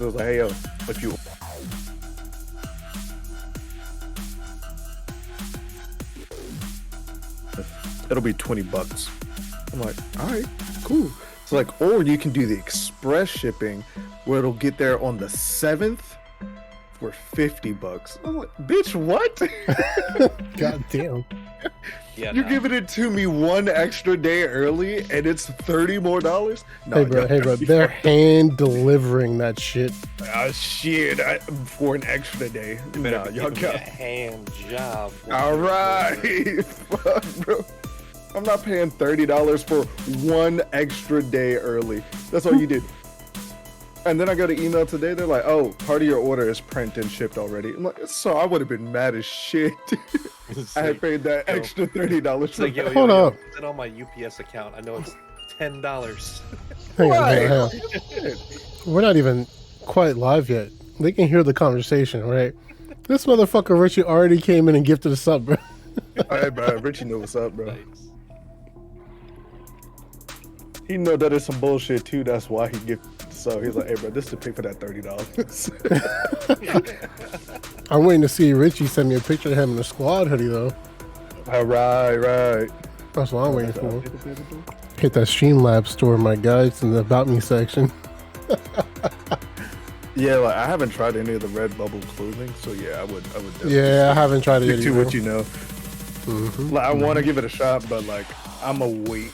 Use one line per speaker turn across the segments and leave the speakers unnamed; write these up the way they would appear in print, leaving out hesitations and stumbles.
It was like, hey, yo, if you... It'll be $20. I'm like, all right, cool. So like, or you can do the express shipping where it'll get there on the 7th for $50. I'm like, bitch, what?
God damn.
Yeah, you're giving it to me one extra day early and it's $30 more? No,
hey bro, they're hand delivering that shit.
Shit, for an extra day.
Nah, y'all got a hand job.
All right. Fuck, bro. I'm not paying $30 for one extra day early. That's all you did. And then I got an email today. They're like, "Oh, part of your order is printed and shipped already." I'm like, so I would have been mad as shit. I had paid that extra $30.
Like,
hold up.
It's on my UPS account. I know it's $10.
Hang on. We're not even quite live yet. They can hear the conversation, right? This motherfucker Richie already came in and gifted us up, bro.
Hey, bro, Richie know what's up, bro.
Nice.
He know that it's some bullshit too. That's why he gifted. So he's like, "Hey, bro, this is to pay for that $30."
I'm waiting to see Richie send me a picture of him in a squad hoodie, though.
All right.
That's what I'm waiting for. Hit that Streamlabs store, my guys, in the About Me section.
Yeah, like I haven't tried any of the Redbubble clothing, so yeah, I would. Definitely
I haven't tried it
stick
either.
to what you know. Like, I want to give it a shot, but like I'm gonna wait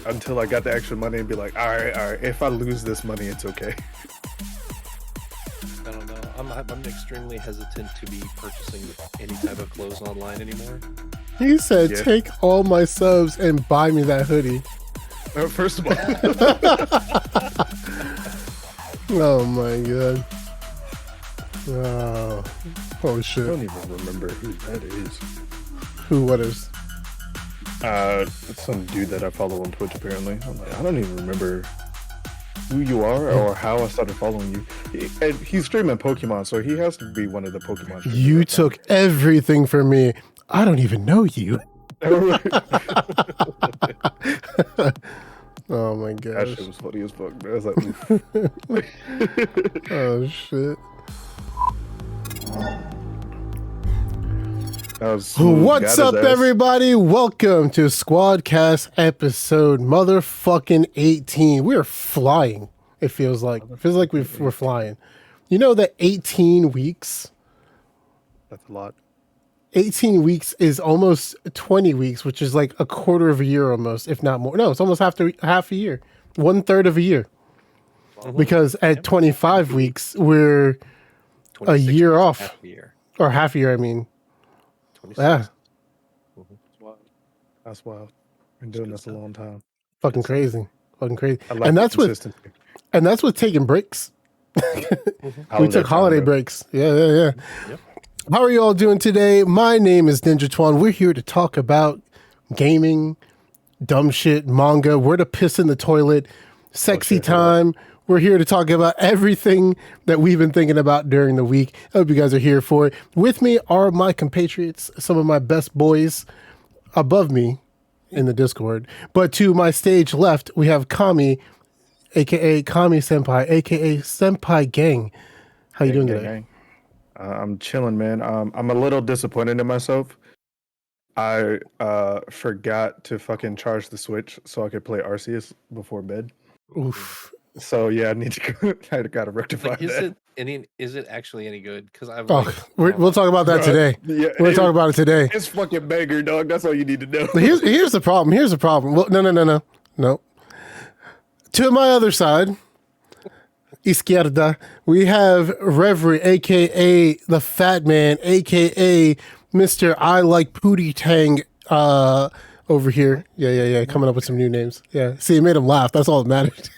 until I got the extra money and be like, all right. If I lose this money, it's okay.
I don't know. I'm extremely hesitant to be purchasing any type of clothes online anymore.
He said, "Take all my subs and buy me that hoodie."
First of all,
oh my god. Oh shit.
I don't even remember who that is.
Who? What is?
It's some dude that I follow on Twitch. Apparently, I'm like, I don't even remember who you are or how I started following you. He's streaming Pokemon, so he has to be one of the Pokemon streamers.
You took everything from me. I don't even know you.
Oh
my gosh.
That shit was funny as fuck, man. I was like, oof.
Oh shit. What's up, everybody? Welcome to SKWADcast episode motherfucking 18. We're flying. It feels like. It feels like we're flying. You know that 18 weeks?
That's a lot.
18 weeks is almost 20 weeks, which is like a quarter of a year almost, if not more. No, it's almost half a year. 1/3 of a year. Because at 25 weeks, we're a year off.
Half a year.
Or half a year, I mean.
26.
Yeah.
That's wild. Been doing this a long time.
Fucking crazy. Fucking crazy.
Like
and that's with taking breaks. We took holiday breaks. Yeah.
Yep.
How are you all doing today? My name is Ninja Twan. We're here to talk about gaming, dumb shit, manga, where to piss in the toilet, sexy time. We're here to talk about everything that we've been thinking about during the week. I hope you guys are here for it. With me are my compatriots, some of my best boys above me in the Discord. But to my stage left, we have Kami, a.k.a. Kami Senpai, a.k.a. Senpai Gang. How you doing today?
I'm chilling, man. I'm a little disappointed in myself. I forgot to fucking charge the Switch so I could play Arceus before bed.
Oof.
So yeah, I need to. I gotta rectify that.
Is it actually any good? Because I've.
We'll talk about that today.
Yeah,
we'll talk about it today.
It's fucking banger, dog. That's all you need to know.
Here's the problem. Well, no. To my other side, izquierda, we have Reverie, aka the Fat Man, aka Mr. I Like Pootie Tang, over here. Yeah. Coming up with some new names. Yeah. See, it made him laugh. That's all that matters.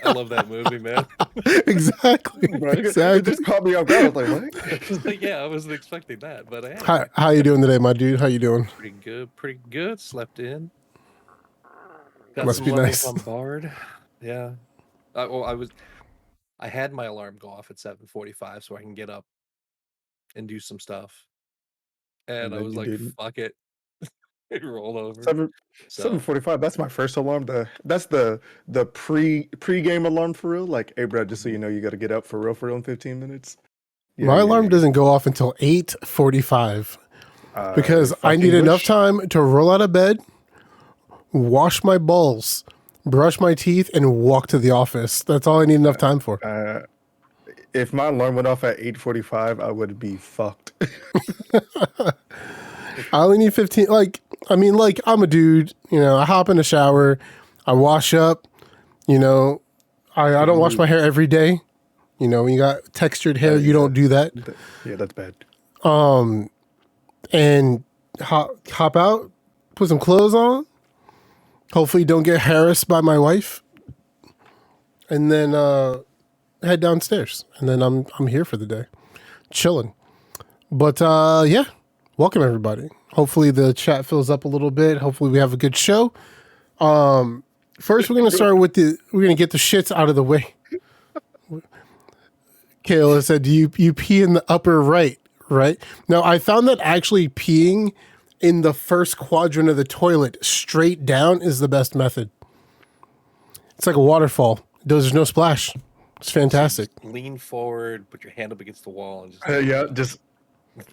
I love that movie, man.
Exactly.
It just caught me off guard. I was like, what?
I wasn't expecting that, but
how you doing today, my dude? How you doing?
Pretty good. Slept in. Got
Must
some
be nice.
On board. Yeah. I had my alarm go off at 7:45 so I can get up and do some stuff. And I was like, fuck it. roll over.
Seven
So
7:45. That's my first alarm. That's the pre-game alarm for real. Like, hey, bro, just so you know, you got to get up for real in 15 minutes.
My alarm doesn't go off until 8:45 because I need enough time to roll out of bed, wash my balls, brush my teeth, and walk to the office. That's all I need enough time for.
If my alarm went off at 8:45, I would be fucked.
I only need 15. I'm a dude, I hop in the shower, I wash up, I don't wash my hair every day. When you got textured hair, you don't do that.
Yeah, that's bad.
And hop out, put some clothes on. Hopefully don't get harassed by my wife. And then head downstairs. And then I'm here for the day. Chilling. But yeah, welcome everybody. Hopefully the chat fills up a little bit. Hopefully we have a good show. First we're gonna start with we're gonna get the shits out of the way. Kayla said, you pee in the upper right? Now, I found that actually peeing in the first quadrant of the toilet straight down is the best method. It's like a waterfall. There's no splash. It's fantastic.
Just lean forward, put your hand up against the wall, and just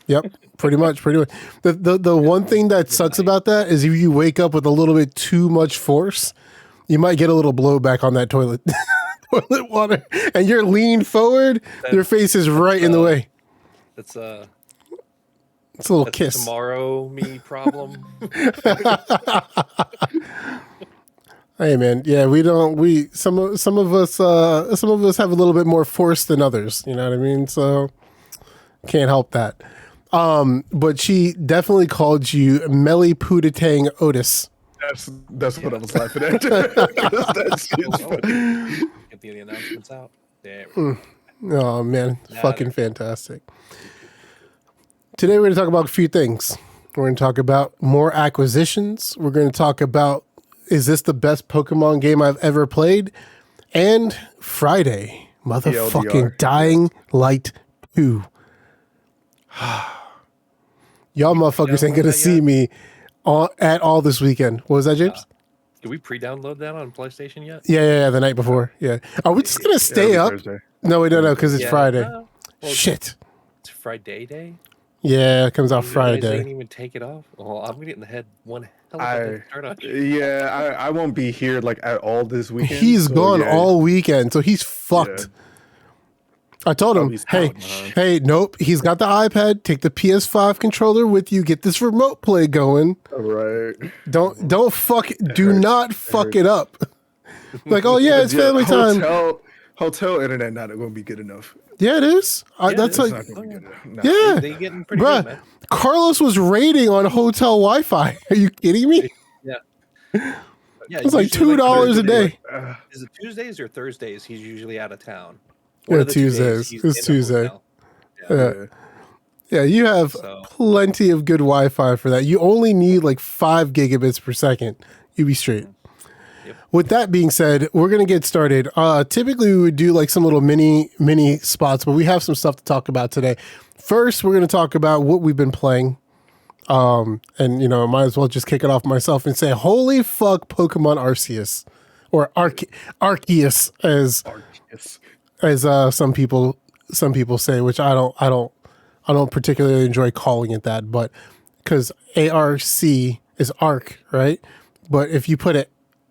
Yep, pretty much. The one thing that sucks about that is if you wake up with a little bit too much force, you might get a little blowback on that toilet water, and you're leaning forward. Your face is right in the way.
It's a
little kiss.
Tomorrow me problem.
Hey man, yeah, some of us have a little bit more force than others. You know what I mean? So can't help that. But she definitely called you Melly Pootatang Otis.
That's what I was laughing at. That's funny.
Get the announcements out. There.
Oh man, fucking fantastic. Today we're going to talk about a few things. We're going to talk about more acquisitions. We're going to talk about, is this the best Pokemon game I've ever played? And Friday, motherfucking Dying Light 2. Y'all motherfuckers ain't going to see me at all this weekend. What was that, James?
Did we pre-download that on PlayStation yet?
Yeah, the night before. Yeah. Are we just going to stay up?
Thursday.
No, we don't know because it's Friday.
Well,
Shit.
It's Friday day.
Yeah, it comes out
You
Friday.
didn't even take it off. Well, I'm getting the head one hell of a start on.
Yeah, I won't be here at all this weekend.
He's gone all weekend, so he's fucked. Yeah. I told him, hey, nope. He's got the iPad. Take the PS5 controller with you. Get this remote play going.
All right.
Don't fuck it. Do not fuck it up. Like, oh yeah, it's family time.
Hotel internet not going to be good enough.
Yeah, it is. That's like,
not gonna be good enough. No.
yeah,
they getting pretty good, man.
Carlos was raiding on hotel Wi-Fi. Are you kidding me?
Yeah.
It's like $2 a day.
Is it Tuesdays or Thursdays? He's usually out of town.
Yeah, Tuesdays. It's Tuesday. Yeah, you have plenty of good Wi-Fi for that. You only need like 5 gigabits per second. You be straight.
Yep.
With that being said, we're going to get started. Typically, we would do like some little mini spots, but we have some stuff to talk about today. First, we're going to talk about what we've been playing. And, I might as well just kick it off myself and say, holy fuck, Pokemon Arceus. Or Arceus, as some people say, which I don't particularly enjoy calling it that, but because ARC is ARC, right? But if you put an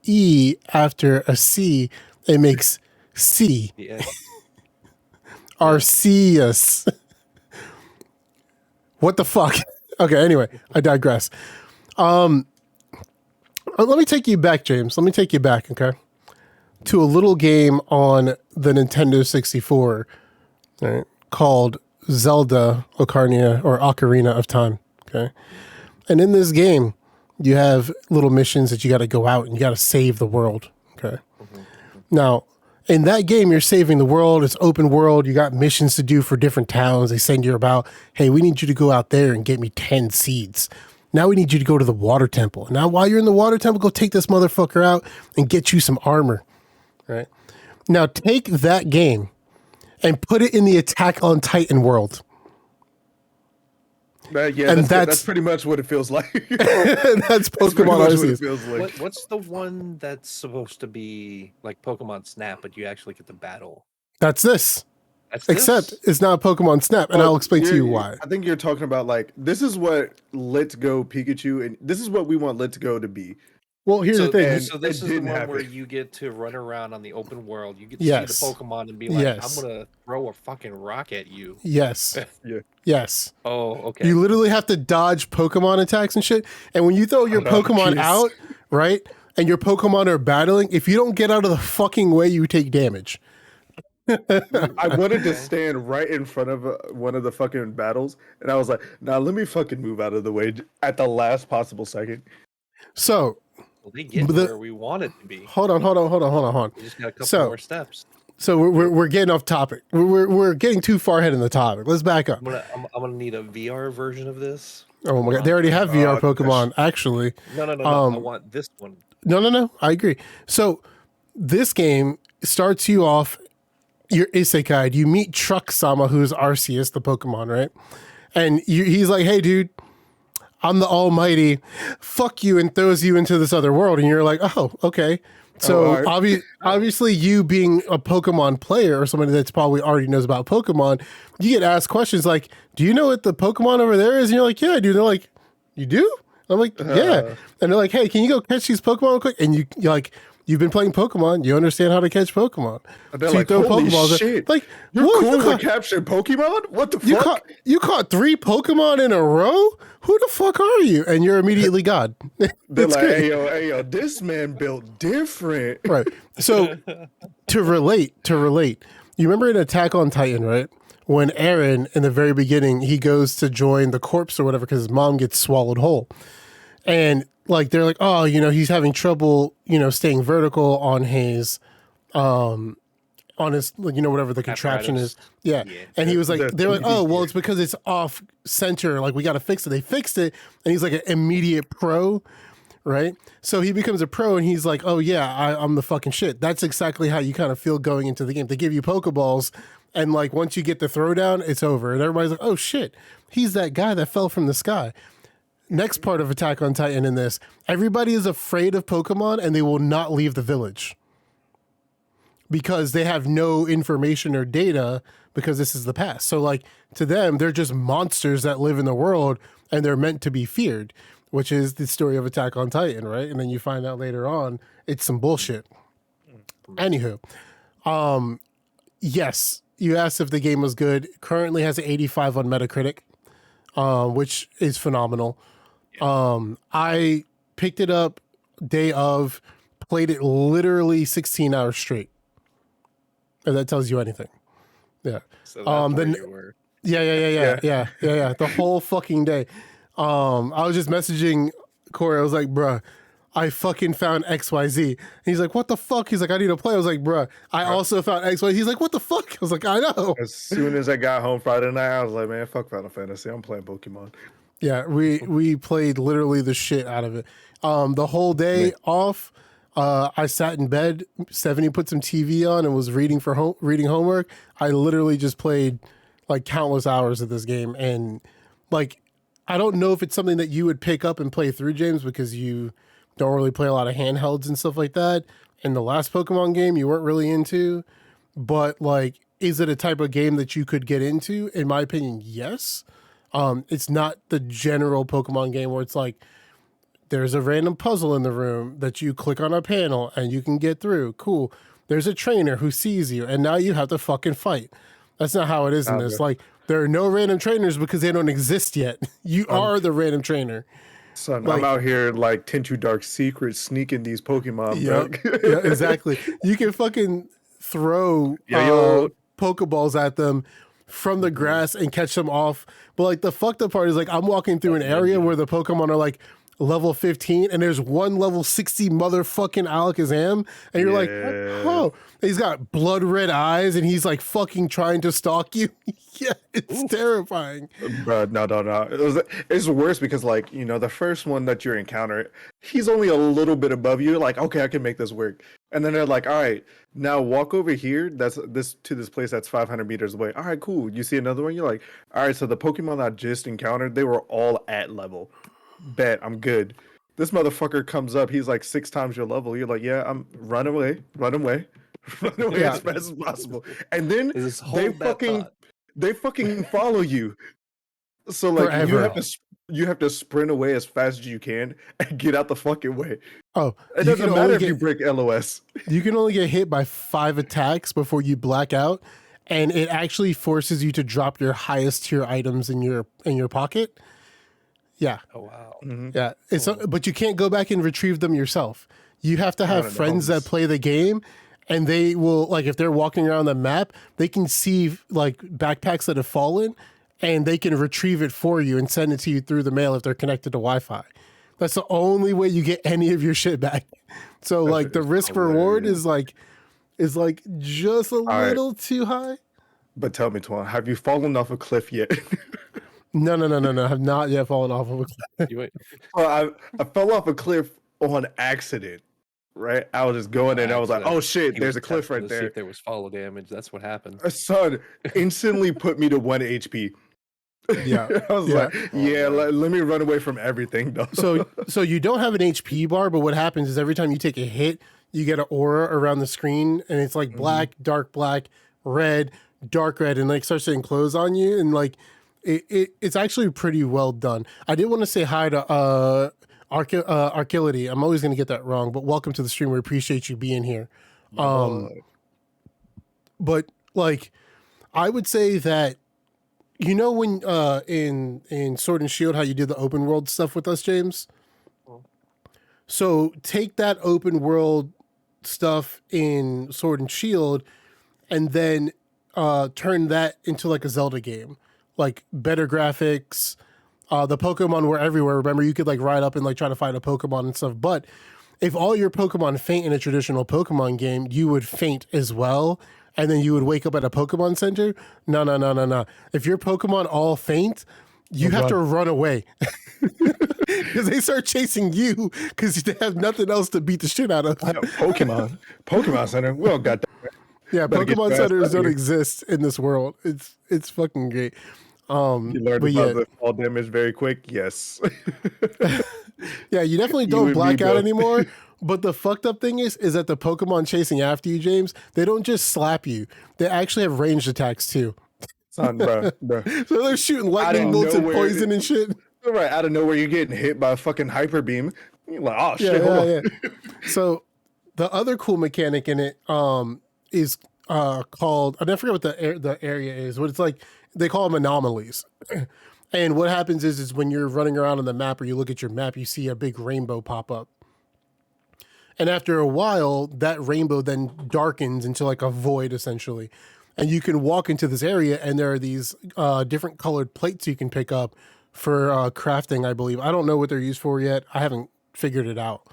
E after a C, it makes C.
Yeah.
Arceus. What the fuck? Okay, anyway, I digress. Let me take you back, James. Let me take you back, okay? To a little game on the Nintendo 64, right, called Zelda Ocarina of Time, okay? And in this game, you have little missions that you got to go out and you got to save the world, okay? Mm-hmm. Now, in that game, you're saving the world. It's open world. You got missions to do for different towns. They send you about, hey, we need you to go out there and get me 10 seeds. Now we need you to go to the water temple. Now, while you're in the water temple, go take this motherfucker out and get you some armor, right? Now, take that game and put it in the Attack on Titan world.
Yeah,
And
that's pretty much what it feels like.
that's
That's pretty
Pokemon
much what
Arceus.
it feels like.
What's the one that's supposed to be like Pokemon Snap, but you actually get to battle?
That's this.
That's
Except
this?
it's not Pokemon Snap, and
Oh,
I'll explain to you why.
I think you're talking about like this is what Let's Go Pikachu, and this is what we want Let's Go to be.
Well, here's the thing.
So this
it
is the
didn't
one where
happen.
you get to run around on the open world. You get to
Yes.
see the Pokemon and be like,
Yes.
I'm gonna throw a fucking rock at you.
Yes.
Yeah.
Yes.
Oh, okay.
You literally have to dodge Pokemon attacks and shit. And when you throw your
Oh,
Pokemon
jeez.
out, right, and your Pokemon are battling, if you don't get out of the fucking way, you take damage.
I wanted to stand right in front of one of the fucking battles, and I was like, "Nah, let me fucking move out of the way at the last possible second."
So,
Well, they get
the-
where we want it to be.
hold on.
We just got a couple
So-
more steps.
So we're getting off topic. We're getting too far ahead in the topic. Let's back up.
I'm gonna need a VR version of this.
Oh my god, they already have VR
Oh,
Pokemon. Actually,
No. I want this one.
no. I agree. So this game starts you off. You're Isekai. You meet Truck Sama, who's Arceus, the Pokemon, right? And he's like, "Hey, dude, I'm the Almighty. Fuck you," and throws you into this other world. And you're like, "Oh, okay." So
all right.
obviously, you being a Pokemon player or somebody that's probably already knows about Pokemon, you get asked questions like, "Do you know what the Pokemon over there is?" And you're like, "Yeah, I do." And they're like, "You do?" I'm like, "Yeah." And they're like, "Hey, can you go catch these Pokemon real quick?" And you're like, "You've been playing Pokemon. You understand how to catch Pokemon."
And they're
So you
like,
throw
"Holy
Pokeballs at-
shit!
Like,
You're
what?
cool
You
with
caught-
capturing Pokemon? What the
you
fuck?"
caught 3 Pokemon in a row? Who the fuck are you? And you're immediately God.
They're
It's
like,
great.
hey yo, this man built different.
Right. So to relate, you remember in Attack on Titan, right? When Eren, in the very beginning, he goes to join the corpse or whatever because his mom gets swallowed whole. And like they're like, oh, he's having trouble, staying vertical on his whatever the contraption is. Yeah.
Yeah.
And he was like,
The
they're like, oh,
3D
well, it's because it's off center. Like, we got to fix it. They fixed it. And he's like an immediate pro. Right. So he becomes a pro and he's like, oh, yeah, I'm the fucking shit. That's exactly how you kind of feel going into the game. They give you Pokeballs. And like, once you get the throwdown, it's over. And everybody's like, oh, shit, he's that guy that fell from the sky. Next part of Attack on Titan in this, everybody is afraid of Pokemon and they will not leave the village because they have no information or data because this is the past. So like to them, they're just monsters that live in the world and they're meant to be feared, which is the story of Attack on Titan, right? And then you find out later on, it's some bullshit. Anywho, yes, you asked if the game was good. Currently has an 85 on Metacritic, which is phenomenal. I picked it up day of, played it literally 16 hours straight. If that tells you anything. Yeah.
So that's where
then-
you were.
Yeah. The whole fucking day. I was just messaging Corey. I was like, bruh, I fucking found XYZ. And he's like, what the fuck? He's like, I need to play. I was like, bruh, I also found XYZ. He's like, what the fuck? I was like, I know.
As soon as I got home Friday night, I was like, man, fuck Final Fantasy. I'm playing Pokemon.
Yeah, we played literally the shit out of it. The whole day off, I sat in bed. 70 put some TV on and was reading homework. I literally just played like countless hours of this game, and like I don't know if it's something that you would pick up and play through, James, because you don't really play a lot of handhelds and stuff like that. And the last Pokemon game you weren't really into, but like, is it a type of game that you could get into? In my opinion, yes. It's not the general Pokemon game where it's like there's a random puzzle in the room that you click on a panel and you can get through. Cool. There's a trainer who sees you and now you have to fucking fight. That's not how it is in this. Like, there are no random trainers because they don't exist yet. You are the random trainer.
Son,
Like-
I'm out here like Tenchu Dark Secret sneaking these Pokemon.
Yep.
Bro.
Yeah, exactly. You can fucking throw
Yo.
Pokeballs at them from the grass and catch them off. But like the fucked up part is like I'm walking through an area where the Pokemon are like level 15, and there's one level 60 motherfucking Alakazam, and you're like, oh, he's got blood red eyes, and he's like fucking trying to stalk you. Yeah, it's terrifying.
But no. It's worse because, like, you know, the first one that you encounter, he's only a little bit above you. Like, okay, I can make this work. And then they're like, all right, now walk over here. That's this place that's 500 meters away. All right, cool. You see another one? You're like, all right, so the Pokemon I just encountered, they were all at level. Bet I'm good. This motherfucker comes up. He's like 6 times your level. You're like, yeah, I'm run away as fast as possible. And then they fucking follow you. So like
Forever.
you have to sprint away as fast as you can and get out the fucking way.
Oh,
It doesn't matter if you break LOS.
You can only get hit by 5 attacks before you black out, and it actually forces you to drop your highest tier items in your pocket. Yeah.
Oh wow.
Mm-hmm.
Yeah. But you can't go back and retrieve them yourself. You have to have friends that play the game, and they will, like, if they're walking around the map, they can see like backpacks that have fallen, and they can retrieve it for you and send it to you through the mail if they're connected to Wi-Fi. That's the only way you get any of your shit back. So like the risk reward is like just a little too high.
But tell me, Twan, have you fallen off a cliff yet?
No. I have not yet fallen off of a cliff.
You wait.
Well, I fell off a cliff on accident. Right? I was just going in. I was like, oh shit,
He
there's a
was
cliff
testing
right
to see
there.
if there was follow damage. That's what happened.
Son instantly put me to 1 HP.
Yeah.
I was like, let me run away from everything though.
So you don't have an HP bar, but what happens is every time you take a hit, you get an aura around the screen, and it's like black, dark black, red, dark red, and like starts to enclose on you, and like it's actually pretty well done. I did want to say hi to Archility. I'm always going to get that wrong, but welcome to the stream. We appreciate you being here. But like, I would say that, you know, when in Sword and Shield, how you did the open world stuff with us, James? So take that open world stuff in Sword and Shield, and then turn that into like a Zelda game, like better graphics. The Pokemon were everywhere. Remember, you could like ride up and like try to find a Pokemon and stuff. But if all your Pokemon faint in a traditional Pokemon game, you would faint as well, and then you would wake up at a Pokemon Center. No. If your Pokemon all faint, you have to run away. Because they start chasing you because they have nothing else to beat the shit out of.
Pokemon Center. We all got that.
Yeah, Pokemon centers don't exist in this world. It's fucking great.
You learned about the fall damage very quick. Yes.
Yeah, you definitely don't black out anymore. But the fucked up thing is that the Pokemon chasing after you, James, they don't just slap you. They actually have ranged attacks too.
Son, bro.
So they're shooting lightning bolts and poison and shit.
Right out of nowhere, you're getting hit by a fucking hyper beam. You're like, oh shit, hold on.
Yeah. So the other cool mechanic in it is called, I forget what the area is, but it's like, they call them anomalies. And what happens is when you're running around on the map or you look at your map, you see a big rainbow pop up. And after a while, that rainbow then darkens into like a void, essentially. And you can walk into this area, and there are these different colored plates you can pick up for crafting, I believe. I don't know what they're used for yet. I haven't figured it out.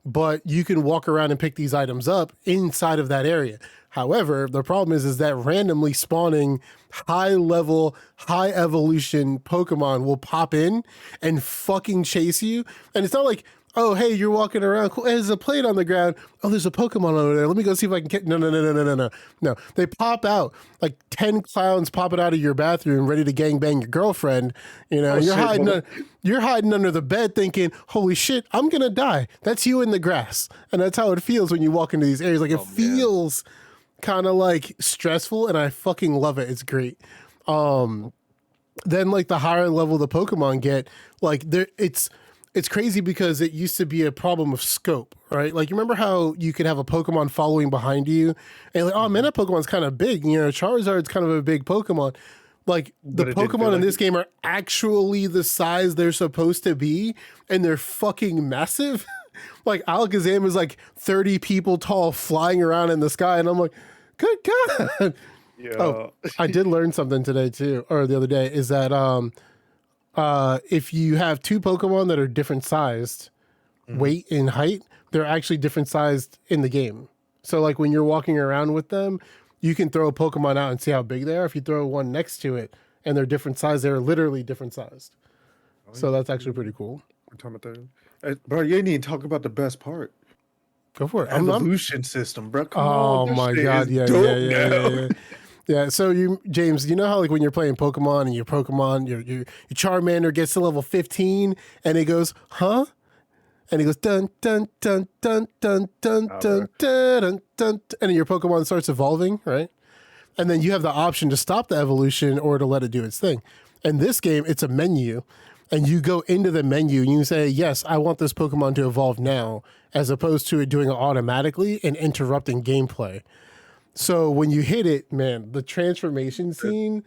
But you can walk around and pick these items up inside of that area. However, the problem is that randomly spawning high-level, high-evolution Pokemon will pop in and fucking chase you. And it's not like, oh, hey, you're walking around. Cool. There's a plate on the ground. Oh, there's a Pokemon over there. Let me go see if I can get... No. They pop out. Like 10 clowns popping out of your bathroom ready to gangbang your girlfriend. You know, you're hiding under the bed thinking, holy shit, I'm going to die. That's you in the grass. And that's how it feels when you walk into these areas. Like, it feels kind of like stressful, and I fucking love it. It's great. Then like the higher level the Pokemon get, like it's crazy because it used to be a problem of scope, right? Like, you remember how you could have a Pokemon following behind you, and like, oh man, that Pokemon's kind of big. You know, Charizard's kind of a big Pokemon. Like, the Pokemon in this game are actually the size they're supposed to be, and they're fucking massive. Like, Alakazam is like 30 people tall, flying around in the sky, and I'm like, good God.
Yeah.
Oh, I did learn something today too, or the other day, is that if you have two Pokemon that are different sized, weight and height, they're actually different sized in the game. So like when you're walking around with them, you can throw a Pokemon out and see how big they are. If you throw one next to it and they're different size, they're literally different sized. So that's actually pretty cool.
We're talking about that. Bro, you need to talk about the best part.
Go for it.
Evolution system, bro. Come
Oh
on,
my
shit
god,
is
yeah,
dope
yeah, yeah,
now.
yeah, yeah. Yeah, so James, you know how like when you're playing Pokemon and your Charmander gets to level 15 and it goes, huh? And he goes dun dun dun dun dun dun dun dun dun, and your Pokemon starts evolving, right? And then you have the option to stop the evolution or to let it do its thing. In this game, it's a menu, and you go into the menu and you say, yes, I want this Pokemon to evolve now, as opposed to it doing it automatically and interrupting gameplay. So when you hit it, man, the transformation scene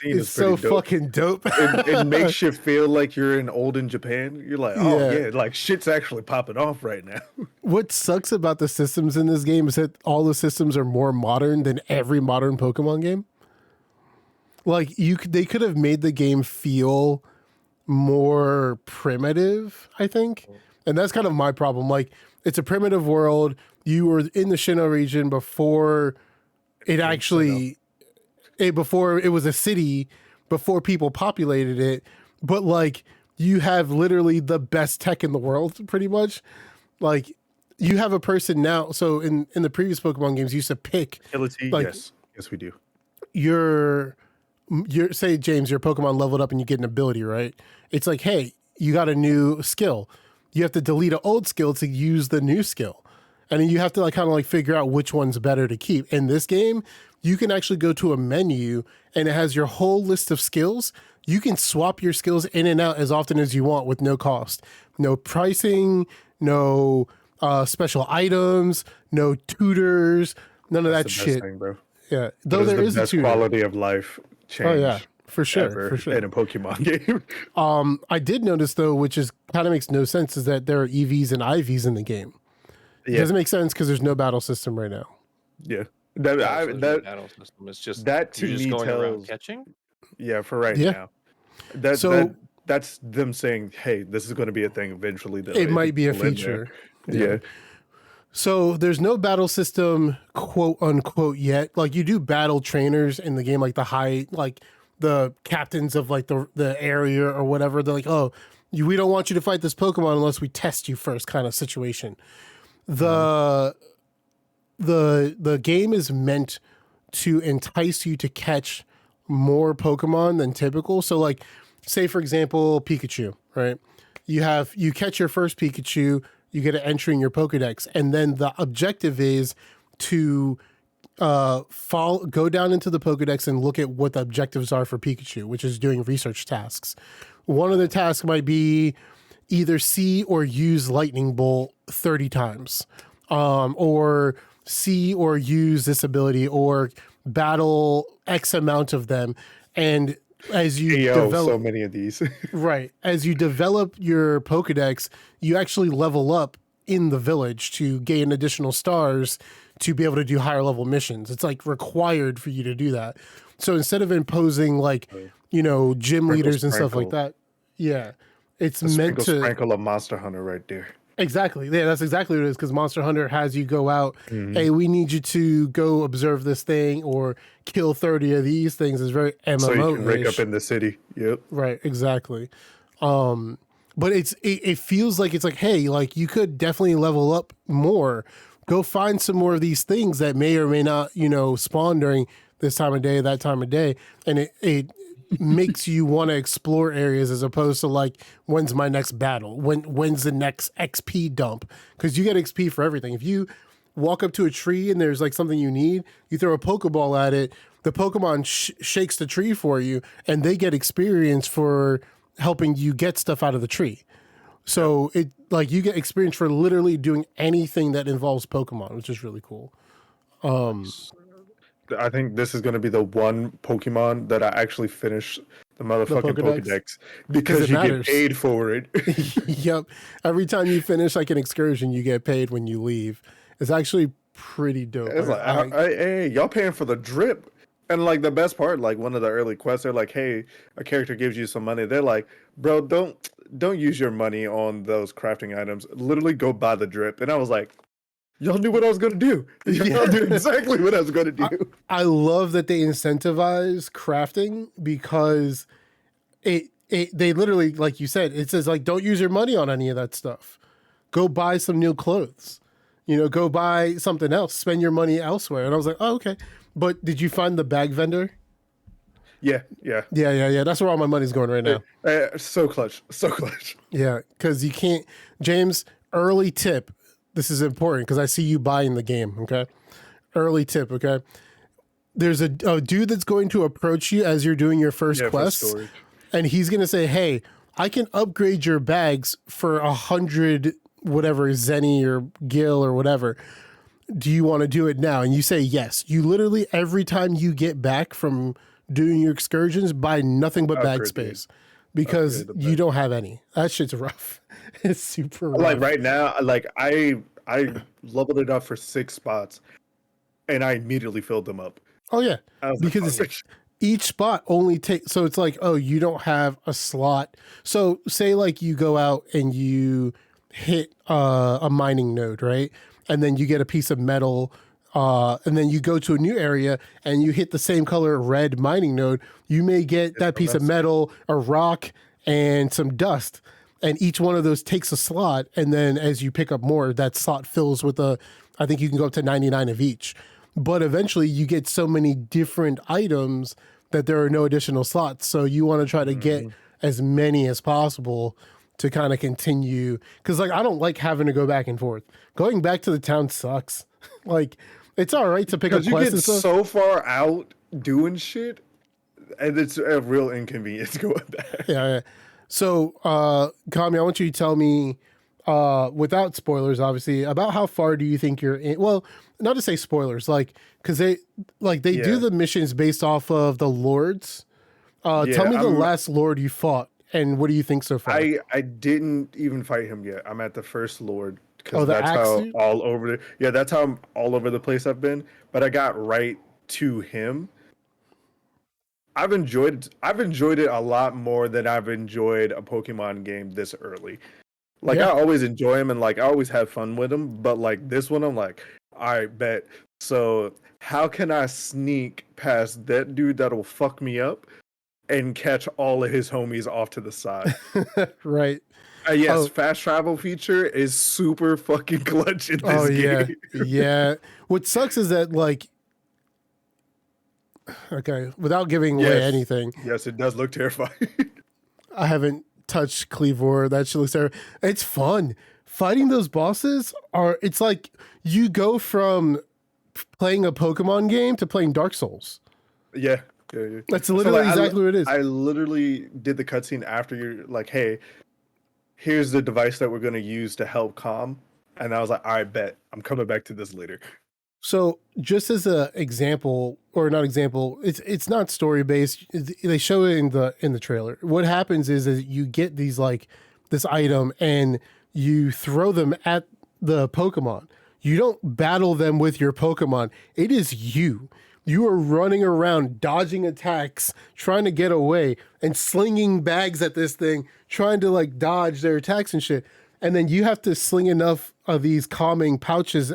is so
pretty dope.
fucking dope.
It makes you feel like you're in olden Japan. You're like, oh yeah, like shit's actually popping off right now.
What sucks about the systems in this game is that all the systems are more modern than every modern Pokemon game. Like they could have made the game feel more primitive, I think. And that's kind of my problem. Like it's a primitive world. You were in the Sinnoh region before it actually before it was a city, before people populated it, but like you have literally the best tech in the world, pretty much. Like you have a person now. So in the previous Pokemon games, you used to pick.
Like, yes, we do.
Your say James, your Pokemon leveled up and you get an ability, right? It's like, hey, you got a new skill. You have to delete an old skill to use the new skill. And then you have to like kind of like figure out which one's better to keep. In this game, you can actually go to a menu and it has your whole list of skills. You can swap your skills in and out as often as you want with no cost. No pricing, no special items, no tutors, none of that shit.
Thing, bro.
Yeah, though there is
the
a
best
tutor.
Quality of life change.
Oh yeah, for sure, for sure.
In a Pokemon game.
I did notice though, which is kind of makes no sense, is that there are EVs and IVs in the game. It doesn't make sense because there's no battle system right now.
Yeah.
Battle system is just
that to
you're just
me
going
tells
around catching.
Yeah, for right now. That's them saying, hey, this is going to be a thing eventually.
It might be a feature.
Yeah.
So there's no battle system, quote unquote, yet. Like you do battle trainers in the game, like the captains of like the area or whatever. They're like, oh, we don't want you to fight this Pokemon unless we test you first, kind of situation. The game is meant to entice you to catch more Pokemon than typical. So like, say for example, Pikachu, right? You catch your first Pikachu, you get an entry in your Pokedex, and then the objective is to go down into the Pokedex and look at what the objectives are for Pikachu, which is doing research tasks. One of the tasks might be either see or use Lightning Bolt 30 times, or see or use this ability, or battle X amount of them. And as you develop
so many of these,
right, as you develop your Pokedex, you actually level up in the village to gain additional stars to be able to do higher level missions. It's like required for you to do that. So instead of imposing like, gym leaders and stuff like that, it's meant to
sprinkle a Monster Hunter right there.
Exactly. Yeah, that's exactly what it is, because Monster Hunter has you go out, hey, we need you to go observe this thing or kill 30 of these things. It's very MMO-ish.
So you can break up in the city. Yep.
Right, exactly. But it feels like it's like, hey, like you could definitely level up more. Go find some more of these things that may or may not, spawn during this time of day, that time of day. And it makes you want to explore areas as opposed to like, when's my next battle? When's the next XP dump? Because you get XP for everything. If you walk up to a tree and there's like something you need, you throw a Pokeball at it, the Pokemon shakes the tree for you, and they get experience for helping you get stuff out of the tree. So it like you get experience for literally doing anything that involves Pokemon, which is really cool.
I think this is going to be the one Pokemon that I actually finish the motherfucking Pokedex because you get paid for it.
Yep. Every time you finish like an excursion, you get paid when you leave. It's actually pretty dope.
It's like, hey, y'all paying for the drip. And like the best part, like one of the early quests, they're like, "Hey, a character gives you some money." They're like, "Bro, don't use your money on those crafting items. Literally, go buy the drip." And I was like, "Y'all knew what I was gonna do. Y'all knew exactly what I was gonna do."
I love that they incentivize crafting because they literally, like you said, it says like, don't use your money on any of that stuff. Go buy some new clothes. Go buy something else. Spend your money elsewhere. And I was like, oh, okay. But did you find the bag vendor?
Yeah.
That's where all my money's going right now.
So clutch.
Yeah, because you can't. James, early tip. This is important because I see you buying the game. Okay, early tip. Okay, there's a dude that's going to approach you as you're doing your first quest, and he's going to say, "Hey, I can upgrade your bags for 100 whatever zenny or gil or whatever. Do you want to do it now?" And you say yes. You literally every time you get back from doing your excursions, buy nothing but bag space because you don't have any. That shit's rough. It's super rough.
Like right now, like I leveled it up for 6 spots, and I immediately filled them up.
Oh yeah, because each spot only takes. So it's like, oh, you don't have a slot. So say like you go out and you hit a mining node, right? And then you get a piece of metal, and then you go to a new area and you hit the same color red mining node. You may get that piece of metal, a rock, and some dust. And each one of those takes a slot. And then as you pick up more, that slot fills with I think you can go up to 99 of each. But eventually you get so many different items that there are no additional slots. So you want to try to get as many as possible to kind of continue. Because like I don't like having to go back and forth. Going back to the town sucks. Like it's all right to pick up quests.
You get so far out doing shit, and it's a real inconvenience going back.
Yeah. So, Kami, I want you to tell me, without spoilers, obviously, about how far do you think you're in? Well, not to say spoilers, like because they do the missions based off of the lords. Tell me the last lord you fought, and what do you think so far?
I didn't even fight him yet. I'm at the first lord because
that's how
all over that's how all over the place I've been. But I got right to him. I've enjoyed it a lot more than I've enjoyed a Pokemon game this early. Like I always enjoy them and like I always have fun with them, but like this one I'm like, all right, bet. So how can I sneak past that dude that'll fuck me up and catch all of his homies off to the side?
Right.
Yes, fast travel feature is super fucking clutch in this game.
Yeah. What sucks is that like, okay, without giving away anything.
Yes, it does look terrifying.
I haven't touched Cleavor. That shit looks terrible. It's fun. Fighting those bosses it's like you go from playing a Pokemon game to playing Dark Souls.
Yeah.
That's literally exactly what it is.
I literally did the cutscene after you're like, hey, here's the device that we're going to use to help Calm. And I was like, all right, bet. I'm coming back to this later.
So just as an example, or not example, it's not story based. They show it in the trailer. What happens is you get these like this item and you throw them at the Pokemon. You don't battle them with your Pokemon. It is you. You are running around, dodging attacks, trying to get away, and slinging bags at this thing, trying to like dodge their attacks and shit. And then you have to sling enough of these calming pouches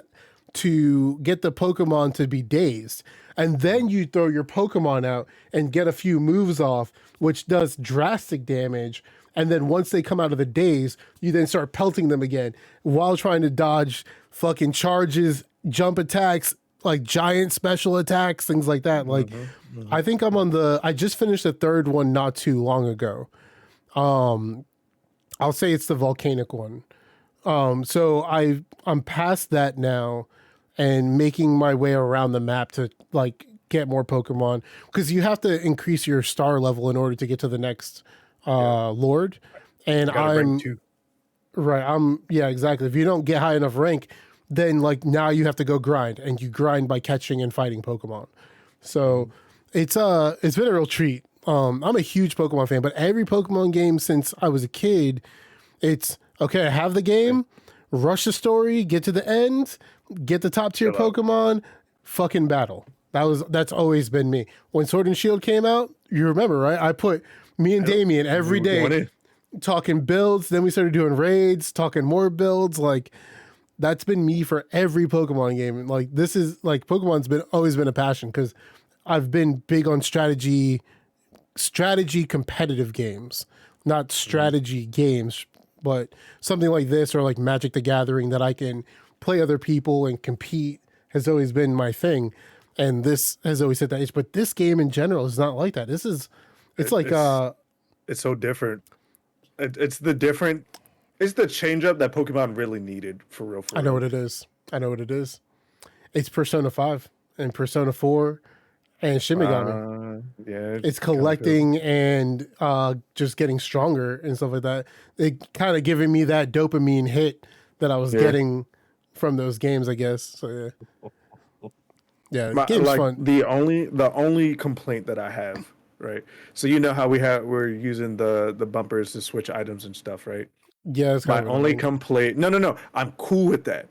to get the Pokemon to be dazed. And then you throw your Pokemon out and get a few moves off, which does drastic damage. And then once they come out of the daze, you then start pelting them again while trying to dodge fucking charges, jump attacks, like giant special attacks, things like that. Like, I think I just finished the third one not too long ago. I'll say it's the volcanic one. So I'm past that now and making my way around the map to like get more Pokemon, because you have to increase your star level in order to get to the next Lord. And exactly. If you don't get high enough rank, then like now you have to go grind, and you grind by catching and fighting Pokemon. So it's been a real treat. I'm a huge Pokemon fan, but every Pokemon game since I was a kid, it's okay. I have the game, rush the story, get to the end, get the top tier Pokemon, fucking battle. That's always been me. When Sword and Shield came out, you remember, right? I put me and Damien every day talking builds. Then we started doing raids, talking more builds. Like that's been me for every Pokemon game. Like this is like Pokemon's always been a passion because I've been big on strategy competitive games, not strategy games, but something like this or like Magic the Gathering that I can play other people and compete has always been my thing. And this has always hit that age. But this game in general is not like that. It's
so different. It's the change up that Pokemon really needed for real.
I know what it is. It's Persona 5 and Persona 4 and Shin Megami.
Yeah.
It's collecting and just getting stronger and stuff like that. It kind of giving me that dopamine hit that I was getting from those games, I guess. So yeah. Yeah, the game's fun.
The only complaint that I have, right? So you know how we're using the bumpers to switch items and stuff, right?
Yeah, it's
my only complaint. No. I'm cool with that.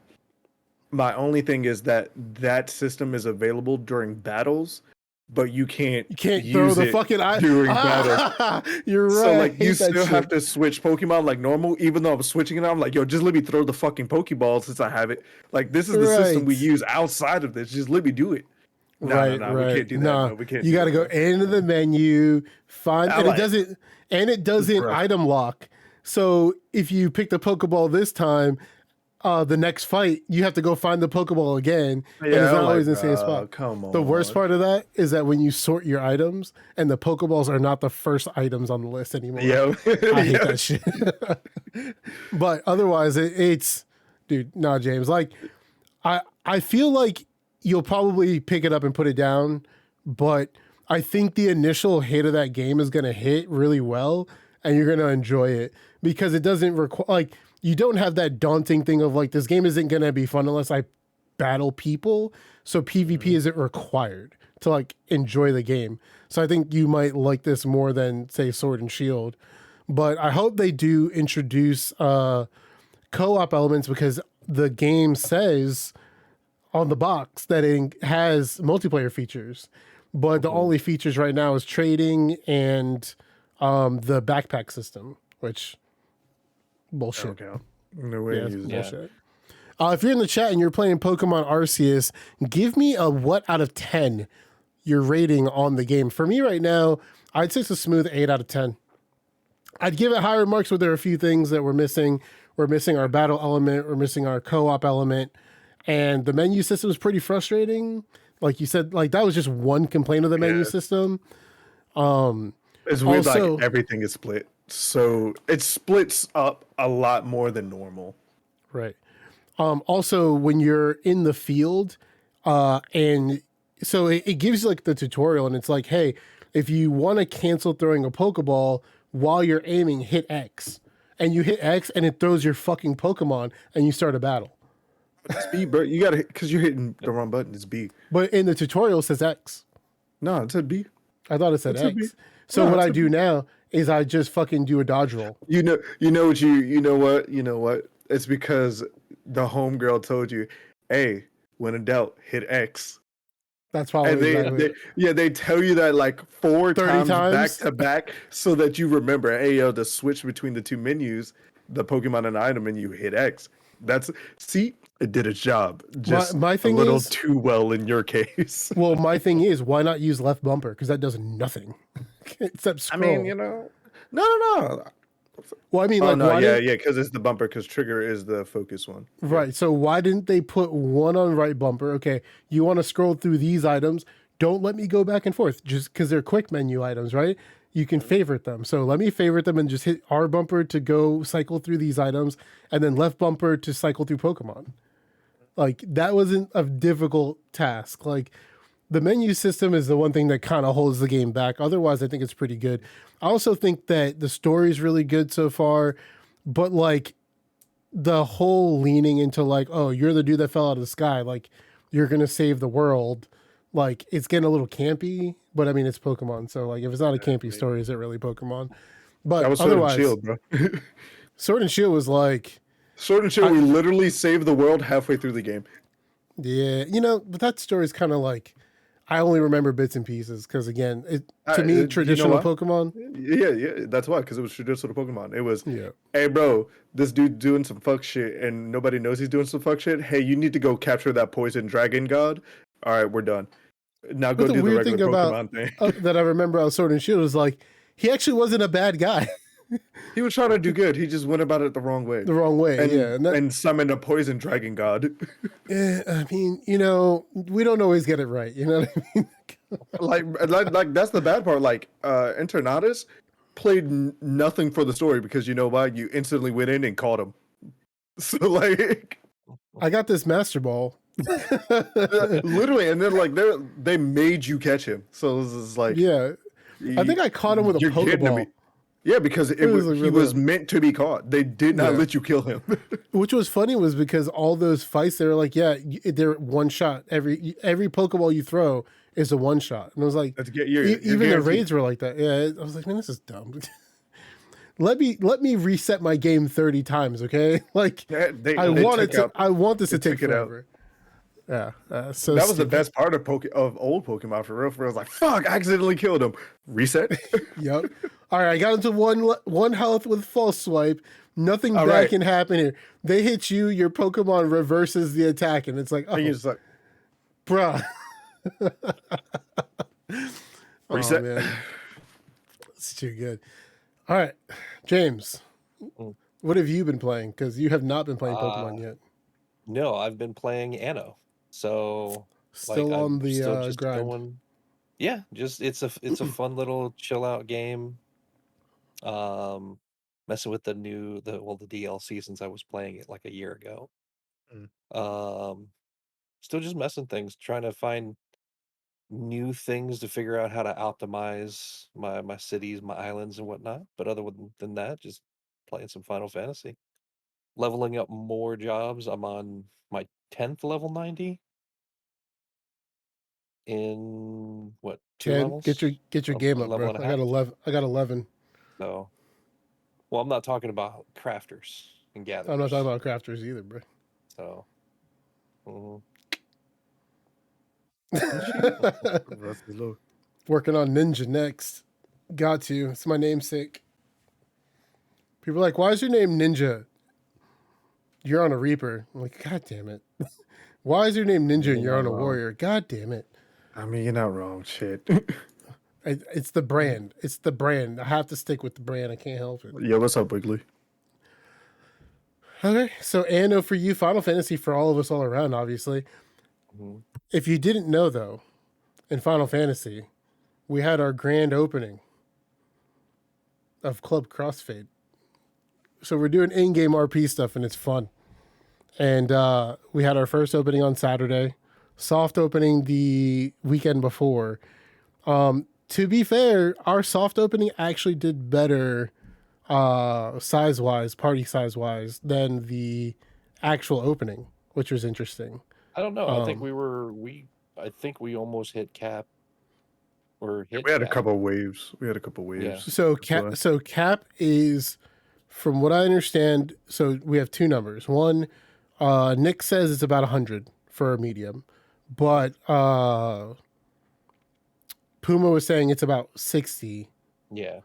My only thing is that system is available during battles, but you can't
throw the fucking
during battles.
You're right.
So like you still have to switch Pokemon like normal, even though I'm switching it. I'm like, yo, just let me throw the fucking Pokeball since I have it. Like this is the system we use outside of this. Just let me do it. No,
right.
We can't do that. No, we can't.
You got to go into the menu, find, and it doesn't item lock. So if you pick the Pokeball this time, the next fight, you have to go find the Pokeball again. Yeah, and it's not always in the same spot.
Come on.
The worst part of that is that when you sort your items and the Pokeballs are not the first items on the list anymore.
Yeah.
I hate that shit. But otherwise, it's, dude, nah, James. Like, I feel like you'll probably pick it up and put it down, but I think the initial hit of that game is going to hit really well and you're going to enjoy it because it doesn't require, like, you don't have that daunting thing of like, this game isn't going to be fun unless I battle people. So PvP isn't required to like enjoy the game. So I think you might like this more than say Sword and Shield, but I hope they do introduce co-op elements because the game says on the box that it has multiplayer features, but the only features right now is trading and the backpack system, which bullshit.
Okay. No way to use
bullshit. If you're in the chat and you're playing Pokemon Arceus, give me a what out of 10 you're rating on the game. For me right now, I'd say it's a smooth 8 out of 10. I'd give it higher marks, but there are a few things that we're missing. We're missing our battle element. We're missing our co-op element. And the menu system is pretty frustrating. Like you said, like that was just one complaint of the menu system.
It's weird, like everything is split. So it splits up a lot more than normal.
Right. Also, when you're in the field, and so it gives you like the tutorial and it's like, hey, if you want to cancel throwing a Pokeball while you're aiming, hit X. And you hit X and it throws your fucking Pokemon and you start a battle.
It's B, bro. You gotta, because you're hitting the wrong button. It's B.
But in the tutorial, it says X.
No, it said B.
I thought it said X. So what I do now is I just fucking do a dodge roll.
You know what? It's because the homegirl told you, hey, when in doubt, hit X.
That's probably
they tell you that like 4 times back to back so that you remember, hey, yo, the switch between the two menus, the Pokemon and item, and you hit X. It did its job. Just my thing a little too well in your case.
Well, my thing is, why not use left bumper? Because that does nothing except scroll.
I mean, no.
Well, I mean,
because it's the bumper, because trigger is the focus one.
Right. So why didn't they put one on right bumper? Okay, you want to scroll through these items. Don't let me go back and forth just because they're quick menu items, right? You can favorite them. So let me favorite them and just hit R bumper to go cycle through these items and then left bumper to cycle through Pokemon. Like that wasn't a difficult task. Like the menu system is the one thing that kind of holds the game back. Otherwise, I think it's pretty good. I also think that the story is really good so far, but like the whole leaning into like, oh, you're the dude that fell out of the sky. Like you're going to save the world. Like it's getting a little campy, but I mean, it's Pokemon. So like, if it's not a campy story, is it really Pokemon? But
that was
otherwise,
Sword and Shield, bro.
Sword and Shield was like,
Sword and Shield, we literally saved the world halfway through the game.
Yeah. But that story is kind of like, I only remember bits and pieces because, again, to
You
me,
know
traditional
why?
Pokemon.
Yeah. That's why, because it was traditional Pokemon. It was,
Yeah.
hey, bro, this dude doing some fuck shit, and nobody knows he's doing some fuck shit. Hey, you need to go capture that poison dragon god. All right, we're done. Now
But
go
the
do the
weird
regular
thing about
Pokemon thing.
that I remember about Sword and Shield is like he actually wasn't a bad guy.
He was trying to do good. He just went about it the wrong way.
The wrong way, yeah.
And summoned a poison dragon god.
I mean, we don't always get it right. You know what I mean?
like that's the bad part. Like Internatus played nothing for the story because you know why? You instantly went in and caught him. So like
I got this Master Ball.
literally, and then like they made you catch him. So this is like
Yeah. I think I caught him with a
you're kidding
Pokeball.
me. Yeah, because
It was like
he
really-
was meant to be caught. They did not
Yeah.
let you kill him.
Which was funny was because all those fights, they were like, yeah, they're one shot. Every Pokeball you throw is a one shot. And I was like,
Let's get you're
even the
guaranteed.
raids were like that. Yeah, I was like, man, this is dumb. let me reset my game 30 times, okay? Like I want this to take
took it out.
forever. Yeah, so
That was the
stupid.
best part of old Pokemon for real. For I was like, fuck, I accidentally killed him. Reset.
Yep. All right, I got into one health with false swipe. Nothing
All
bad
right.
can happen here. They hit you, your Pokemon reverses the attack, and it's like, oh,
And you're just like,
bruh.
reset.
Oh, man. It's too good. All right, James, what have you been playing? Because you have not been playing Pokemon yet.
No, I've been playing Anno. So
Still
like,
on
I'm
the
still just
grind.
going. Yeah, just it's a fun little chill out game. Messing with the DLC since I was playing it like a year ago. Still just messing things, trying to find new things to figure out how to optimize my cities, my islands, and whatnot. But other than that, just playing some Final Fantasy, leveling up more jobs. I'm on my 10th level 90 in what, 2
10.
levels?
Get your
A
game up,
level
bro.
and a
I got
half.
11. I got 11.
So, well, I'm not talking about crafters and gatherers.
I'm not talking about crafters either, bro.
So, mhm.
That's the low.
Working on Ninja next. Got to. It's my namesake. People are like, why is your name Ninja? You're on a Reaper. I'm like, God damn it. Why is your name Ninja and you're on a Warrior? God damn it.
I mean, you're not wrong. Shit.
It's the brand. It's the brand. I have to stick with the brand. I can't help it.
Yo, what's up, Wiggly?
Okay, so Anno for you, Final Fantasy for all of us all around, obviously.
Mhm.
If you didn't know, though, in Final Fantasy, we had our grand opening of Club Crossfade. So we're doing in-game RP stuff, and it's fun. And we had our first opening on Saturday, soft opening the weekend before. To be fair, our soft opening actually did better size-wise, party size-wise, than the actual opening, which was interesting.
I don't know. I think I think we almost hit cap. Or hit
We had a
cap.
couple waves.
Yeah.
So cap is, from what I understand, so we have two numbers. One, Nick says it's about 100 for a medium, but Puma was saying it's about 60,
Yeah.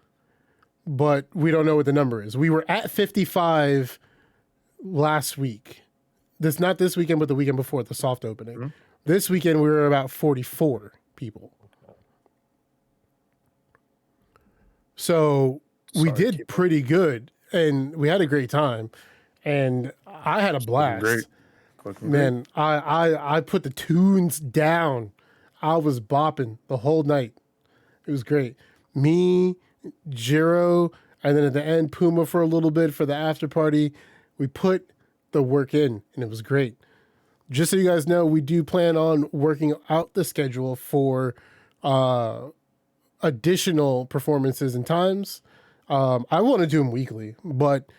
but we don't know what the number is. We were at 55 last week. Not this weekend, but the weekend before, the soft opening.
Mhm.
This weekend, we were about 44 people. So we
Sorry,
did
keep
pretty good, and we had a great time, and I had a blast.
great. Fucking
Man, I put the tunes down. I was bopping the whole night. It was great. Me, Jiro, and then at the end, Puma for a little bit for the after party. We put the work in, and it was great. Just so you guys know, we do plan on working out the schedule for additional performances and times. I want to do them weekly, but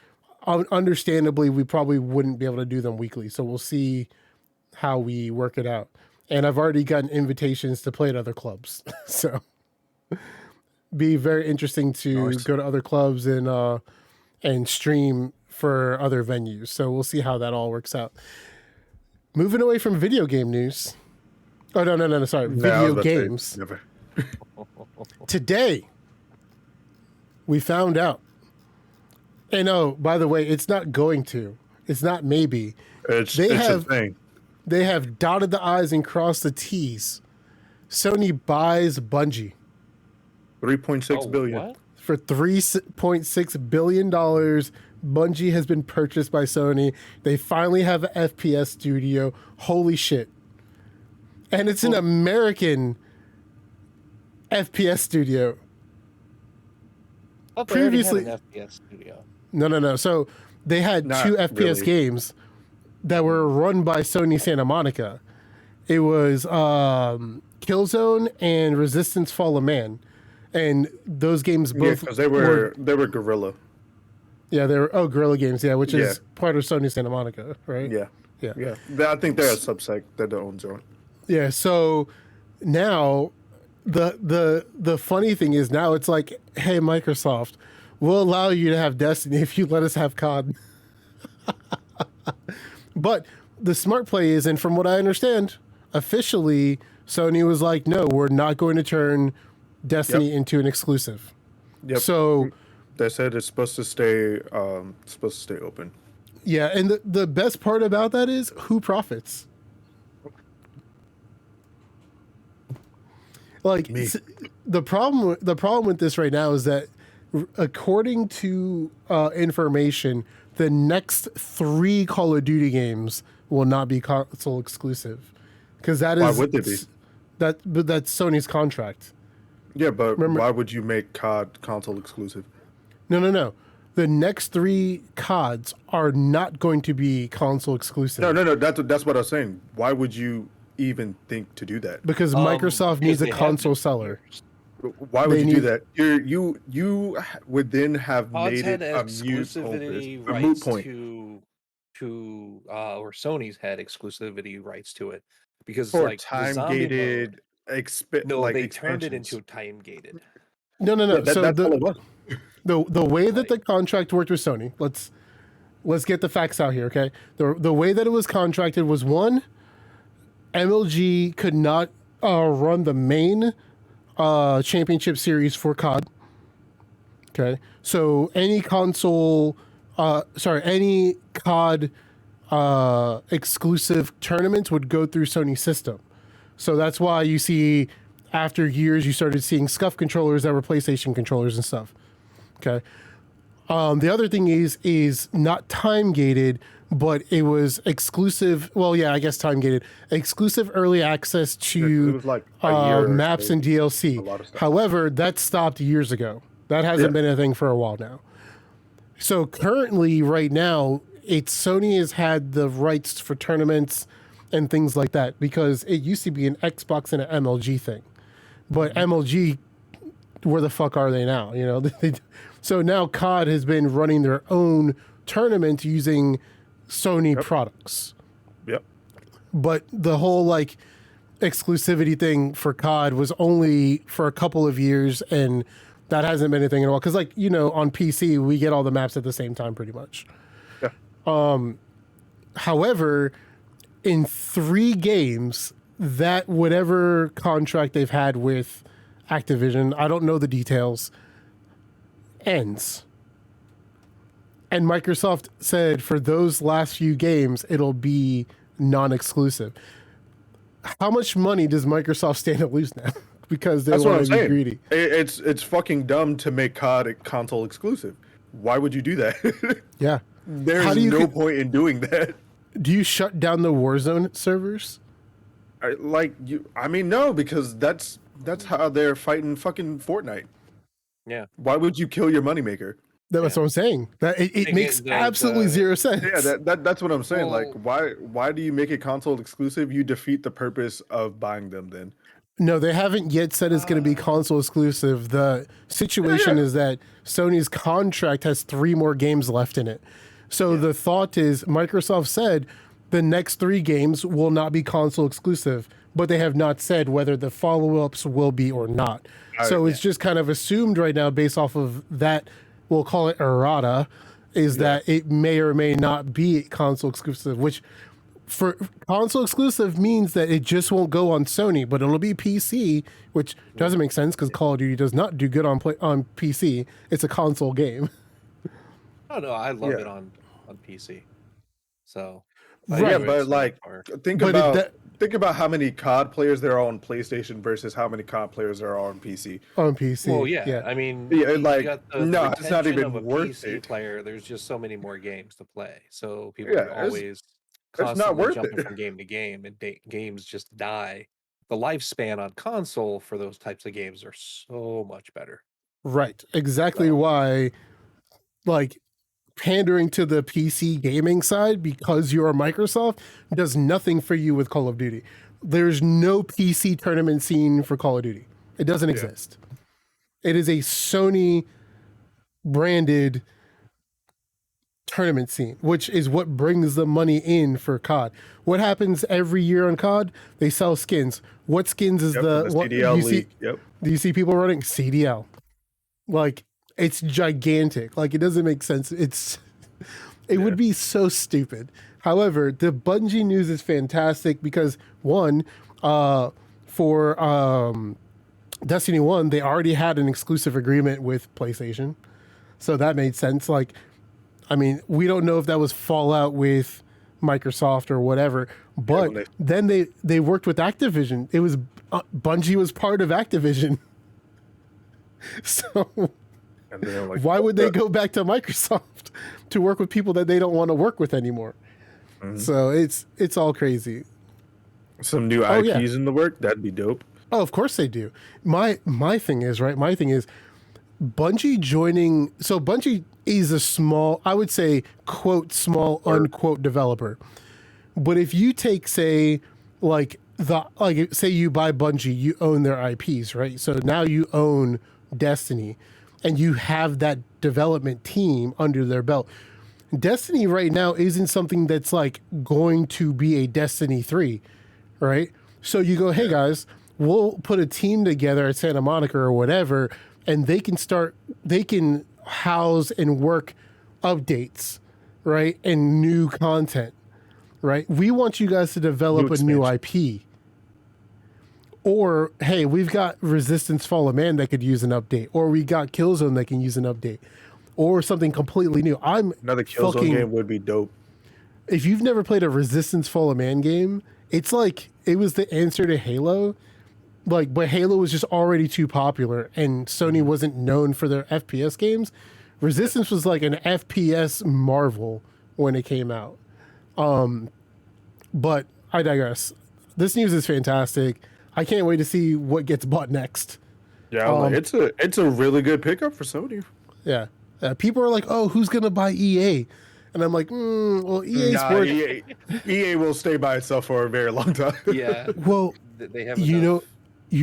understandably, we probably wouldn't be able to do them weekly. So we'll see how we work it out. And I've already gotten invitations to play at other clubs. So be very interesting to go to other clubs and stream for other venues. So we'll see how that all works out. Moving away from video game news, Oh no! Sorry,
Nah, I was
video
about to say,
games.
never.
Today, we found out. And oh, by the way, it's not going to. It's not maybe.
It's
They
a
have
thing.
they have dotted the I's and crossed the T's. Sony buys Bungie
3.6 billion.
What?
for $3.6 billion. Bungie has been purchased by Sony. They finally have an FPS studio. Holy shit. And it's an American FPS studio.
I thought they already
Previously-
had an FPS studio.
No. So they had
Not
two FPS
really.
games that were run by Sony Santa Monica. It was Killzone and Resistance Fall of Man. And those games
Yeah,
both
because they were Guerrilla.
yeah, they were Guerrilla Games, yeah, which is
Yeah.
part of Sony Santa Monica, right?
Yeah.
Yeah.
Yeah. I think they're a subsect that they own their own.
Yeah, so now the funny thing is now it's like, hey, Microsoft, we'll allow you to have Destiny if you let us have COD. But the smart play is, and from what I understand, officially Sony was like, no, we're not going to turn Destiny into an exclusive.
Yep.
So
They said it's supposed to stay open.
yeah, and the best part about that is who profits. Like
Me.
the problem with this right now is that according to information, the next 3 Call of Duty games will not be console exclusive because that is
Why would they be?
but that's Sony's contract.
Yeah, but
Remember-
why would you make COD console exclusive?
No. The next 3 CODs are not going to be console exclusive.
No. That's what I was saying. Why would you even think to do that?
Because Microsoft
because
needs a
they have
console
to.
seller.
Why would
They
you
need-
do that? You would then have
COD's
made
had
it a
exclusivity
moot
rights
point.
or Sony's had exclusivity rights to it because
For
like the
time
zombie
gated
mode, no,
like
they turned it
expansions.
into time gated.
No.
That's all it was.
The way that the contract worked with Sony, let's get the facts out here, okay? The way that it was contracted was, one, MLG could not run the main championship series for COD. Okay, so any any COD exclusive tournaments would go through Sony's system. So that's why you see, after years, you started seeing SCUF controllers that were PlayStation controllers and stuff. Okay. The other thing is not time gated, but it was exclusive. Well, yeah, I guess time gated. Exclusive early access
It
to
was like a year or
maps
so.
and DLC.
A lot of stuff.
However, that stopped years ago. That hasn't been a thing for a while now. So currently, right now, Sony has had the rights for tournaments and things like that because it used to be an Xbox and an MLG thing, but MLG, where the fuck are they now? You know, so now COD has been running their own tournament using Sony products,
Yep.
but the whole like exclusivity thing for COD was only for a couple of years, and that hasn't been anything at all. Because like, you know, on PC we get all the maps at the same time pretty much.
Yeah.
However, in 3 games, that whatever contract they've had with Activision, I don't know the details, ends. And Microsoft said for those last few games, it'll be non-exclusive. How much money does Microsoft stand to lose now? Because they
That's what I'm
want to be
saying.
greedy.
It's fucking dumb to make COD a console exclusive. Why would you do that?
Yeah.
There's
do you
no
con-
point in doing that.
Do you shut down the Warzone servers?
I mean, no, because that's how they're fighting fucking Fortnite.
Yeah.
Why would you kill your moneymaker?
That's what I'm saying. That it
Thing
makes
is,
absolutely zero sense.
Yeah, that's what I'm saying.
Well-
like, why do you make it console exclusive? You defeat the purpose of buying them then.
No, they haven't yet said it's going to be console exclusive. The situation is that Sony's contract has 3 more games left in it. So the thought is Microsoft said the next 3 games will not be console exclusive, but they have not said whether the follow-ups will be or not. So it's just kind of assumed right now based off of that, we'll call it errata, is that it may or may not be console exclusive, which for console exclusive means that it just won't go on Sony, but it'll be PC, which doesn't make sense because Call of Duty does not do good on PC. It's a console game.
Oh no, I love it on PC. So
yeah, but like think about how many COD players there are on PlayStation versus how many COD players there are on PC.
On PC.
Well, yeah. I mean,
like
no,
it's not even
a
worth
PC
it.
player. There's just so many more games to play, so people are always
it's not
constantly
worth
jumping
it.
from game to game, and games just die. The lifespan on console for those types of games are so much better.
Right. Exactly why, like, pandering to the PC gaming side because you're Microsoft does nothing for you with Call of Duty. There's no PC tournament scene for Call of Duty. It doesn't exist. It is a Sony branded tournament scene, which is what brings the money in for COD. What happens every year on COD? They sell skins. What skins is the
CDL league?
Do you see people running CDL? Like, it's gigantic. Like, it doesn't make sense. It would be so stupid. However, the Bungie news is fantastic because one, for Destiny 1, they already had an exclusive agreement with PlayStation. So that made sense. Like, I mean, we don't know if that was fallout with Microsoft or whatever, but then they worked with Activision. It was Bungie was part of Activision. So why would they go back to Microsoft to work with people that they don't want to work with anymore? Mm-hmm. So it's all crazy.
Some new IPs in the work, that'd be dope.
Oh, of course they do. My thing is, right? My thing is Bungie joining. So Bungie is a small, I would say, quote, small, unquote developer. But if you take, say, say you buy Bungie, you own their IPs, right? So now you own Destiny and you have that development team under their belt. Destiny right now isn't something that's like going to be a Destiny 3, right? So you go, hey guys, we'll put a team together at Santa Monica or whatever, and they can house and work updates, right? And new content, right? We want you guys to develop a new IP. Or, hey, we've got Resistance Fall of Man that could use an update. Or we got Killzone that can use an update. Or something completely new.
Another Killzone game would be dope.
If you've never played a Resistance Fall of Man game, it's like it was the answer to Halo. Like, but Halo was just already too popular and Sony wasn't known for their FPS games. Resistance was like an FPS marvel when it came out. But I digress. This news is fantastic. I can't wait to see what gets bought next.
Yeah, it's a really good pickup for Sony.
Yeah. People are like, oh, who's going to buy EA? And I'm like, well,
EA will stay by itself for a very long time.
Yeah.
Well,
they have
you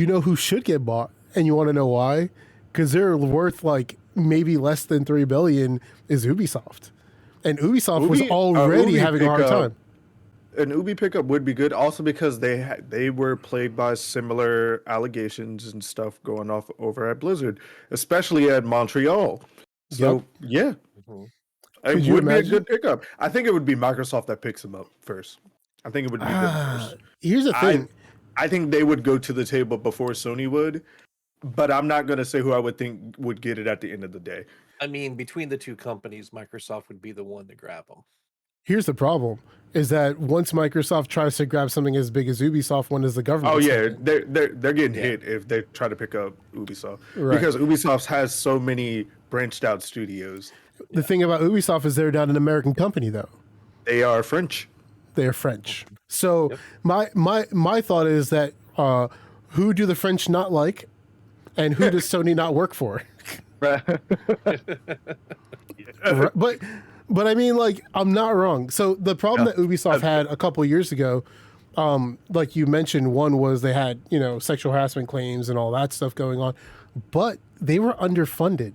know who should get bought, and you want to know why? Because they're worth like maybe less than $3 billion is Ubisoft, and Ubisoft was already having a hard time.
An Ubi pickup would be good, also because they were plagued by similar allegations and stuff going off over at Blizzard, especially at Montreal. So yeah. Mm-hmm. It would be a good pickup. I think it would be Microsoft that picks them up first. I think it would be good first.
Here's the thing.
I think they would go to the table before Sony would, but I'm not going to say who I would think would get it at the end of the day.
I mean, between the two companies, Microsoft would be the one to grab them.
Here's the problem, is that once Microsoft tries to grab something as big as Ubisoft, when is the government?
Oh, yeah. They're getting hit if they try to pick up Ubisoft. Right. Because Ubisoft has so many branched out studios.
The thing about Ubisoft is they're not an American company, though.
They are French.
They are French. So my thought is that who do the French not like, and who does Sony not work for? But I mean, like, I'm not wrong. So the problem that Ubisoft had a couple years ago, like you mentioned, one was they had sexual harassment claims and all that stuff going on, but they were underfunded.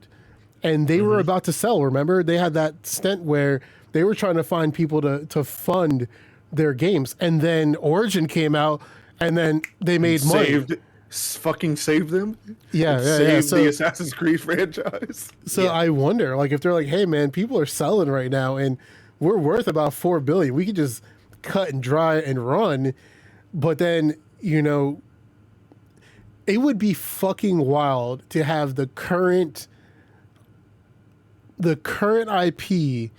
And they were about to sell, remember? They had that stint where they were trying to find people to fund their games. And then Origin came out, and then they made money.
Fucking saved them?
Yeah.
So, the Assassin's Creed franchise.
So I wonder, like, if they're like, hey, man, people are selling right now, and we're worth about $4 billion. We could just cut and dry and run. But then, you know, it would be fucking wild to have the current IP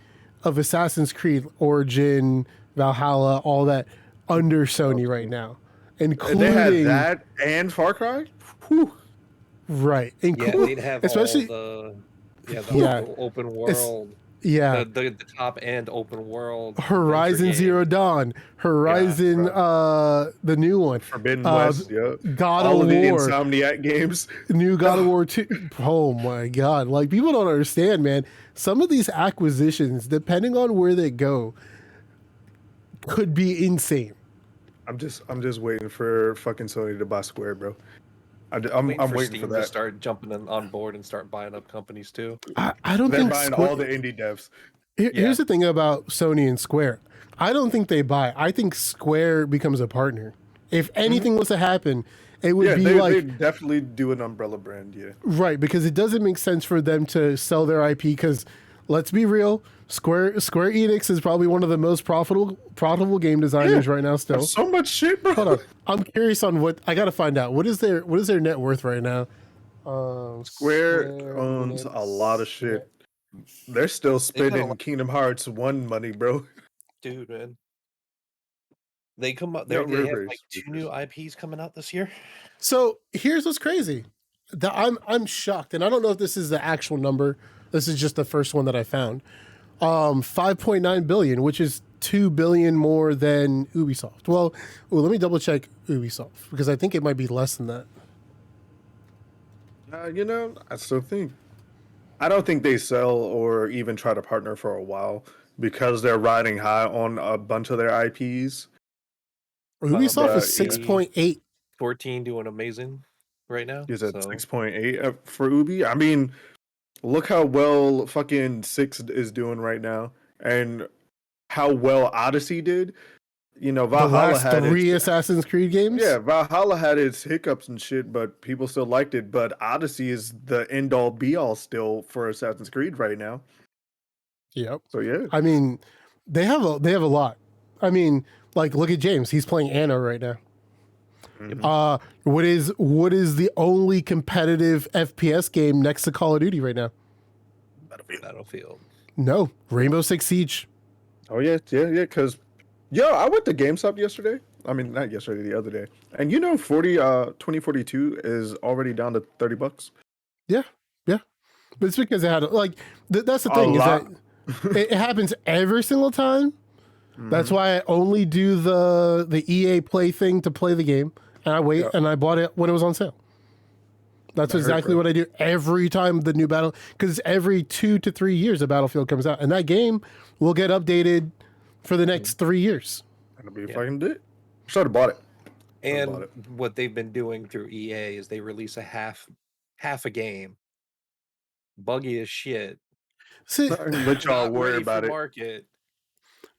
of Assassin's Creed Origin, Valhalla, all that under Sony right now, including
They had that and Far Cry. Whew.
right,
Yeah, they'd have
especially
all the
Yeah.
whole open world.
yeah.
The top end open world.
Horizon
adventure
Zero
game.
Dawn, Horizon, the new one,
Forbidden West, yeah.
God
All
of
of the
War,
Insomniac games.
new God of War 2. Oh my God. Like, people don't understand, man. Some of these acquisitions, depending on where they go, could be insane.
I'm just waiting for fucking Sony to buy Square, bro. I'm waiting for
Steam to
that.
start jumping on board and start buying up companies too.
I don't
They're
think
buying
Square,
all the indie devs.
Here's the thing about Sony and Square. I don't think they buy. I think Square becomes a partner. If anything was to happen, it would
Yeah,
be
they
like
definitely do an umbrella brand. Yeah,
right, because it doesn't make sense for them to sell their IP. Because let's be real, Square Enix is probably one of the most profitable game designers right now. Still,
so much shit, bro.
hold on. I'm curious on what I got to find out. What is their net worth right now?
Square owns a lot of shit. They're still spending
lot-
Kingdom Hearts 1 money, bro.
Dude, man. They come up.
No,
They have
Rivers,
like 2 new IPs coming out this year.
So here's what's crazy. I'm shocked, and I don't know if this is the actual number. This is just the first one that I found. 5.9 billion, which is 2 billion more than Ubisoft. Well, let me double check Ubisoft because I think it might be less than that.
You know, I don't think they sell or even try to partner for a while because they're riding high on a bunch of their IPs.
Ubisoft is
yeah.
6.8.
14 doing amazing right now.
Is at
so
6.8 for Ubi? I mean, look how well fucking 6 is doing right now and how well Odyssey did. You know,
The
Valhalla
last
had
3 Assassin's Creed games?
Yeah, Valhalla had its hiccups and shit, but people still liked it. But Odyssey is the end all be all still for Assassin's Creed right now.
Yep.
So yeah,
I mean, they have a lot. I mean, like, look at James. He's playing Anno right now.
Mm-hmm.
What is the only competitive FPS game next to Call of Duty right now?
Battlefield.
No, Rainbow Six Siege.
Oh yeah. Because I went to GameStop yesterday. I mean, not yesterday, the other day. And you know, 2042 is already down to $30.
Yeah. But it's because it had that's the
A
thing
lot.
is that it happens every single time. That's why I only do the EA Play thing to play the game, and I wait and I bought it when it was on sale. That's exactly what I do every time the new battle, because every 2 to 3 years a Battlefield comes out, and that game will get updated for the next 3 years.
That'll be if I can do it. Should have bought it.
And what they've been doing through EA is they release a half a game, buggy as shit.
See,
Let y'all
not
worry
ready
about
for
it.
market.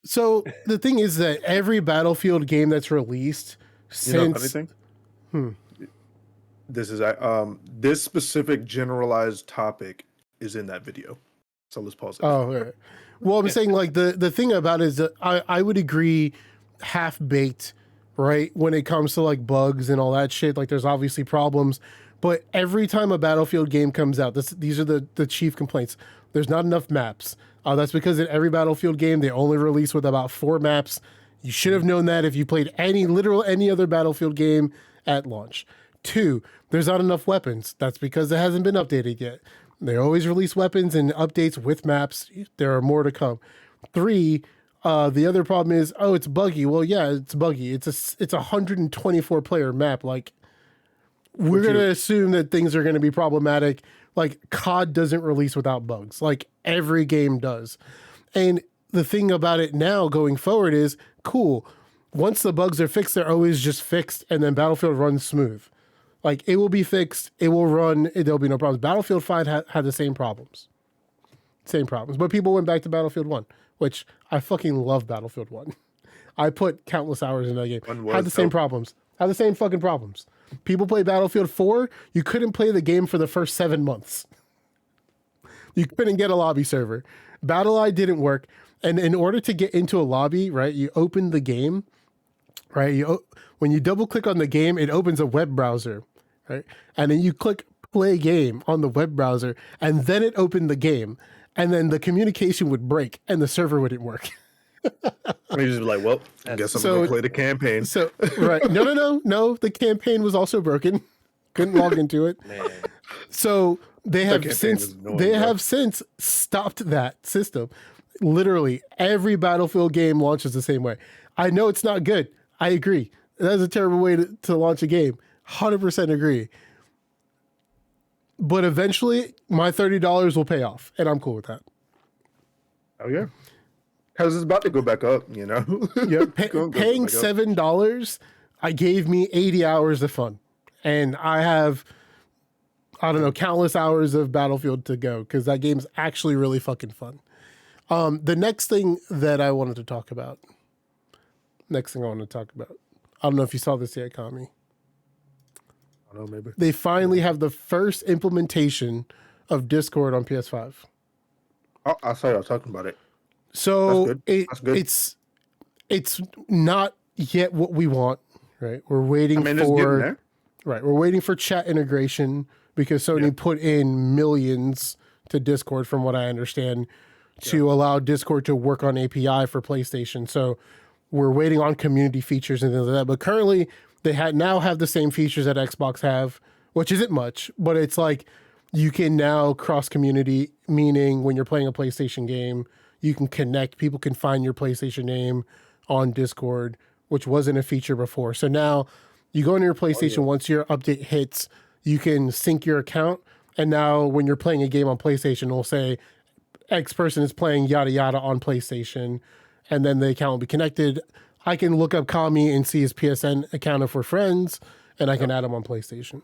so the thing is that every Battlefield game that's released
You know, funny
since
thing. This is this specific generalized topic is in that video. So let's pause it.
oh, right. Well, I'm saying like the thing about it is that I would agree, half baked, right? When it comes to like bugs and all that shit, like there's obviously problems, but every time a Battlefield game comes out, these are the chief complaints. There's not enough maps. That's because in every Battlefield game they only release with about 4 maps. You should have known that if you played any other Battlefield game at launch. 2, there's not enough weapons. That's because it hasn't been updated yet. They always release weapons and updates with maps. There are more to come. 3, the other problem is, it's buggy. Well, yeah, it's buggy. It's a 124 player map. Like, we're going to assume that things are going to be problematic. Like, COD doesn't release without bugs. Like, every game does. And the thing about it now going forward is, cool. Once the bugs are fixed, they're always just fixed, and then Battlefield runs smooth. Like, it will be fixed, it will run, there'll be no problems. Battlefield 5 had the same problems. But people went back to Battlefield 1, which I fucking love Battlefield 1. I put countless hours in that game. Had the same problems. Had the same fucking problems. People play Battlefield 4, you couldn't play the game for the first 7 months. You couldn't get a lobby server. BattleEye didn't work. And in order to get into a lobby, right, you open the game, right? When you double click on the game, it opens a web browser, right? And then you click play game on the web browser, and then it opened the game. And then the communication would break and the server wouldn't work.
And you just be like, well, I guess I'm going to play the campaign.
So, right. No. The campaign was also broken. Couldn't log into it.
Man.
So they have since stopped that system. Literally every Battlefield game launches the same way. I know it's not good. I agree. That's a terrible way to launch a game. 100% agree. But eventually my $30 will pay off and I'm cool with that.
Oh yeah. Because it's about to go back up, you know?
Yeah, paying $7, I gave me 80 hours of fun. And I have, I don't know, countless hours of Battlefield to go because that game's actually really fucking fun. The next thing that I wanted to talk about, I don't know if you saw this yet, Kami.
I don't know, maybe.
They finally have the first implementation of Discord on PS5.
Oh, I saw y'all talking about it.
So
That's good.
it's not yet what we want, right? We're waiting for we're waiting for chat integration because Sony put in millions to Discord, from what I understand, to allow Discord to work on API for PlayStation. So we're waiting on community features and things like that. But currently, they now have the same features that Xbox have, which isn't much, but it's like you can now cross community, meaning when you're playing a PlayStation game, you can connect. People can find your PlayStation name on Discord, which wasn't a feature before. So now you go into your PlayStation, once your update hits, you can sync your account. And now when you're playing a game on PlayStation, it'll say X person is playing yada yada on PlayStation. And then the account will be connected. I can look up Kami and see his PSN account if we're friends, and I can add him on PlayStation.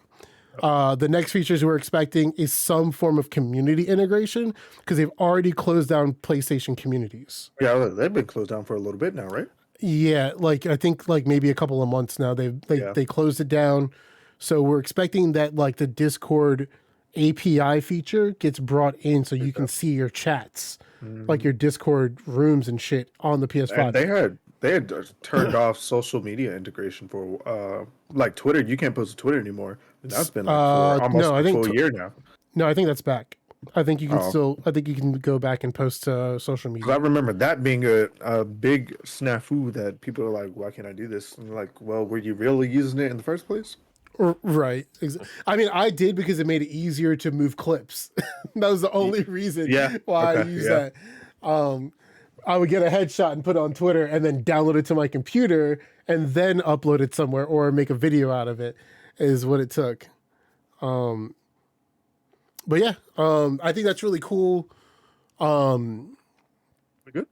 The next features we're expecting is some form of community integration because they've already closed down PlayStation communities.
Yeah, they've been closed down for a little bit now, right?
Yeah, like I think like maybe a couple of months now. They closed it down. So we're expecting that like the Discord API feature gets brought in so you can see your chats, like your Discord rooms and shit on the PS5.
And they had turned off social media integration for like Twitter. You can't post to Twitter anymore. And that's been like for almost a full year now.
No, I think that's back. I think you can I think you can go back and post to social media.
'Cause I remember that being a big snafu that people are like, why can't I do this? And like, well, were you really using it in the first place?
Right. I mean, I did because it made it easier to move clips. That was the only reason why I used that. I would get a headshot and put it on Twitter and then download it to my computer and then upload it somewhere or make a video out of it is what it took. But yeah, I think that's really cool.
Good.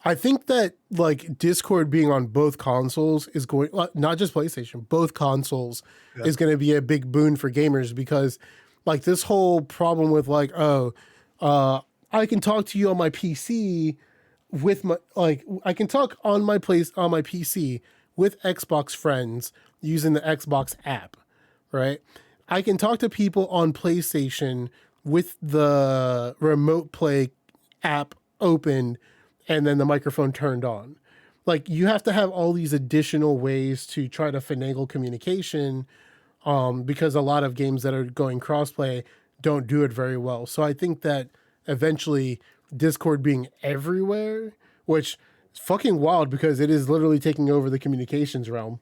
I think that like Discord being on both consoles is going, not just PlayStation, both consoles is going to be a big boon for gamers because like this whole problem with like, I can talk to you on my PC with my, like, I can talk on my PC with Xbox friends using the Xbox app, right? I can talk to people on PlayStation with the remote play app opened and then the microphone turned on. Like you have to have all these additional ways to try to finagle communication because a lot of games that are going crossplay don't do it very well. So I think that eventually Discord being everywhere, which is fucking wild because it is literally taking over the communications realm.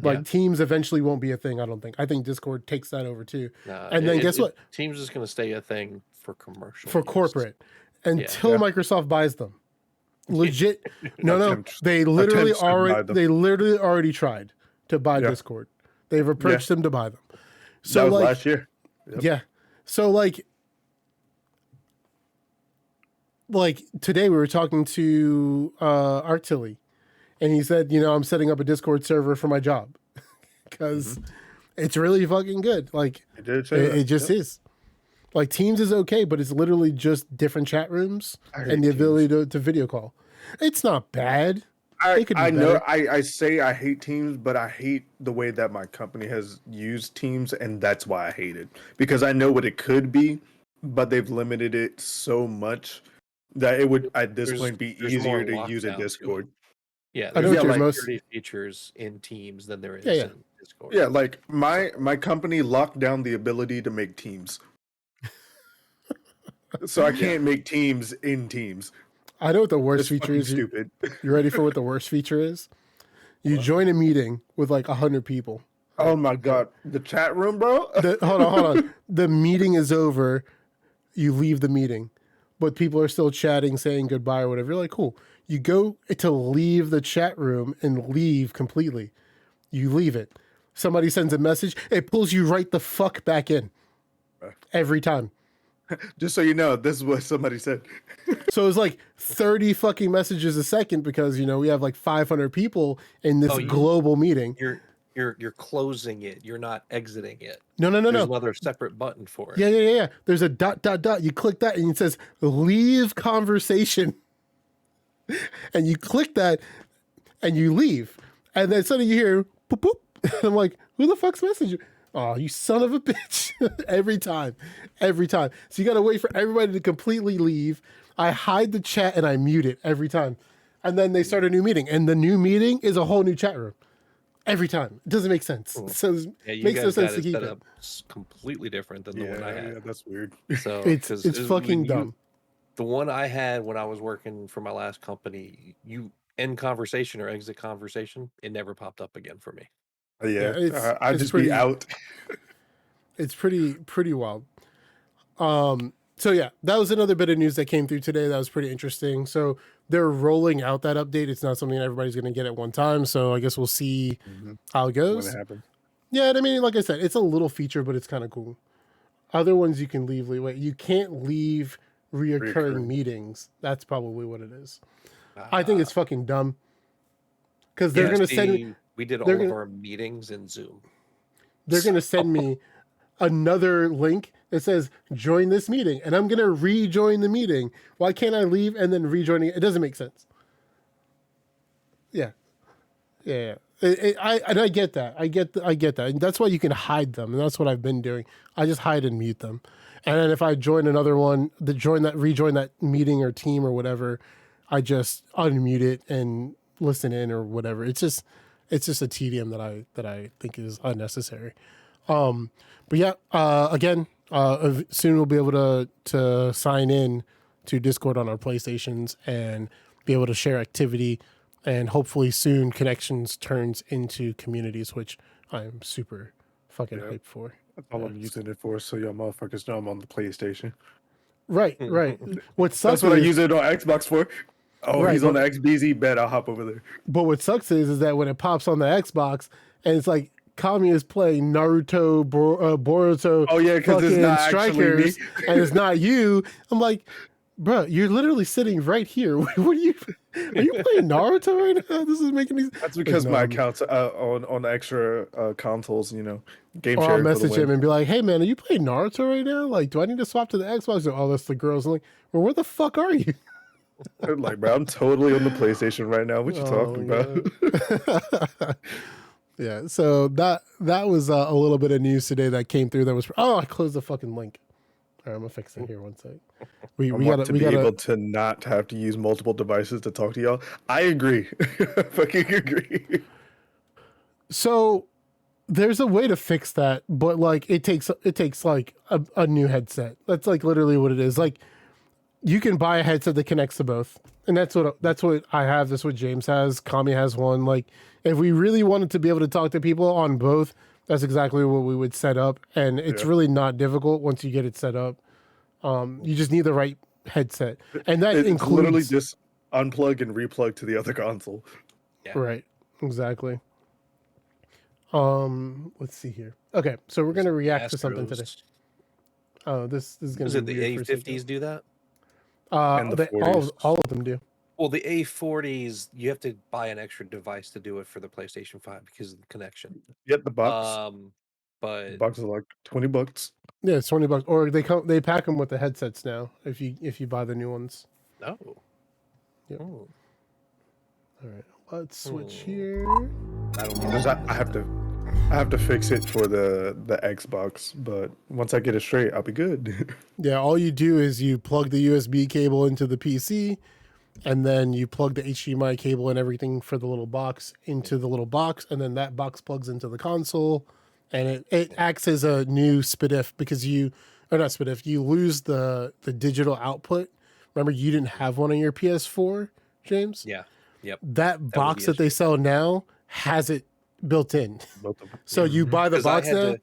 Like Teams eventually won't be a thing, I don't think. I think Discord takes that over too. And then guess what?
Teams is going to stay a thing for commercial.
For corporate. Until Microsoft buys them. Legit. No. They literally already tried to buy Discord. They've approached them to buy them. So
that was
like
last year.
Yeah. So like today we were talking to Artilly. And he said, you know, I'm setting up a Discord server for my job because it's really fucking good. Like it just is. Like Teams is okay, but it's literally just different chat rooms and the ability to video call. It's not bad.
I know I say I hate Teams, but I hate the way that my company has used Teams, and that's why I hate it. Because I know what it could be, but they've limited it so much that it would at this
There's
point be
there's more
easier to use a
lockdown to it.
Discord.
Yeah,
I know
there's
what
more
you're most.
security features in Teams than there
Yeah,
is
yeah.
in Discord.
Yeah, like my company locked down the ability to make teams. So I can't make teams in Teams.
I know what the worst
It's
feature
fucking
is.
stupid.
You ready for what the worst feature is? You
What?
join a meeting with like 100 people.
Oh my god, the chat room, bro.
Hold on. The meeting is over. You leave the meeting, but people are still chatting, saying goodbye or whatever. You're like, cool. You go to leave the chat room and leave completely. You leave it. Somebody sends a message. It pulls you right the fuck back in every time.
Just so you know, this is what somebody said.
So it's like 30 fucking messages a second because, we have like 500 people in this global meeting.
You're closing it. You're not exiting it.
No.
There's another separate button for it.
Yeah. There's a ... You click that and it says leave conversation. And you click that and you leave. And then suddenly you hear boop boop. I'm like, who the fuck's messaging? Oh, you son of a bitch. Every time. So you got to wait for everybody to completely leave. I hide the chat and I mute it every time. And then they start a new meeting. And the new meeting is a whole new chat room. Every time. It doesn't make sense.
Cool.
So it
You
makes
guys
no sense
got
to
it
keep
set
it.
up completely different than the one I had.
Yeah, that's weird.
So
It's fucking dumb.
The one I had when I was working for my last company, you end conversation or exit conversation, it never popped up again for me.
Yeah, I'd
it's
just
pretty,
be out.
It's pretty wild. So yeah, that was another bit of news that came through today. That was pretty interesting. So they're rolling out that update. It's not something everybody's going to get at one time. So I guess we'll see how it goes.
When it happens.
Yeah, I mean, like I said, it's a little feature, but it's kind of cool. Other ones you can leave leeway. You can't leave reoccurring meetings. That's probably what it is. I think it's fucking dumb. Because they're going to send me...
We did all of our meetings in Zoom.
They're going to send me another link that says, join this meeting. And I'm going to rejoin the meeting. Why can't I leave and then rejoin it? It doesn't make sense. Yeah. I get that. I get that. And that's why you can hide them. And that's what I've been doing. I just hide and mute them. And then if I join another one, rejoin that meeting or team or whatever, I just unmute it and listen in or whatever. It's just a tedium that I think is unnecessary. But yeah, again, soon we'll be able to sign in to Discord on our PlayStations and be able to share activity, and hopefully soon connections turns into communities, which I'm super fucking hyped for.
That's all I'm using it for, so y'all motherfuckers know I'm on the PlayStation.
Right. What sucks
That's what I
is,
use it on Xbox for. Oh,
Right,
he's on
but-
the XBZ, bet I'll hop over there.
but what sucks is that when it pops on the Xbox and it's like Kami is playing Naruto, Boruto,
Oh yeah, because it's
fucking
not actually me.
and it's not you. I'm like, bro, you're literally sitting right here. What are you playing Naruto right now? This is making me...
That's because
No,
my
I'm-
account's on extra consoles, game
Or I'll
sharing.
message him and be like, hey man, are you playing Naruto right now? Like, do I need to swap to the Xbox? Oh, that's the girls. I'm like, well, where the fuck are you?
I'm like, bro, I'm totally on the PlayStation right now. What you talking about?
Yeah, so that was a little bit of news today that came through. That was... Oh, I closed the fucking link. All right, I'm gonna fix it here one sec. We
want to be
gotta
able to not have to use multiple devices to talk to y'all. I agree. Fucking agree.
So there's a way to fix that, but like it takes like a new headset. That's like literally what it is. Like you can buy a headset that connects to both, and that's what I have. That's what James has. Kami has one. Like if we really wanted to be able to talk to people on both, that's exactly what we would set up, and it's really not difficult once you get it set up. You just need the right headset, and that
It's
includes
literally just unplug and replug to the other console.
Yeah.
Right, exactly. Let's see here. Okay, so we're gonna react to something today.
Astros.
Oh, this is gonna
Was
be
it the
weird for a second.
A50s do that?
And the 40s.
All of them do.
Well, the A40s, you have to buy an extra device to do it for the PlayStation 5 because of the connection.
Yep, the box.
But
The box is like $20.
Yeah, it's $20, or they pack them with the headsets now. If you buy the new ones.
no.
Yep.
Oh.
All right, let's switch here.
I don't
I have to I have to fix it for the Xbox, but once I get it straight, I'll be good.
Yeah, all you do is you plug the USB cable into the PC, and then you plug the HDMI cable and everything for the little box into the little box, and then that box plugs into the console, and it acts as a new SPDIF because or not SPDIF, you lose the digital output. Remember, you didn't have one on your PS4, James?
Yeah. Yep.
That
That was
box
the
that they
issue.
sell now has it built in.
Both of them.
So you buy the
Because I
box
had
now.
to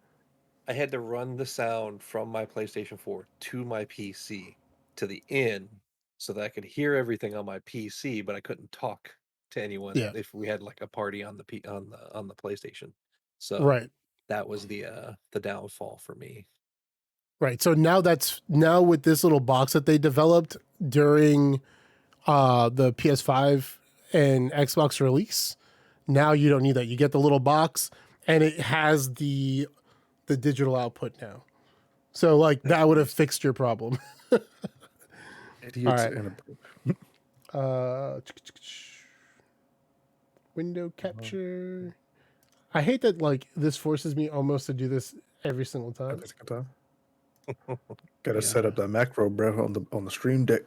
I had to run the sound from my PlayStation 4 to my PC to the in so that I could hear everything on my PC, but I couldn't talk to anyone
Yeah,
if we had like a party on the PlayStation. So
right,
that was the downfall for me.
right. So now with this little box that they developed during the PS5 and Xbox release. Now you don't need that. You get the little box and it has the digital output now. So like that would have fixed your problem. All
Idiots
right.
and
Uh window capture. I hate that like this forces me almost to do this every single time.
every single time. Gotta
Yeah.
set up that macro, bro, on the Stream Deck.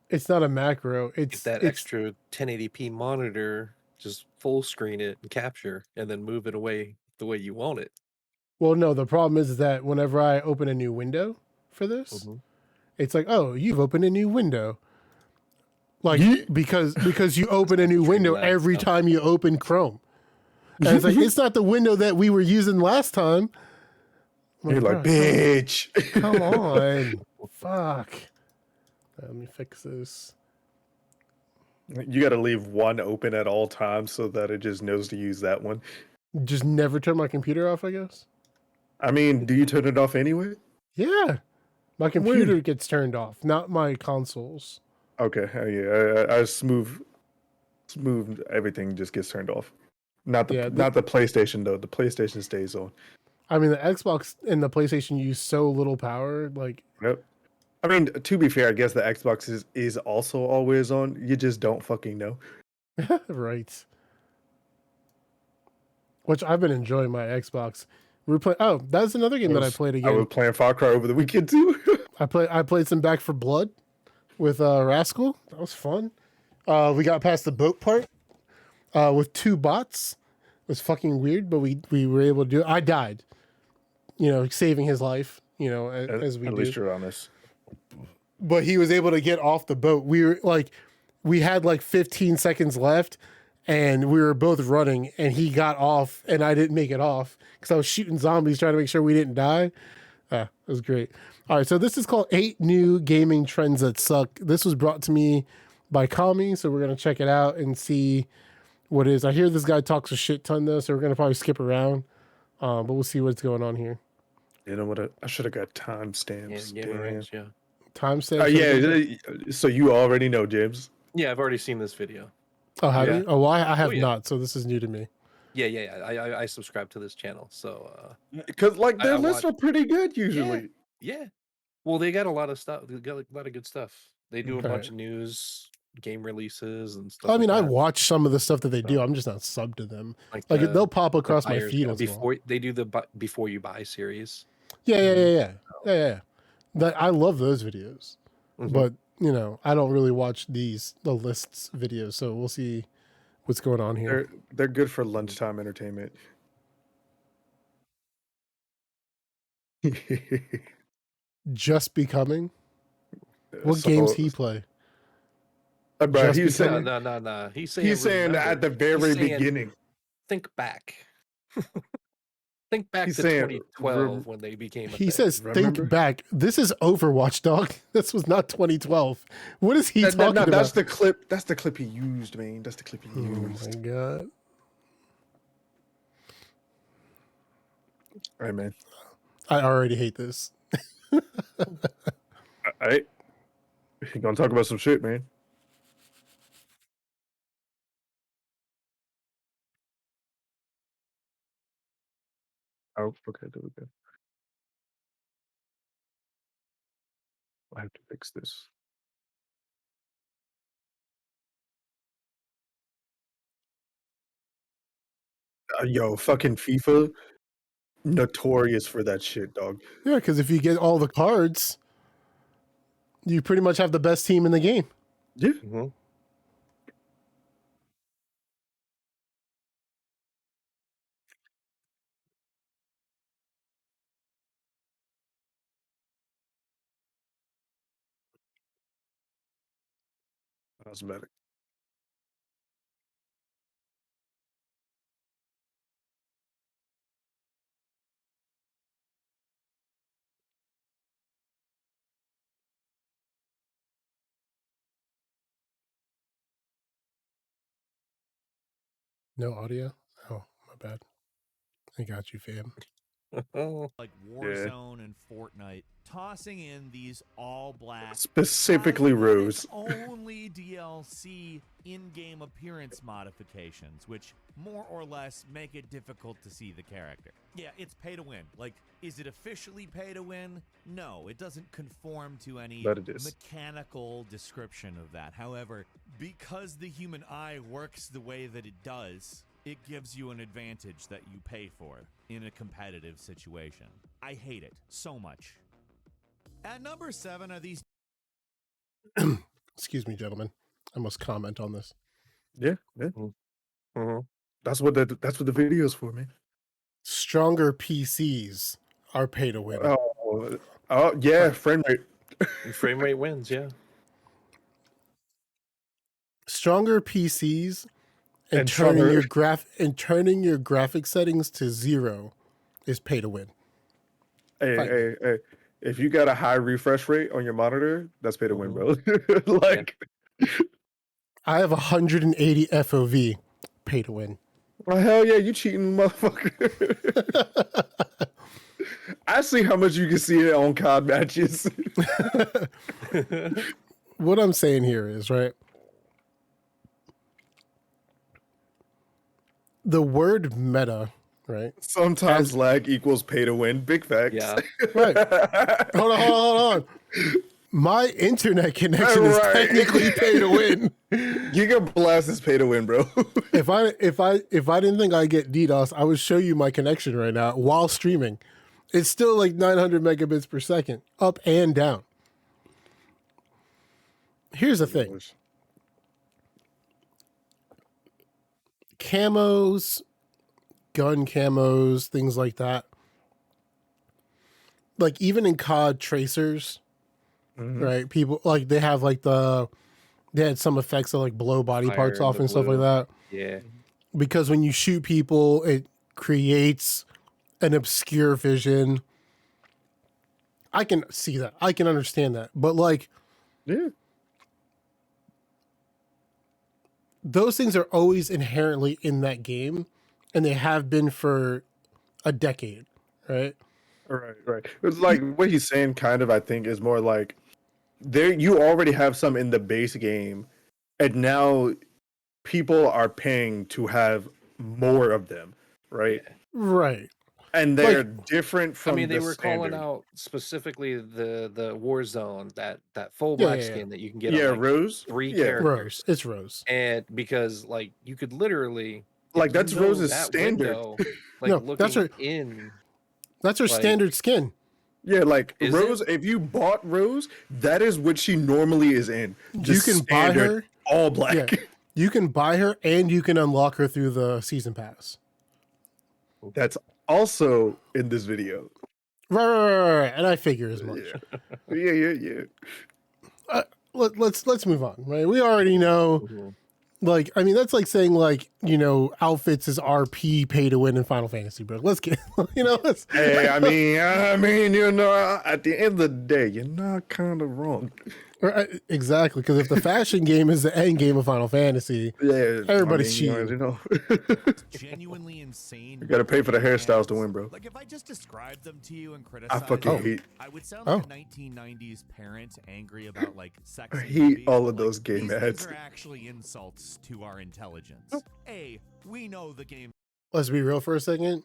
It's not a macro.
Get
It's
that extra 1080p monitor, just full screen it and capture, and then move it away the way you want it.
well, no, the problem is that whenever I open a new window for this, it's like, oh, you've opened a new window. Like
Yeet.
because you open a new window
Streamlabs
every
stuff.
time you open Chrome. And it's like, it's not the window that we were using last time. I'm
You're like,
"Bro,
bitch.
come on. Fuck. Let me fix this.
You gotta leave one open at all times so that it just knows to use that one.
Just never turn my computer off, I guess.
I mean, do you turn it off anyway?
Yeah. My computer gets turned off, not my consoles.
Okay, yeah, I smooth everything just gets turned off. Not the
Yeah,
not the PlayStation though. The PlayStation stays on.
I mean, the Xbox and the PlayStation use so little power. Like,
Yep. I mean, to be fair, I guess the Xbox is also always on. You just don't fucking know.
right. Which I've been enjoying my Xbox. We're playing. Oh, that's another game that I played
I
again.
was playing Far Cry over the weekend too.
I played some Back for Blood with Rascal. That was fun. We got past the boat part with 2 bots. It was fucking weird, but we were able to do it. I died, saving his life, as we
At
do.
least you're honest.
But he was able to get off the boat. We had like 15 seconds left, and we were both running, and he got off, and I didn't make it off because I was shooting zombies trying to make sure we didn't die. It was great. All right, so this is called 8 New Gaming Trends That Suck. This was brought to me by Kami, so we're going to check it out and see what it is. I hear this guy talks a shit ton, though, so we're going to probably skip around, but we'll see what's going on here.
You know what? I should have got timestamps.
Yeah,
Damn.
yeah.
Timestamp?
Yeah. So you already know, James.
Yeah, I've already seen this video.
Oh, have
Yeah.
you? Oh, well, I have
yeah.
not, so this is new to me.
Yeah. I subscribe to this channel, so
Because like their
I
lists are pretty good usually.
yeah. Well, they got a lot of stuff. They got a lot of good stuff. They do a bunch of news, game releases, and stuff.
I mean,
like
I
that.
watch some of the stuff that they do. I'm just not subbed to them. Like
the-
they'll pop across my
buyers
feed
guide.
as well.
Before they do the before you buy series.
Yeah. I love those videos, but I don't really watch the lists videos. So we'll see what's going on here.
They're good for lunchtime entertainment.
Just Becoming. What games he play?
Bro,
Just
he's saying,
No. He's saying
at
remember.
the very
He's saying,
beginning.
Think back. Think back
He's
to
saying,
2012 when they became a
He
thing.
says,
Remember?
"Think back. This is Overwatch, dog. This was not 2012. What is he talking about?"
That's the clip. That's the clip he used, man. That's the clip he used.
Oh my god.
All right, man.
I already hate this.
All right. You gonna talk about some shit, man. Oh, okay, there we go. I have to fix this. Yo, fucking FIFA. notorious for that shit, dog.
Yeah, because if you get all the cards, you pretty much have the best team in the game.
Yeah.
Mm-hmm.
Cosmetic.
No audio? Oh, my bad. I got you, fam.
Like
Yeah.
Warzone and Fortnite, tossing in these all black,
Specifically Rose.
only DLC in-game appearance modifications, which more or less make it difficult to see the character. Yeah, it's pay to win. Like, is it officially pay to win? No, it doesn't conform to any
But it is.
mechanical description of that. However, because the human eye works the way that it does, it gives you an advantage that you pay for in a competitive situation. I hate it so much. At number 7 are these.
Excuse me, gentlemen. I must comment on this.
Yeah.
Mm-hmm.
That's what the video's for, man.
Stronger PCs are pay to win.
Oh yeah, frame rate.
Frame rate wins, yeah.
Stronger PCs and,
And
turning
stronger-
turning your graphic settings to 0 is pay to win.
Hey. If you got a high refresh rate on your monitor, that's pay to win, bro. Like,
I have 180 FOV, pay to win.
well, hell yeah, you cheating, motherfucker. I see how much you can see it on COD matches.
What I'm saying here is, right, the word meta, right?
Sometimes lag equals pay to win. Big facts.
Yeah.
Right. Hold on. My internet connection is
Right.
technically pay to win.
Gigablast is pay to win, bro.
If I didn't think I get DDoS, I would show you my connection right now while streaming. It's still like 900 megabits per second, up and down. Here's the thing. Camos, gun camos, things like that. Like even in COD tracers, right? People like they have like they had some effects that like blow body
Fire
parts
in
off
the
and stuff like
blue.
that.
Yeah.
Because when you shoot people, it creates an obscure vision. I can see that. I can understand that. But like
Yeah.
those things are always inherently in that game, and they have been for a decade, right?
Right. It's like what he's saying kind of, I think, is more like there you already have some in the base game, and now people are paying to have more of them, right?
Right.
And they're different from
I mean, they
the
were
standard.
calling out specifically the Warzone, that full
Yeah,
black
yeah, yeah.
skin that you can get
Yeah,
on like
Rose.
3
Yeah.
characters.
Rose. It's Rose.
And because like you could literally
Like that's Rose's
that
standard.
window, like
No,
looking
that's her-
in.
That's her
Like-
standard skin.
Yeah, like
Is
Rose,
it?
if you bought Rose, that is what she normally is in.
You can buy
standard,
her.
all black.
Yeah. You can buy her and you can unlock her through the season pass.
That's also in this video.
Right. And I figure as much.
Yeah.
Let's move on, right? We already know,
Mhm.
like, I mean, that's like saying, like, you know, outfits is RP pay to win in Final Fantasy, bro. Let's get, you know, let's.
Hey, I mean, you know, at the end of the day, you're not kind of wrong.
Right, exactly, because if the fashion game is the end game of Final Fantasy,
Yeah,
everybody's
cheating.
cheating.
You know,
Genuinely insane.
you gotta pay for the hairstyles to win, bro.
Like if I just described them to you and
I
criticized
fucking
them,
hate.
I would sound
Oh.
like a 1990s parent angry about like sex.
I
and
hate
babies,
all
but,
of those
like,
game
these
ads.
things are actually insults to our intelligence. A, we know the game
Let's be real for a second.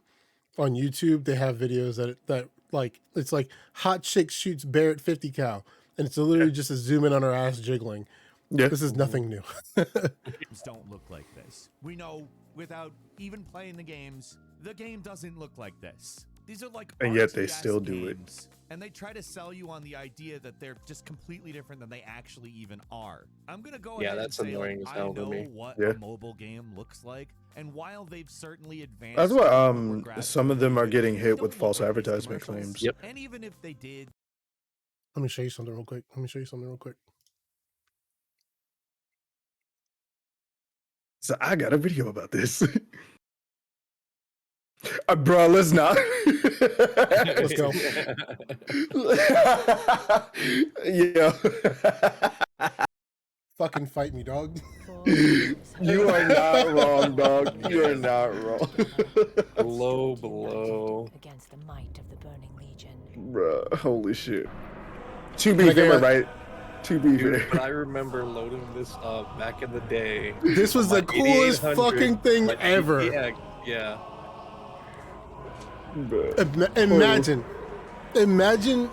On YouTube, they have videos that like it's like hot chick shoots bear at 50 cal, and it's literally just a zoom in on her ass jiggling.
Yeah,
This is nothing new.
games don't look like this. We know without even playing the games, the game doesn't look like this. These are like
And yet they
RTS
still do it.
games, and they try to sell you on the idea that they're just completely different than they actually even are. I'm gonna go ahead and
that's
say, like,
annoying as
I
hell to
know
me.
what
Yeah.
a mobile game looks like, and while they've certainly advanced,
That's what
hardware graphics
some of them are getting
they
hit
don't
with
look
false
like these
advertisement
commercials.
claims.
Yep.
And even if they did,
Let me show you something real quick.
So I got a video about this. Bro, let's not.
Let's go.
Yeah.
Fucking fight me, dog.
You are not wrong, dog. You are not wrong.
Below.
Against the might of the Burning Legion.
Bruh, holy shit. To be
Can I get
fair,
my-
right? To be
Dude,
fair.
but I remember loading this up back in the day.
This was the
on my
coolest
8800,
fucking thing
like,
ever.
Yeah.
Bruh.
Imagine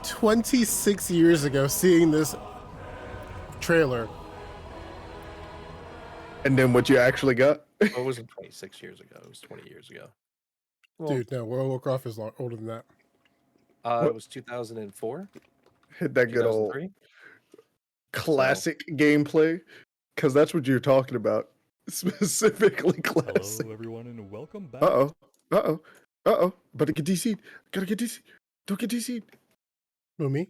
26 years ago seeing this trailer.
And then what you actually got?
It wasn't 26 years ago. It was 20 years ago.
Dude, no, World of Warcraft is older than that.
It was 2004,
Hit that good old
2003.
classic gameplay. Because that's what you're talking about. Specifically classic.
Hello, everyone, and welcome back.
About to get DC'd. Gotta get DC'd. Don't get DC'd.
Who, me?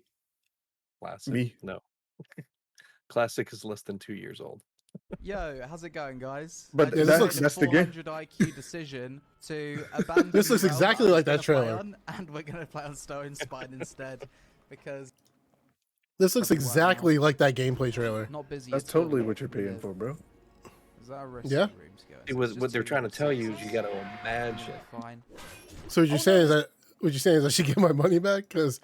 Classic.
Me.
No. Classic is less than 2 years old.
Yo, how's it going, guys?
But
I just
that's-
made a
that's the game.
400 IQ decision to abandon.
This looks
the realm
exactly
I was
like that
gonna play
trailer.
on, and we're gonna play on Stone Spine instead because
This looks
I'll be right
exactly like that gameplay trailer.
not busy.
That's
at all.
totally what you're paying
Yeah.
for, bro.
Is that a risk
Yeah.
rooms, guys?
It was
Just
what they're
two
trying to
rooms.
tell you is you got to imagine.
Fine.
So what you're saying is that I should get my money back? Because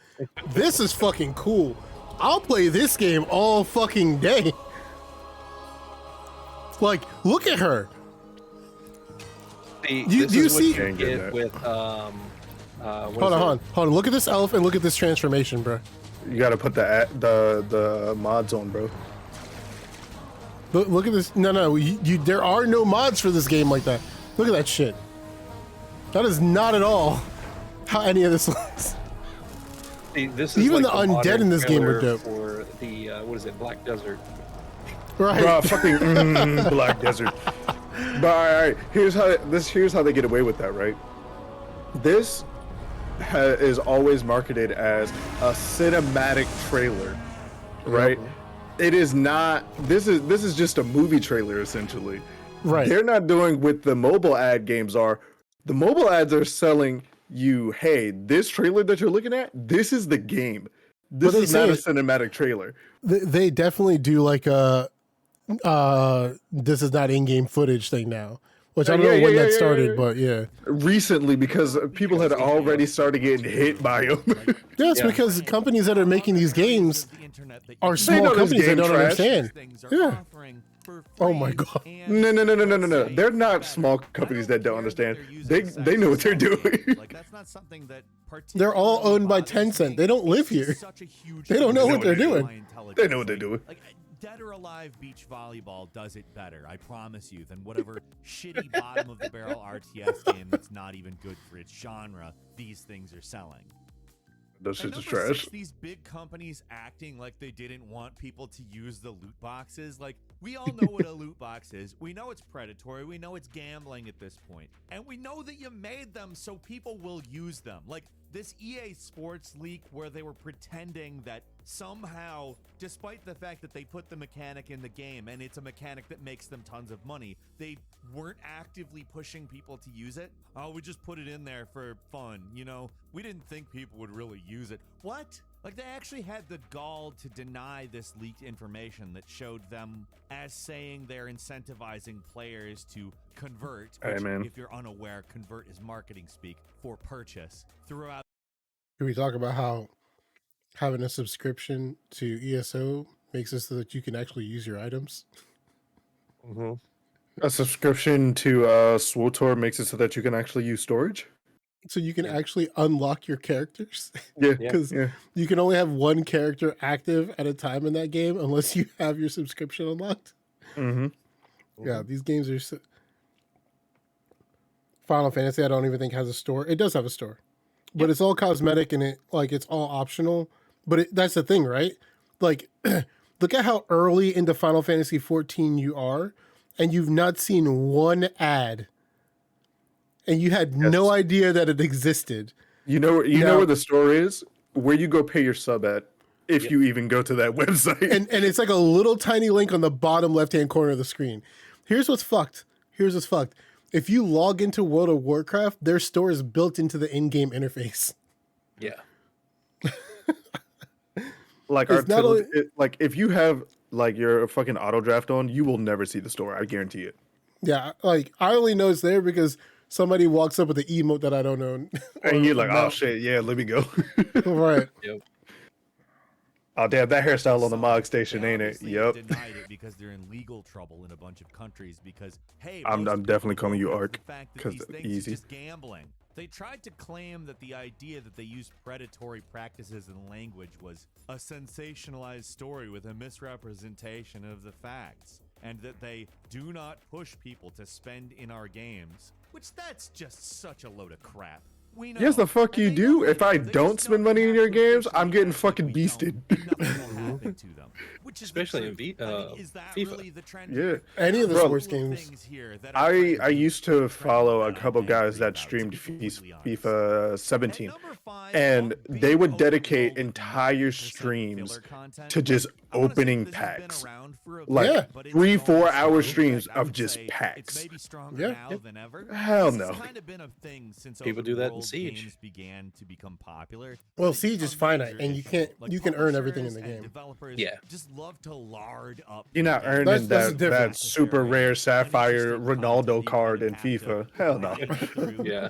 this is fucking cool. I'll play this game all fucking day. Like, look at her.
See,
You-
this
do you
is what
see-
you
Can't get
get
that.
with
Hold on. Look at this elf and look at this transformation, bro.
You gotta put the mods on, bro.
Look at this. No. There are no mods for this game like that. Look at that shit. That is not at all how any of this looks.
See, this is
Even
like
the undead
modern
in this game are
trailer
dope.
For the what is it, Black Desert?
Right.
Bro, fucking Black Desert. But all right, here's how they get away with that, right? This is always marketed as a cinematic trailer, right? It is not. This is just a movie trailer essentially.
Right.
They're not doing what the mobile ad games are. The mobile ads are selling you, hey, this trailer that you're looking at, this is the game. This
they
is not a
say-
cinematic trailer.
They definitely do like a this is not in-game footage thing now, which I don't know when that started, but yeah.
Recently, because people had already started getting hit by them.
Yeah, it's
Yeah.
because companies that are making these games are
know
small
this
companies that
game
don't
trash.
understand. Yeah. Oh my God.
No. They're not small companies that don't understand. They know what they're doing.
Like, that's not something that
They're all
particularly
owned by
bothers
Tencent.
me.
They don't live
It's just
here.
such a huge
They don't know what they're
thing
doing.
my intelligence.
They know what they're doing.
Like, Dead or Alive Beach Volleyball does it better, I promise you, than whatever shitty bottom of the barrel RTS game that's not even good for its genre these things are selling.
Those shits
And
is
number
trash.
six, these big companies acting like they didn't want people to use the loot boxes. Like, we all know what a loot box is. We know it's predatory. We know it's gambling at this point. And we know that you made them so people will use them. Like, this EA Sports leak where they were pretending that somehow, despite the fact that they put the mechanic in the game and it's a mechanic that makes them tons of money, they weren't actively pushing people to use it. Oh, we just put it in there for fun, you know? We didn't think people would really use it. What? Like, they actually had the gall to deny this leaked information that showed them as saying they're incentivizing players to convert,
Hey,
which,
man.
if you're unaware, convert is marketing speak for purchase throughout.
Can we talk about how having a subscription to ESO makes it so that you can actually use your items?
Mm-hmm.
A subscription to SWTOR makes it so that you can actually use storage.
So you can actually unlock your characters?
Yeah,
Because
yeah.
you can only have one character active at a time in that game unless you have your subscription unlocked.
Mm-hmm.
Yeah, these games are Final Fantasy, I don't even think has a store. It does have a store. but it's all cosmetic and it's all optional. But that's the thing, right? Like, look at how early into Final Fantasy 14 you are, and you've not seen one ad, and you had no idea that it existed.
You know where the store is? Where you go pay your sub at, if you even go to that website.
And it's like a little tiny link on the bottom left-hand corner of the screen. Here's what's fucked. If you log into World of Warcraft, their store is built into the in-game interface.
Yeah.
Like, if you have like your fucking auto draft on, you will never see the store. I guarantee it.
Yeah, like I only know it's there because somebody walks up with an emote that I don't know.
And you're like, oh shit, yeah, let me go.
Right.
Yep.
Oh damn, that hairstyle on the Mog Station, ain't it? Yep.
Denied it because they're in legal trouble in a bunch of countries because hey,
I'm definitely calling you Ark
because
because
these
easy.
just gambling. They tried to claim that the idea that they used predatory practices in language was a sensationalized story with a misrepresentation of the facts, and that they do not push people to spend in our games, which that's just such a load of crap. We know.
Yes, the fuck you do. If I don't spend money in your games, I'm getting fucking beasted.
Especially in FIFA.
Yeah.
Any of the sports games.
I used to follow a couple guys that streamed FIFA 17, and they would dedicate entire streams to just opening packs. Like 3-4 hour streams of just packs.
Yeah.
Hell no.
People do that in Siege.
Games began to become popular.
Well, Siege is finite, and you can earn everything in the game.
Yeah.
Just love to lard up.
You're not earning
That's the
that
difference.
super rare Sapphire Ronaldo card in FIFA. Hell no.
Yeah.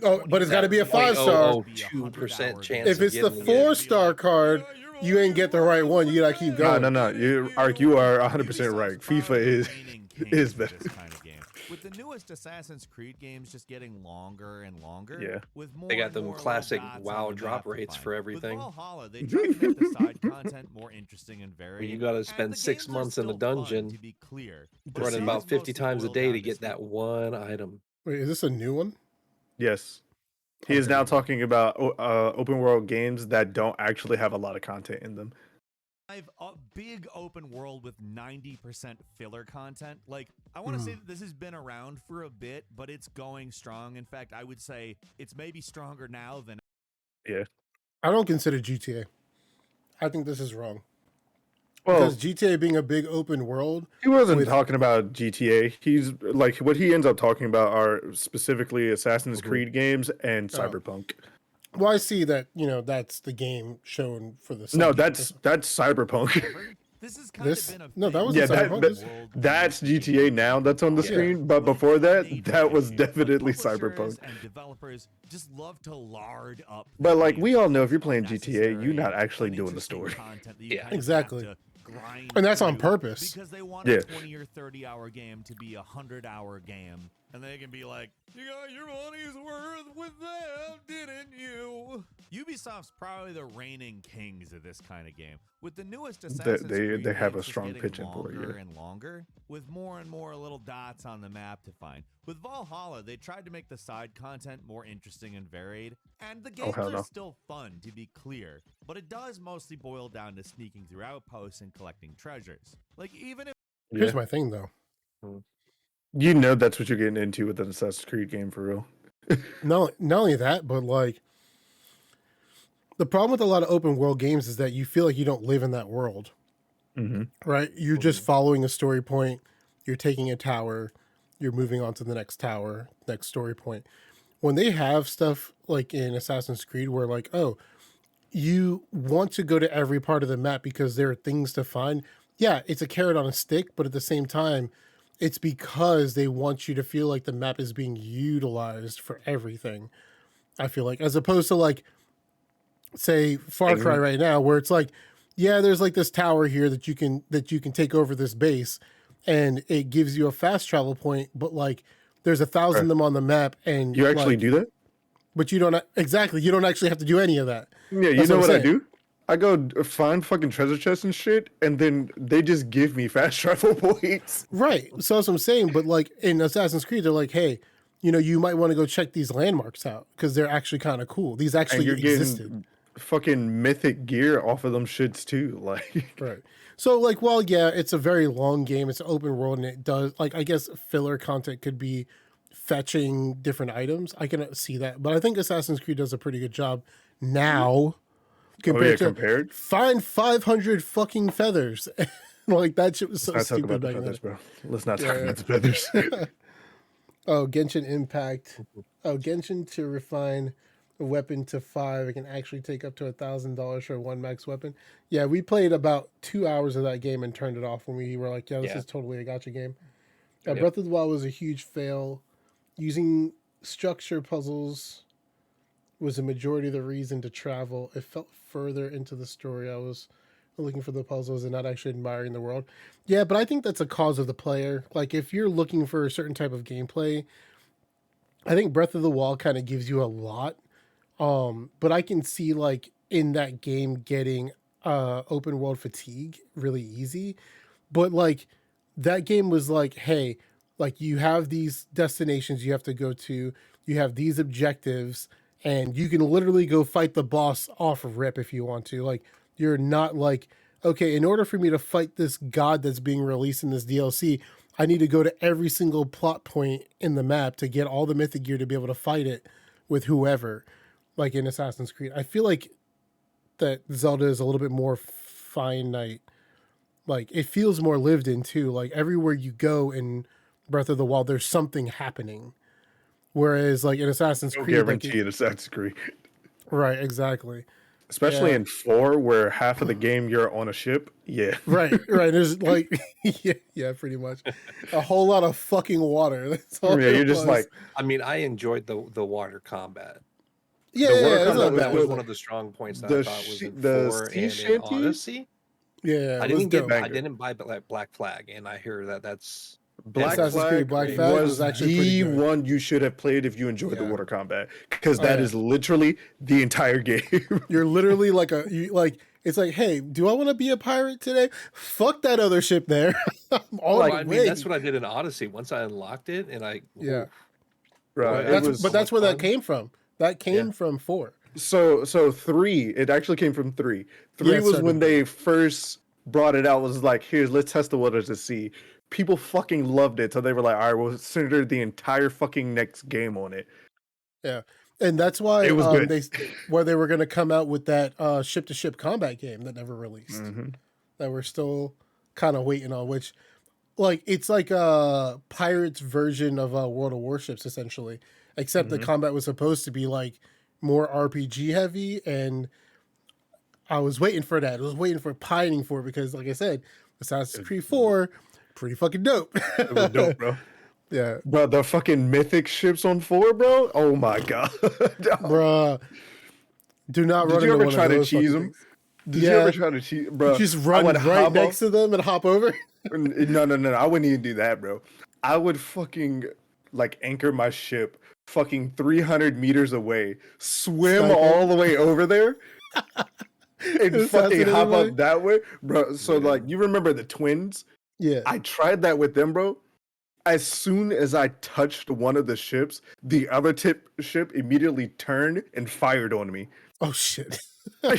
Oh, but it's got to be a 5-star.
2% chance.
If it's the 4-star card, you ain't get the right one. You gotta keep going.
No. You are 100% right. FIFA is better.
With the newest Assassin's Creed games just getting longer and longer,
Yeah.
with more
They got
and
them
more
classic
dots
WoW
on the
drop
map to
rates
find.
for everything.
With Valhalla, they tried to make the side content more interesting and varied.
You gotta
and
spend
the
6
games are
months in the
still fun,
dungeon,
to be clear.
running
But
about
it's
50
mostly
times a
boiled
day
down
to get that
sneak-
one item.
Wait, is this a new one?
Yes. He is now talking about open world games that don't actually have a lot of content in them.
I've a big open world with 90% filler content. Like, I want to say that this has been around for a bit, but it's going strong. In fact, I would say it's maybe stronger now than.
Yeah.
I don't consider GTA. I think this is wrong.
Well,
Because GTA being a big open world,
he wasn't talking about GTA. He's like, what he ends up talking about are specifically Assassin's Creed games and Cyberpunk.
well, I see that, that's the game shown for the
No,
subject.
that's Cyberpunk.
This is kind
This
of been a
no, that was
Yeah,
Cyberpunk.
that's GTA now. That's on the screen. But before that was definitely Cyberpunk.
And developers just love to lard up.
But like we all know, if you're playing GTA, you're not actually doing the story.
Yeah.
Exactly. And that's on purpose.
Because they want
Yeah.
a 20 or 30 hour game to be a 100-hour game. And they can be like, you got your money's worth with them, didn't you? Ubisoft's probably the reigning kings of this kind of game. With the newest Assassin's Creed
they have a
games just
strong
getting
pitch in for it,
longer
yeah.
and longer, with more and more little dots on the map to find. With Valhalla, they tried to make the side content more interesting and varied, and the games
hell
are
no.
still fun, to be clear, but it does mostly boil down to sneaking through outposts and collecting treasures. Like, even if
Here's my thing, though.
You know that's what you're getting into with an Assassin's Creed game for real.
Not only that, but like the problem with a lot of open world games is that you feel like you don't live in that world, right? You're just following a story point. You're taking a tower. You're moving on to the next tower, next story point. When they have stuff like in Assassin's Creed where like, oh, you want to go to every part of the map because there are things to find. Yeah, it's a carrot on a stick, but at the same time, it's because they want you to feel like the map is being utilized for everything. I feel like, as opposed to like, say Far Cry right now, where it's like, yeah, there's like this tower here that you can take over this base, and it gives you a fast travel point, but like there's 1,000 of them on the map, and
You actually do that?
but you don't you don't actually have to do any of that.
Yeah, you
That's
know
what
what
I'm
I do? I go find fucking treasure chests and shit, and then they just give me fast travel points.
Right. So that's what I'm saying. But like in Assassin's Creed, they're like, hey, you know, you might want to go check these landmarks out because they're actually kind of cool. These
And
actually
you're
existed.
getting fucking mythic gear off of them shits too. Like,
Right. So, like, well, yeah, it's a very long game. It's an open world, and it does, like, I guess filler content could be fetching different items. I can see that. But I think Assassin's Creed does a pretty good job now compared to
compared.
find 500 fucking feathers. Like, that shit was so
Let's not talk
stupid
about the
back then.
feathers, bro. Let's not talk
Yeah.
about the feathers.
Oh, Genshin Impact. Oh, Genshin to refine a weapon to 5. It can actually take up to $1,000 for one max weapon. Yeah, we played about 2 hours of that game and turned it off when we were like, yeah, this is totally a gacha game. Breath of the Wild was a huge fail. Using structure puzzles was a majority of the reason to travel. It felt further into the story. I was looking for the puzzles and not actually admiring the world. Yeah, but I think that's a cause of the player. Like, if you're looking for a certain type of gameplay, I think Breath of the Wild kind of gives you a lot. But I can see, like, in that game getting open world fatigue really easy. But, like, that game was like, hey, like, you have these destinations you have to go to, you have these objectives, and you can literally go fight the boss off of rip if you want to. Like, you're not like, okay, in order for me to fight this god that's being released in this DLC, I need to go to every single plot point in the map to get all the mythic gear to be able to fight it with whoever, like in Assassin's Creed. I feel like that Zelda is a little bit more finite. Like, it feels more lived in too. Like, everywhere you go in Breath of the Wild, there's something happening. Whereas, like, in Assassin's
No
Creed,
guarantee in Assassin's Creed.
right, exactly.
Especially in 4, where half of the game you're on a ship. Yeah.
Right. There's like, yeah, pretty much a whole lot of fucking water. That's all.
Yeah,
it
you're just
was.
like,
I mean, I enjoyed the water combat.
yeah,
the water
it's
combat
not
That
bad.
was
good.
one of the strong points that
The
I thought was in
the
4
sea
and in
shanties?
Odyssey.
Yeah,
I
it was
didn't get.
dope.
I didn't buy Black Flag, and I hear that's
Black
Assassin's
Flag,
Creed Black Flag
was
was actually pretty
the
good.
one you should have played if you enjoyed the
Yeah.
water combat, because
Oh,
that
yeah.
is literally the entire game.
You're literally like it's like, hey, do I want to be a pirate today? Fuck that other ship there. I'm all
Well,
the
I
way.
mean, that's what I did in Odyssey. Once I unlocked it, and I
Yeah.
Right.
Boy,
It was
But that's where that
fun.
came from. That came from 4.
so 3. It actually came from 3. 3
Yeah, it
was
started
when
with
they first brought it out. Was like, here's, let's test the waters to see. People fucking loved it, so they were like, all right, we'll center the entire fucking next game on it.
Yeah. And that's why
It was good.
they were going to come out with that ship to ship combat game that never released.
Mm-hmm.
That we're still kind of waiting on, which, like, it's like a pirates version of World of Warships essentially, except the combat was supposed to be like more RPG heavy, and I was waiting for that. I was waiting for pining for it because, like I said, Assassin's Creed 4, pretty fucking dope.
It was dope, bro.
Yeah,
Bro, the fucking mythic ships on 4, bro. Oh my god.
bruh. Do not
Did
run
you
into
ever
one
try
of
to
those
cheese
fucking
them?
things.
Did you ever try to cheese, bro?
You just
I
run
would
right
hop
next to them and hop over.
No. I wouldn't even do that, bro. I would fucking like anchor my ship fucking 300 meters away, swim
Sniper.
all the way over there, and fucking
Assassinate
hop
everybody?
up that way, bro. So like, you remember the twins?
Yeah.
I tried that with them, bro. As soon as I touched one of the ships, the other ship immediately turned and fired on me.
Oh shit.
I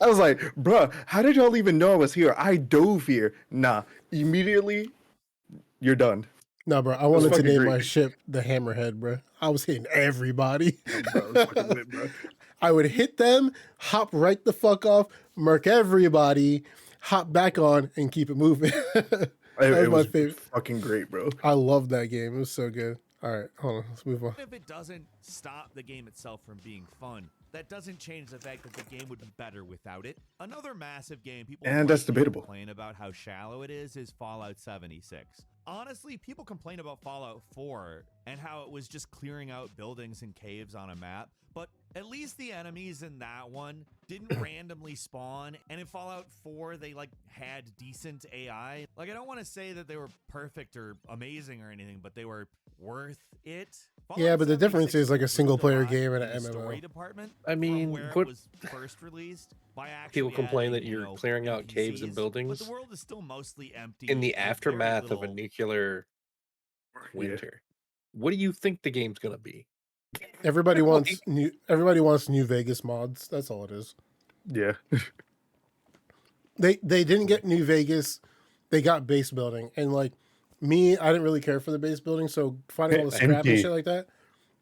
was like, bruh, how did y'all even know I was here? I dove here. Nah, immediately, you're done.
No, bro. I wanted to
fucking
name
great.
my ship the Hammerhead, bro. I was hitting everybody.
Bro, it was fucking lit, bro.
I would hit them, hop right the fuck off, murk everybody, hop back on, and keep it moving.
It
my
was
favorite.
fucking great, bro.
I love that game. It was so good. All right, hold on. Let's move on.
If it doesn't stop the game itself from being fun, that doesn't change the fact that the game would be better without it. Another massive game people
And that's
rightly
debatable.
complain about how shallow it is Fallout 76. Honestly, people complain about Fallout 4 and how it was just clearing out buildings and caves on a map, but at least the enemies in that one didn't randomly spawn, and in Fallout 4 they like had decent AI. Like, I don't want to say that they were perfect or amazing or anything, but they were worth it.
Yeah, but the difference
76
is like a
improved
single player
lot
game and
in
an
the
MMO.
story department
I mean,
from where
what-
it was first released by actually
People complain
adding,
that you're
you know,
clearing out caves and
NPCs,
buildings
but the world is still mostly empty
in the
with very
aftermath of a
little-
nuclear winter. What do you think the game's gonna be?
Everybody wants New Vegas mods. That's all it is.
Yeah.
They didn't get New Vegas. They got base building. And like me, I didn't really care for the base building, so finding all the scrap and shit like that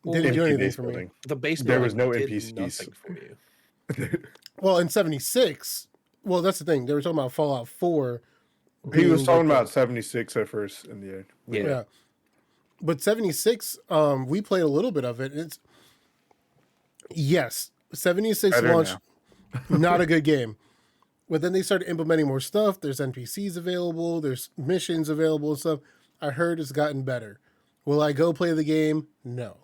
didn't do anything for me.
The base
There was no
did
NPCs
nothing for you.
Well, in 76, well, that's the thing. They were talking about Fallout 4.
He was
being
talking
like
about 76 at first in the end.
yeah. But 76, we played a little bit of it. It's 76
Better
launched, not a good game. But then they started implementing more stuff. There's NPCs available. There's missions available and stuff. I heard it's gotten better. Will I go play the game? No.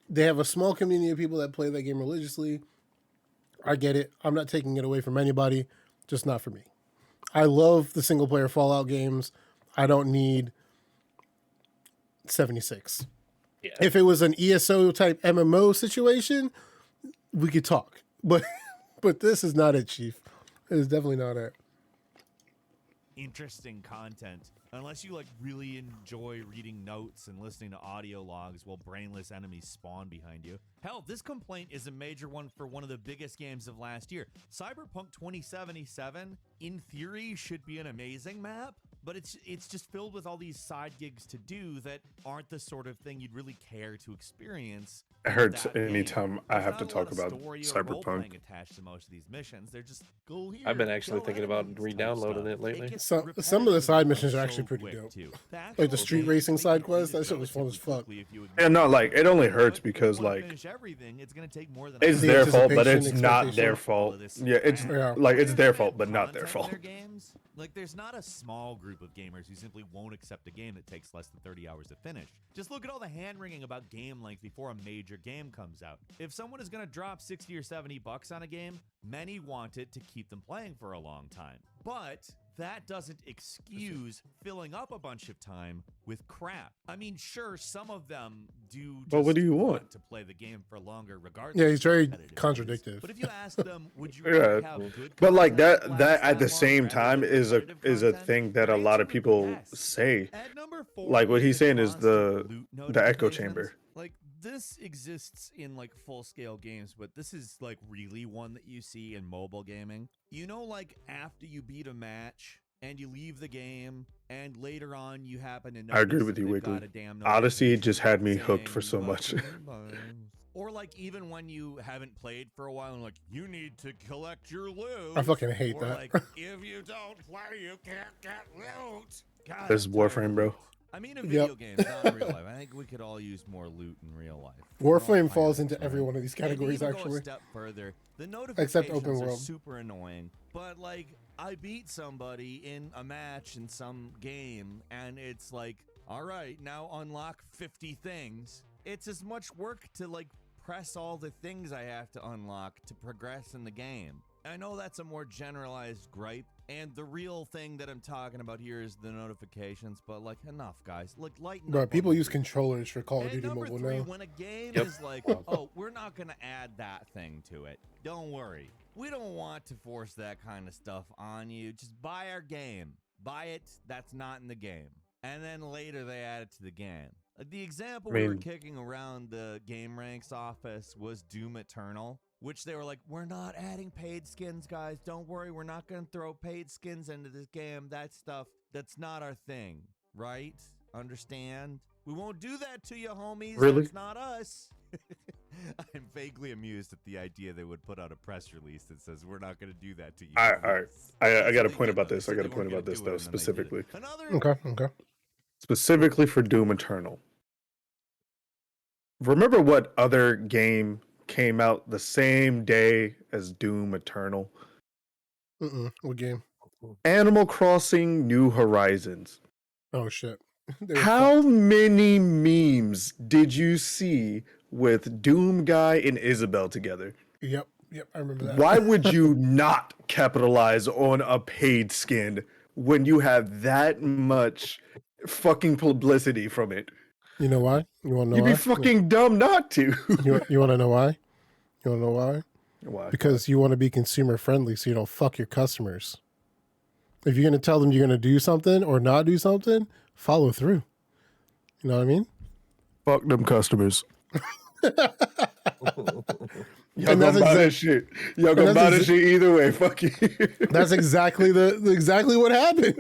They have a small community of people that play that game religiously. I get it. I'm not taking it away from anybody. Just not for me. I love the single player Fallout games. I don't need 76.
Yeah.
If it was an ESO type MMO situation, we could talk. But this is not it, Chief. It is definitely not it.
Interesting content. Unless you like really enjoy reading notes and listening to audio logs while brainless enemies spawn behind you. Hell, this complaint is a major one for one of the biggest games of last year. Cyberpunk 2077, in theory, should be an amazing map, but it's just filled with all these side gigs to do that aren't the sort of thing you'd really care to experience.
It hurts
that game.
anytime I
There's
have to
not a lot
talk
of
about
story or
Cyberpunk.
role-playing attached to most of these missions. They're just go here.
I've been actually
kill
thinking about
enemies type
re-downloading
stuff.
it lately.
gets
Some of the
repetitive
side
and
missions are
so
actually pretty
quick,
dope.
too.
Like the street racing side quest, that shit was fun as fuck.
Yeah, no, like it only hurts because like it's their fault, but it's not their fault. Yeah, it's like it's their fault, but not their fault.
Like, there's not a small group of gamers who simply won't accept a game that takes less than 30 hours to finish. Just look at all the hand-wringing about game length before a major game comes out. If someone is going to drop 60 or 70 bucks on a game, many want it to keep them playing for a long time. But that doesn't excuse filling up a bunch of time with crap. I mean, sure, some of them do just
But what do you want?
to play the game for longer regardless.
Yeah, he's
of
very
competitive
contradictive.
But if you ask them, would you
Yeah,
rather have good
but like
content
that
last
at the
long
same
rather
time
than
is a
competitive content?
thing that a
Their
lot of
answer would be
people
yes.
say.
At number 4
Like what he's saying is
constant loot
the echo
notifications.
chamber.
Like, this exists in like full scale games, but this is like really one that you see in mobile gaming. You know, like after you beat a match and you leave the game and later on you happen to notice
I agree
that
with you,
they've got
Wiggly.
a damn
Odyssey just had me
saying
hooked for so
you
much.
have to buy. Or like even when you haven't played for a while and like you need to collect your loot.
I fucking hate
or
that.
Like if you don't play, you can't get loot. God,
This is
I'm
Warframe,
tired.
bro.
I mean, in video games, not in real life. I think we could all use more loot in real life.
Warframe falls into every one of these categories,
And even
actually.
Go a step further, the
Except
notifications
open
are
world.
super annoying. But like, I beat somebody in a match in some game, and it's like, all right, now unlock 50 things. It's as much work to like press all the things I have to unlock to progress in the game. I know that's a more generalized gripe, and the real thing that I'm talking about here is the notifications, but like, enough, guys. Like, lighten
Bro,
up.
people
on
use
the-
controllers for Call of
and
Duty
number
Mobile
3,
now.
when a game is like, oh, we're not going to add that thing to it. Don't worry. We don't want to force that kind of stuff on you. Just buy our game. Buy it. That's not in the game. And then later they add it to the game. The example we were kicking around the Game Ranks office was Doom Eternal, which they were like, we're not adding paid skins, guys. Don't worry. We're not going to throw paid skins into this game. That stuff, that's not our thing, right? Understand? We won't do that to you, homies.
Really?
That's not us. I'm vaguely amused at the idea they would put out a press release that says we're not going to do that to you.
All right. I got a point about this. I got a
They
point
weren't
about this
gonna do
though,
it, and then they did it.
specifically.
Okay.
Specifically for Doom Eternal. Remember what other game came out the same day as Doom Eternal?
What game?
Animal Crossing New Horizons.
Oh, shit. They were
How many memes did you see with Doom Guy and Isabel together?
Yep, I remember that.
Why would you not capitalize on a paid skin when you have that much fucking publicity from it?
You know why? You want to know
You'd
why?
be fucking dumb not to.
You want to know why? You want to know why?
Why?
Because you want to be consumer friendly so you don't fuck your customers. If you're going to tell them you're going to do something or not do something, follow through. You know what I mean?
Fuck them customers. Y'all
And
gonna
that's
buy
exact-
that shit. Y'all gonna
and
buy
that's
that shit either way. Fuck you.
That's exactly exactly what happened.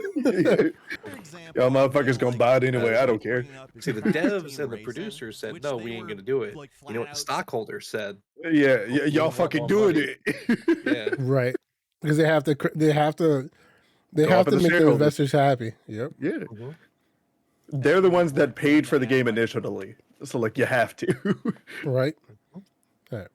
Y'all motherfuckers gonna buy it anyway. I don't care.
See, the devs and the producers said, no, we ain't going to do it. You know what the stockholders said?
Yeah, y'all
want
fucking
more
doing
money.
it.
Yeah.
Right. Because they have to
Go
make
off
the
of the shareholders.
investors happy. Yep.
Yeah.
Mhm.
They're the ones that paid for the game initially. So like you have to.
Right. All right.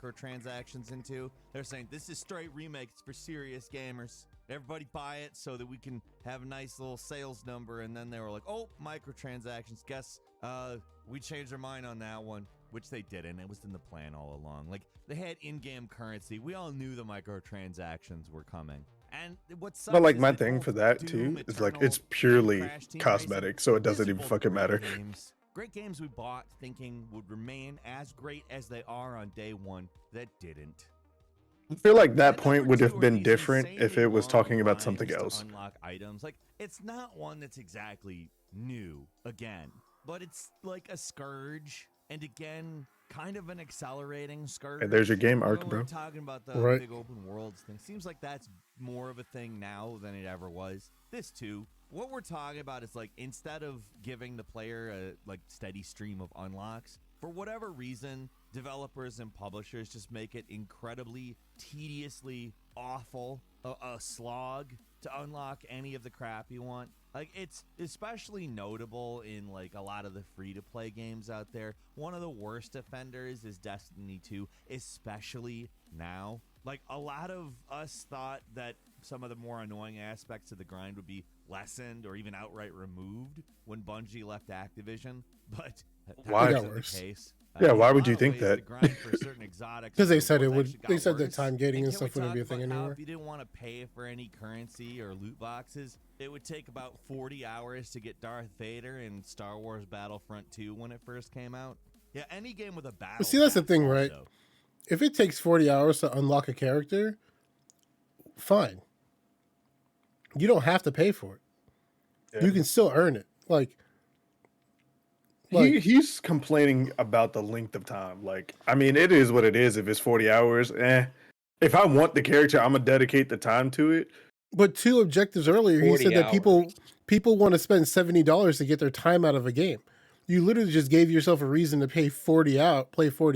Microtransactions into. They're saying this is straight remakes for serious gamers. Everybody buy it so that we can have a nice little sales number. And then they were like, oh, microtransactions. Guess we changed our mind on that one, which they didn't. It was in the plan all along. Like they had in-game currency. We all knew the microtransactions were coming. And what sucks
But like
is
my
that
thing
both
for that
Doom
too is like
Eternal
it's
and
purely
Crash Team
cosmetic,
Racing,
so it
these
doesn't
are
even
both
fucking
great
matter.
games. Great games we bought thinking would remain as great as they are on day one that didn't.
I feel like that
And
point
number
would
two
have
are
been
these
different if
insanely
it was
long
talking about something
lines to
else.
Unlock items. Like it's not one that's exactly new again, but it's like a scourge, and again, kind of an accelerating scourge.
And there's your game arc,
When
bro.
we're talking about the
Right.
big open worlds thing. Seems like that's more of a thing now than it ever was. This too. What we're talking about is like instead of giving the player a like steady stream of unlocks, for whatever reason, developers and publishers just make it incredibly tediously awful, a slog to unlock any of the crap you want. Like it's especially notable in like a lot of the free-to-play games out there. One of the worst offenders is Destiny 2, especially now. Like a lot of us thought that some of the more annoying aspects of the grind would be lessened or even outright removed when Bungie left Activision, but that
Why?
wasn't
Worse.
the case.
Yeah,
In
why
a
would you
lot of
think
ways,
that?
the grind for certain exotics
'Cause they
and so
said it
forth
would-
actually
they
got
said that
worse.
time gating and
can
stuff
we
wouldn't be a
talk
thing
about how
anymore?
If you didn't want to pay for any currency or loot boxes, it would take about 40 hours to get Darth Vader in Star Wars Battlefront 2 when it first came out. Yeah, any game with a battle.
see, that's the
pass
thing, right?
also.
If it takes 40 hours to unlock a character, fine. You don't have to pay for it.
Yeah.
You can still earn it. Like
He's complaining about the length of time. Like, I mean, it is what it is. If it's 40 hours, if I want the character, I'm gonna dedicate the time to it.
but two objectives earlier, he
40
said that people
hours.
want to spend $70 to get their time out of a game. You literally just gave yourself a reason to play 40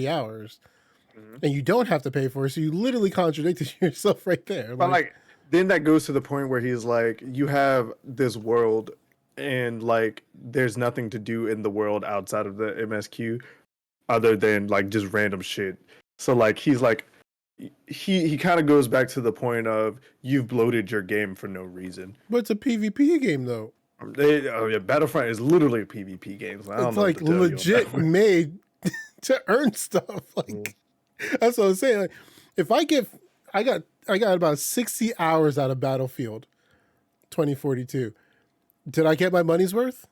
hours, and you don't have to pay for it. So you literally contradicted yourself right there.
But like, then that goes to the point where he's like, you have this world, and like, there's nothing to do in the world outside of the MSQ, other than like just random shit. So like, he's like, he kind of goes back to the point of you've bloated your game for no reason.
but it's a PvP game though.
Battlefront is literally a PvP game. So I don't
It's
know what
like
to tell you on that
legit
one.
made to earn stuff. Like that's what I'm saying. Like, if I got about 60 hours out of Battlefield 2042. Did I get my money's worth?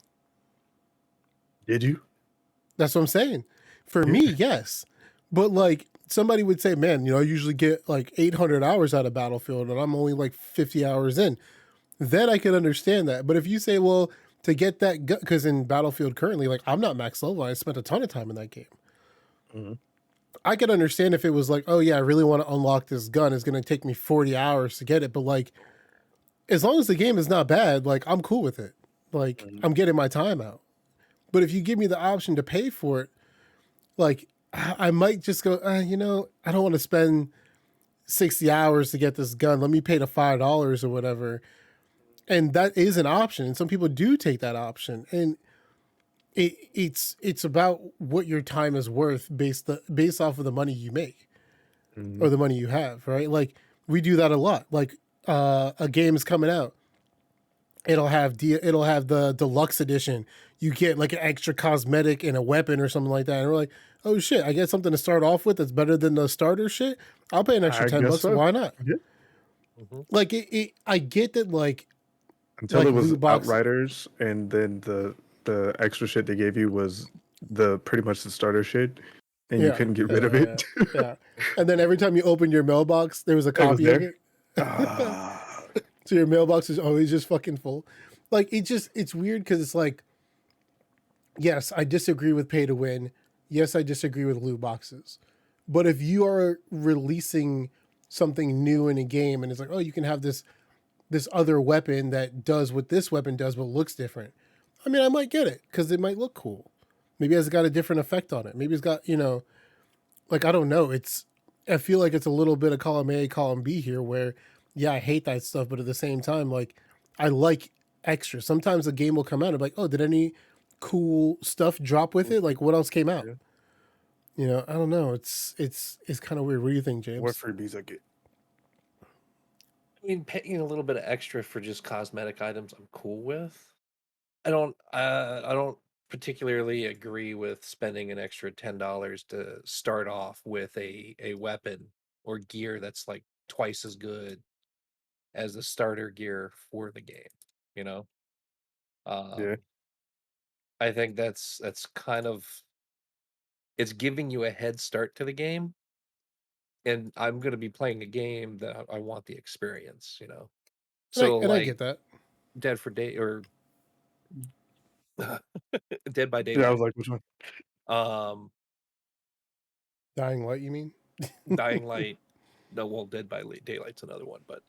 Did you?
That's what I'm saying. For me, yes. But like somebody would say, man, I usually get like 800 hours out of Battlefield and I'm only like 50 hours in. Then I could understand that. But if you say, well, to get that gun, because in Battlefield currently, like I'm not max level. I spent a ton of time in that game. I could understand if it was like, oh yeah, I really want to unlock this gun. It's going to take me 40 hours to get it. But like, as long as the game is not bad, like I'm cool with it. Like I'm getting my time out. But if you give me the option to pay for it, like I might just go, I don't want to spend 60 hours to get this gun. Let me pay the $5 or whatever. And that is an option. And some people do take that option. And it's about what your time is worth based off of the money you make or the money you have, right? Like we do that a lot. Like a game is coming out. It'll have the deluxe edition. You get like an extra cosmetic and a weapon or something like that. And we're like, oh shit, I get something to start off with that's better than the starter shit. I'll pay an extra
I
$10.
guess so.
Why not?
Yeah.
Like I get that. Like
Until
like
it was
loot box-
Outriders, and then the extra shit they gave you was the pretty much the starter shit, and you couldn't get rid of it.
Yeah. And then every time you open your mailbox, there was a
It was
copy of
there.
it.
Ah.
So your mailbox is always just fucking full. Like it's weird because it's like yes, I disagree with pay to win. Yes, I disagree with loot boxes. But if you are releasing something new in a game and it's like, oh, you can have this other weapon that does what this weapon does but looks different. I mean, I might get it because it might look cool. Maybe it's got a different effect on it. Maybe it's got, like, I don't know. I feel like it's a little bit of column A, column B here where, yeah, I hate that stuff, but at the same time, like, I like extra. Sometimes a game will come out and be like, oh, did any cool stuff drop with it? Like, what else came out?
Yeah.
I don't know. It's kind of weird. What do you think, James?
What freebies I get?
I mean, paying a little bit of extra for just cosmetic items, I'm cool with. I don't particularly agree with spending an extra $10 to start off with a weapon or gear that's like twice as good as the starter gear for the game. You know,
Yeah.
I think that's kind of it's giving you a head start to the game, and I'm going to be playing a game that I want the experience. You know, so
And I
like
get that.
Dead for Day or Dead by
Yeah, I was
Daylight.
like, which one?
Um,
Dying Light, you mean?
Dying Light. No, well, Daylight's another one, but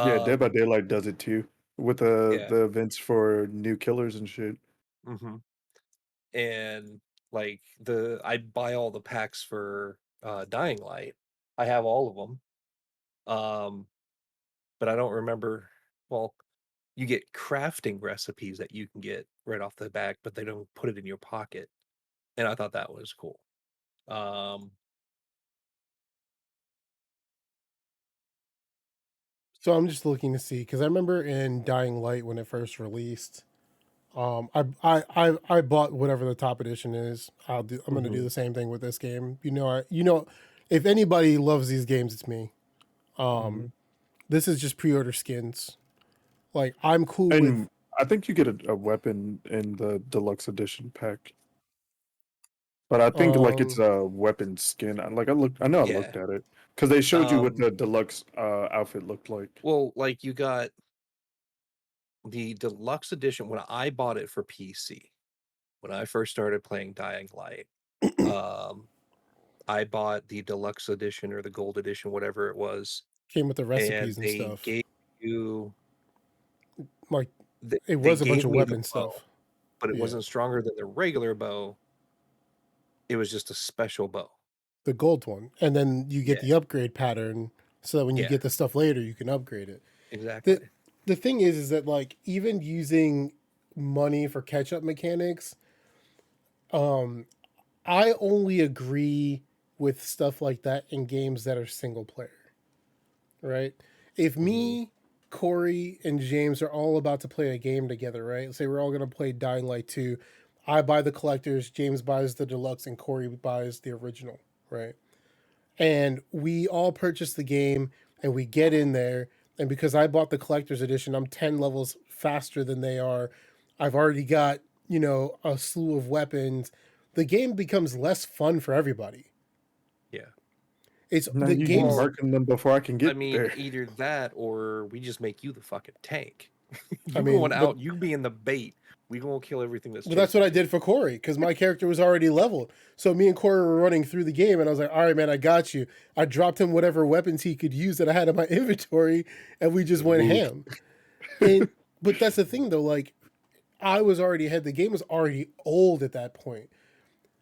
Yeah, Dead by
um,
Daylight does it too with
yeah.
the events for new killers and shit.
hmm And like I buy all the packs for Dying Light. I have all of them. But I don't remember. Well, you get crafting recipes that you can get right off the back, but they don't put it in your pocket. And I thought that was cool. Um,
So I'm just looking to see because I remember in Dying Light when it first released, I bought whatever the top edition is. I'm gonna do the same thing with this game. If anybody loves these games, it's me.
Mm-hmm.
This is just pre-order skins. Like I'm cool with.
And I think you get a weapon in the deluxe edition pack. But I think like it's
Um,
a weapon skin. I know I
yeah.
looked at it because they showed you what
Um,
the deluxe outfit looked like.
well, like you got the deluxe edition when I bought it for PC. When I first started playing Dying Light, um, I bought the deluxe edition or the gold edition, whatever it was,
came with the
and
recipes and
they
stuff.
gave you
Like it
they
was a bunch
gave
of
me the
weapon
bow,
stuff.
but it
Yeah,
wasn't stronger than the regular bow. It was just a special bow.
the gold one, and then you get
Yeah,
the upgrade pattern so that when you
yeah,
get the stuff later, you can upgrade it. the
exactly.
the thing is that like even using money for catch up mechanics, I only agree with stuff like that in games that are single player, right? If
hmm
me, Corey, and James are all about to play a game together, right? Let's say we're all gonna play Dying Light 2. I buy the collectors, James buys the deluxe, and Corey buys the original, right? And we all purchase the game and we get in there, and because I bought the collector's edition, I'm 10 levels faster than they are. I've already got a slew of weapons. The game becomes less fun for everybody.
Yeah.
It's
Now
the
you
games.
Well,
marking them before I can
I
get
mean,
there.
either that or we just make you the fucking tank.
I
You going
mean, but
out, you being the bait. We gonna kill everything that's
well, that's what
chasing
I
you.
did for Corey because my character was already leveled. So me and Corey were running through the game, and I was like, "All right, man, I got you." I dropped him whatever weapons he could use that I had in my inventory, and we just went
Moved.
ham. And but that's the thing, though. Like I was already ahead. The game was already old at that point.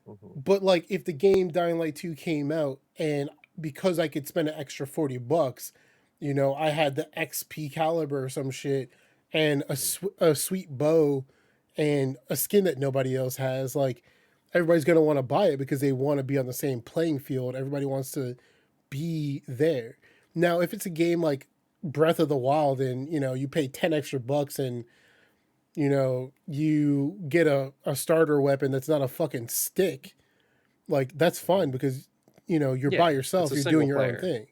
hmm
But like if the game Dying Light 2 came out and because I could spend an extra $40, I had the XP caliber or some shit and a sweet bow and a skin that nobody else has, like everybody's going to want to buy it because they want to be on the same playing field. Everybody wants to be there. Now, if it's a game like Breath of the Wild and, you pay 10 extra bucks and you get a starter weapon that's not a fucking stick, like that's fine because you're by
Yeah, it's
yourself,
a
you're doing
single
your own
player.
thing.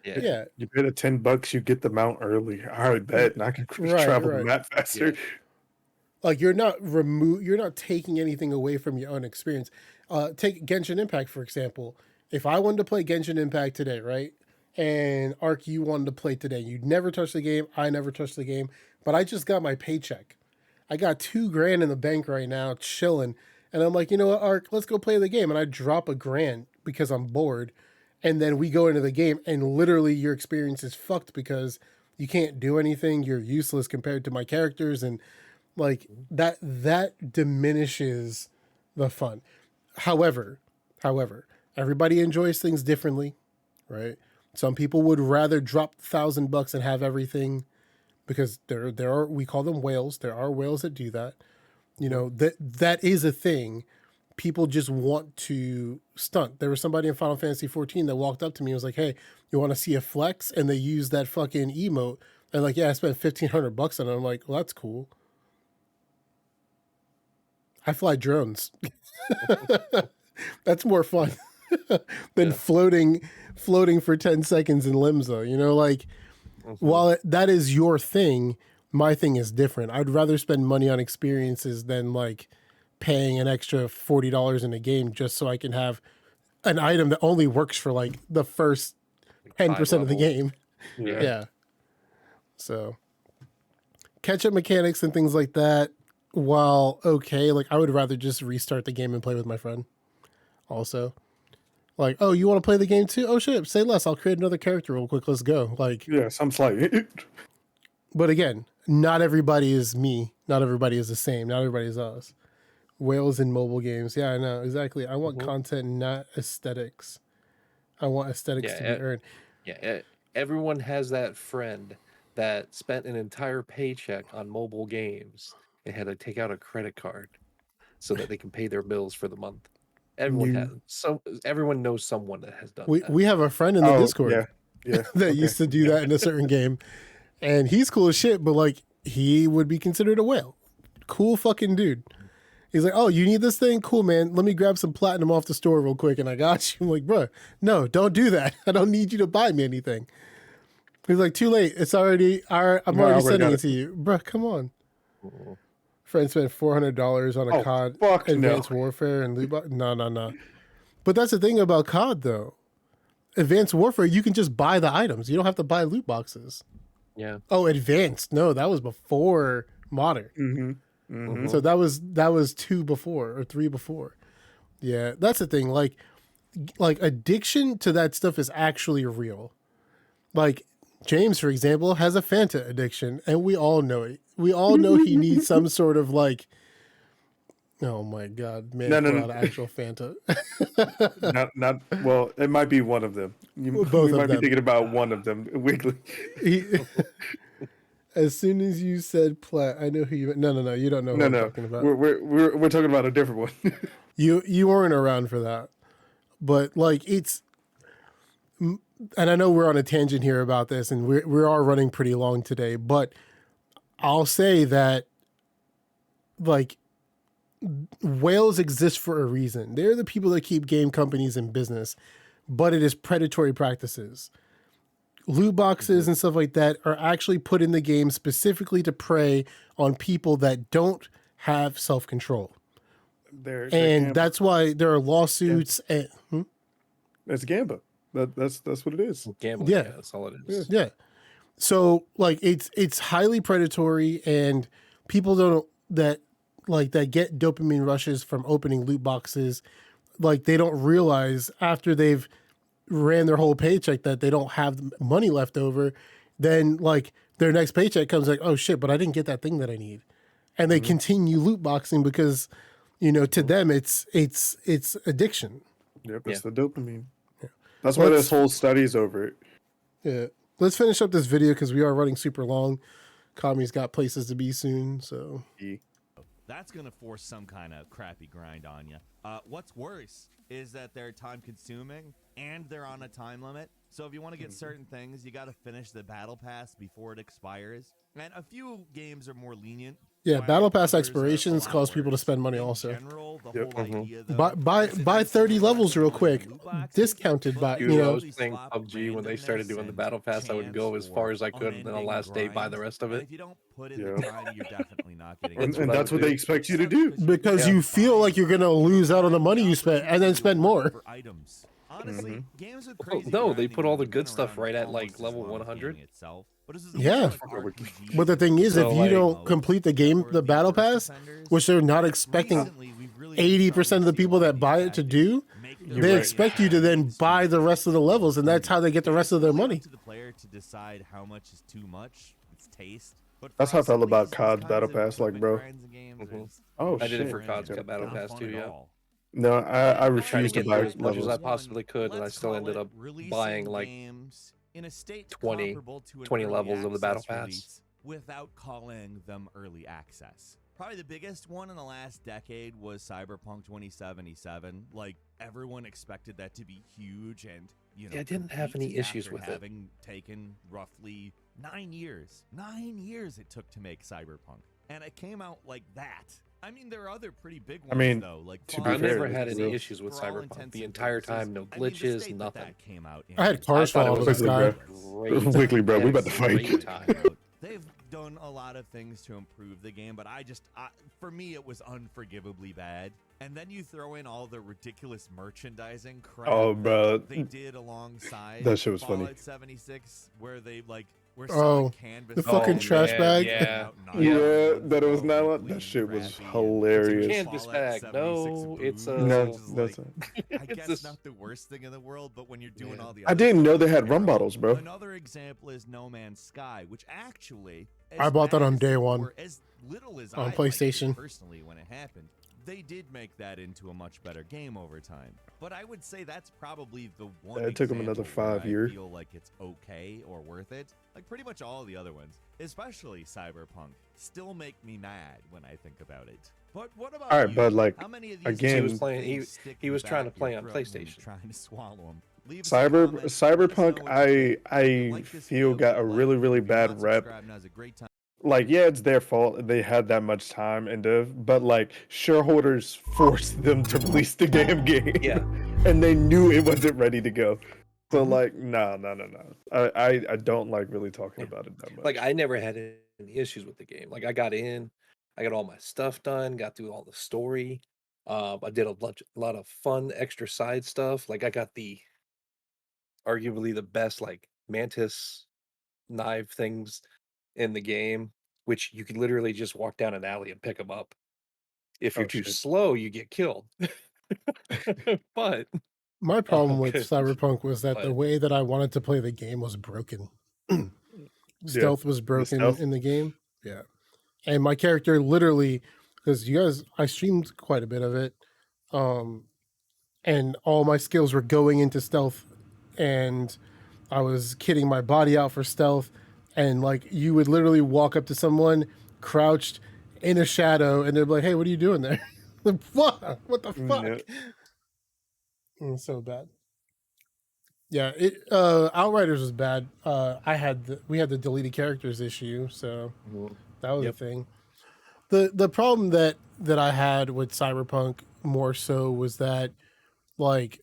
Yeah,
Yeah,
You pay the $10, you get the mount early. I bet, and I can
right,
travel the
right.
map
yeah.
faster.
Like you're not taking anything away from your own experience. Take Genshin Impact for example. If I wanted to play Genshin Impact today, right, and Ark, you wanted to play today, you'd never touch the game, I never touched the game, but I just got my paycheck. I got $2,000 in the bank right now, chilling, And I'm like, you know what, Ark, let's go play the game. And I drop $1,000 because I'm bored. And then we go into the game and literally your experience is fucked because you can't do anything. You're useless compared to my characters. And like that diminishes the fun. However, everybody enjoys things differently, right? Some people would rather drop $1,000 and have everything because there are, we call them whales. There are whales that do that. You know, that is a thing. People just want to stunt. There was somebody in Final Fantasy 14 that walked up to me and was like, hey, you want to see a flex? And they used that fucking emote. And like, yeah, I spent $1,500 on it. I'm like, well, that's cool. I fly drones. That's more fun than floating for 10 seconds in Limsa. You know, like, while that is your thing, my thing is different. I'd rather spend money on experiences than like paying an extra $40 in a game just so I can have an item that only works for like the first 10% of the game. Yeah. So catch-up mechanics and things like that, while okay, like I would rather just restart the game and play with my friend. Also, like, oh, you want to play the game too? Oh shit, say less. I'll create another character real quick. Let's go. Like,
yes, I'm like.
But again, not everybody is me. Not everybody is the same. Not everybody is us. Whales in mobile games. Yeah, I know exactly. I want content, not aesthetics. I want aesthetics to be earned.
Yeah, everyone has that friend that spent an entire paycheck on mobile games and had to take out a credit card so that they can pay their bills for the month. Everyone knows someone that has done that.
We have a friend in the Discord
yeah,
that used to do that in a certain game, and he's cool as shit. But like, he would be considered a whale. Cool fucking dude. He's like, oh, you need this thing? Cool, man. Let me grab some platinum off the store real quick, and I got you. I'm like, bro, no, don't do that. I don't need you to buy me anything. He's like, too late. It's already. I'm already sending it to you, bro. Come on. Friend spent $400 on a COD Advanced Warfare and loot box. No. But that's the thing about COD though. Advanced Warfare, you can just buy the items. You don't have to buy loot boxes.
Yeah.
Oh, Advanced. No, that was before Modern. So that was 2 before or 3 before. Yeah, that's the thing. Like addiction to that stuff is actually real. Like James, for example, has a Fanta addiction, and we all know it. We all know he needs some sort of like. Oh my God, man! No. Actual Fanta.
not well. It might be one of them. We might be thinking about one of them weekly.
As soon as you said plat, I know who you. No. You don't know who I'm talking about.
We're talking about a different one.
You weren't around for that, but like it's. And I know we're on a tangent here about this, and we are running pretty long today, but I'll say that like whales exist for a reason. They're the people that keep game companies in business, but it is predatory practices. Loot boxes and stuff like that are actually put in the game specifically to prey on people that don't have self-control. And that's why there are lawsuits.
Yeah. It's gambling. That's what it is.
Gambling. Yeah, that's all it is.
Yeah. So like it's highly predatory, and people that get dopamine rushes from opening loot boxes. Like they don't realize after they've ran their whole paycheck that they don't have money left over. Then like their next paycheck comes like, oh shit, but I didn't get that thing that I need, and they continue loot boxing because to them it's addiction.
Yep, it's the dopamine. That's why this whole study's over it.
Yeah. Let's finish up this video because we are running super long. Kami's got places to be soon, so.
That's going to force some kind of crappy grind on you. What's worse is that they're time consuming and they're on a time limit. So if you want to get certain things, you got to finish the battle pass before it expires. And a few games are more lenient.
Yeah, battle pass expirations cause people to spend money also. Buy 30 levels real quick. Discounted by,
I was playing PUBG when they started doing the battle pass. I would go as far as I could, and then on the last day buy the rest of it.
And that's what they expect you to do.
Because you feel like you're going to lose out on the money you spent and then spend more.
Honestly, games are crazy.
No, they put all the good stuff right at like level 100.
Yeah, but the thing is, if you don't complete the game, the battle pass, which they're not expecting, 80% of the people that buy it to do, they expect you to then buy the rest of the levels, and that's how they get the rest of their money.
To the player to decide how much is too much. It's taste. But
That's how I felt about COD Battle Pass, like, bro. Oh,
I did it
shit.
for COD's Battle Pass too, yeah.
No, I
Trying
refused
to
to
get
buy
through as much as I
levels.
possibly could, and I still ended up buying like
in a state
20 levels of the Battle Pass.
Without calling them early access. Probably the biggest one in the last decade was Cyberpunk 2077. Like, everyone expected that to be huge, and
Yeah, I didn't have any issues with it.
Having taken roughly 9 years. 9 years it took to make Cyberpunk. And it came out like that. I mean, there are other pretty big ones, though. Like,
to be
I
fair,
never had
it's
any
real.
issues with Cyberpunk the entire time. No glitches, nothing.
Came out in
I had cars fall out of the
Quickly,
sky.
bro. Quickly, bro. We about to fight.
Great time.
They've done a lot of things to improve the game, but for me, it was unforgivably bad. And then you throw in all the ridiculous merchandising crap
bro.
they did alongside
That shit was
Fallout
funny.
76, where they were
Oh,
selling canvas.
the fucking trash bag.
Yeah.
Yeah, that it was not. That shit was hilarious.
Canvas bag. No, it's a.
No,
like,
that's
I guess
it's
not the worst thing in the world, but when you're doing all the
I
other
didn't know
stuff,
they had rum
you know.
bottles, bro.
Another example is No Man's Sky, which actually
I bought that on day one
or as little as
on
I liked
PlayStation.
it personally when it happened. They did make that into a much better game over time. But I would say that's probably the one.
Yeah, it took 'em another
example where
5 years.
I feel like it's okay or worth it. Like pretty much all the other ones, especially Cyberpunk, still make me mad when I think about it. But what about
All right,
you?
but like
How many of these
again,
He was playing.
things stick
He
in
was
the
trying to
back of
play
your
on
throat when you're
PlayStation.
trying to swallow them. Leave us a comment, let us know
Cyberpunk,
what you think.
I
Like this
feel
video,
got a
hit like,
really, really
if you're
bad
not
rep.
subscribed, now's a great time.
Like, yeah, it's their fault. They had that much time and but like shareholders forced them to release the damn game.
Yeah.
And they knew it wasn't ready to go. So like, no. I don't like really talking about it that much.
Like I never had any issues with the game. Like I got in, I got all my stuff done, got through all the story. I did a lot of fun extra side stuff. Like I got the arguably the best like mantis knife things in the game, which you could literally just walk down an alley and pick them up. If you're
Oh,
too
shit.
slow, you get killed. But
My problem with
good.
Cyberpunk was that the
But-
way that I wanted to play the game was broken. Stealth was broken
stealth.
in the game. Yeah. And my character literally, because I streamed quite a bit of it. And all my skills were going into stealth, and I was kitting my body out for stealth. And like you would literally walk up to someone crouched in a shadow, and they'd be like, "Hey, what are you doing there?" Like, what? What the fuck?
Yeah.
It's so bad. Yeah, Outriders was bad. We had the deleted characters issue, so that was a thing. The problem that I had with Cyberpunk more so was that like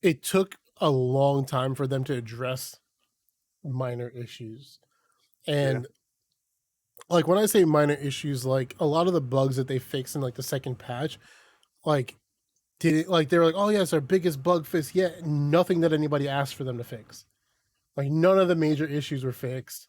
it took a long time for them to address minor issues. And like when I say minor issues, like a lot of the bugs that they fixed in like the second patch, like they were like, oh yeah, it's our biggest bug fix yet. Nothing that anybody asked for them to fix. Like none of the major issues were fixed.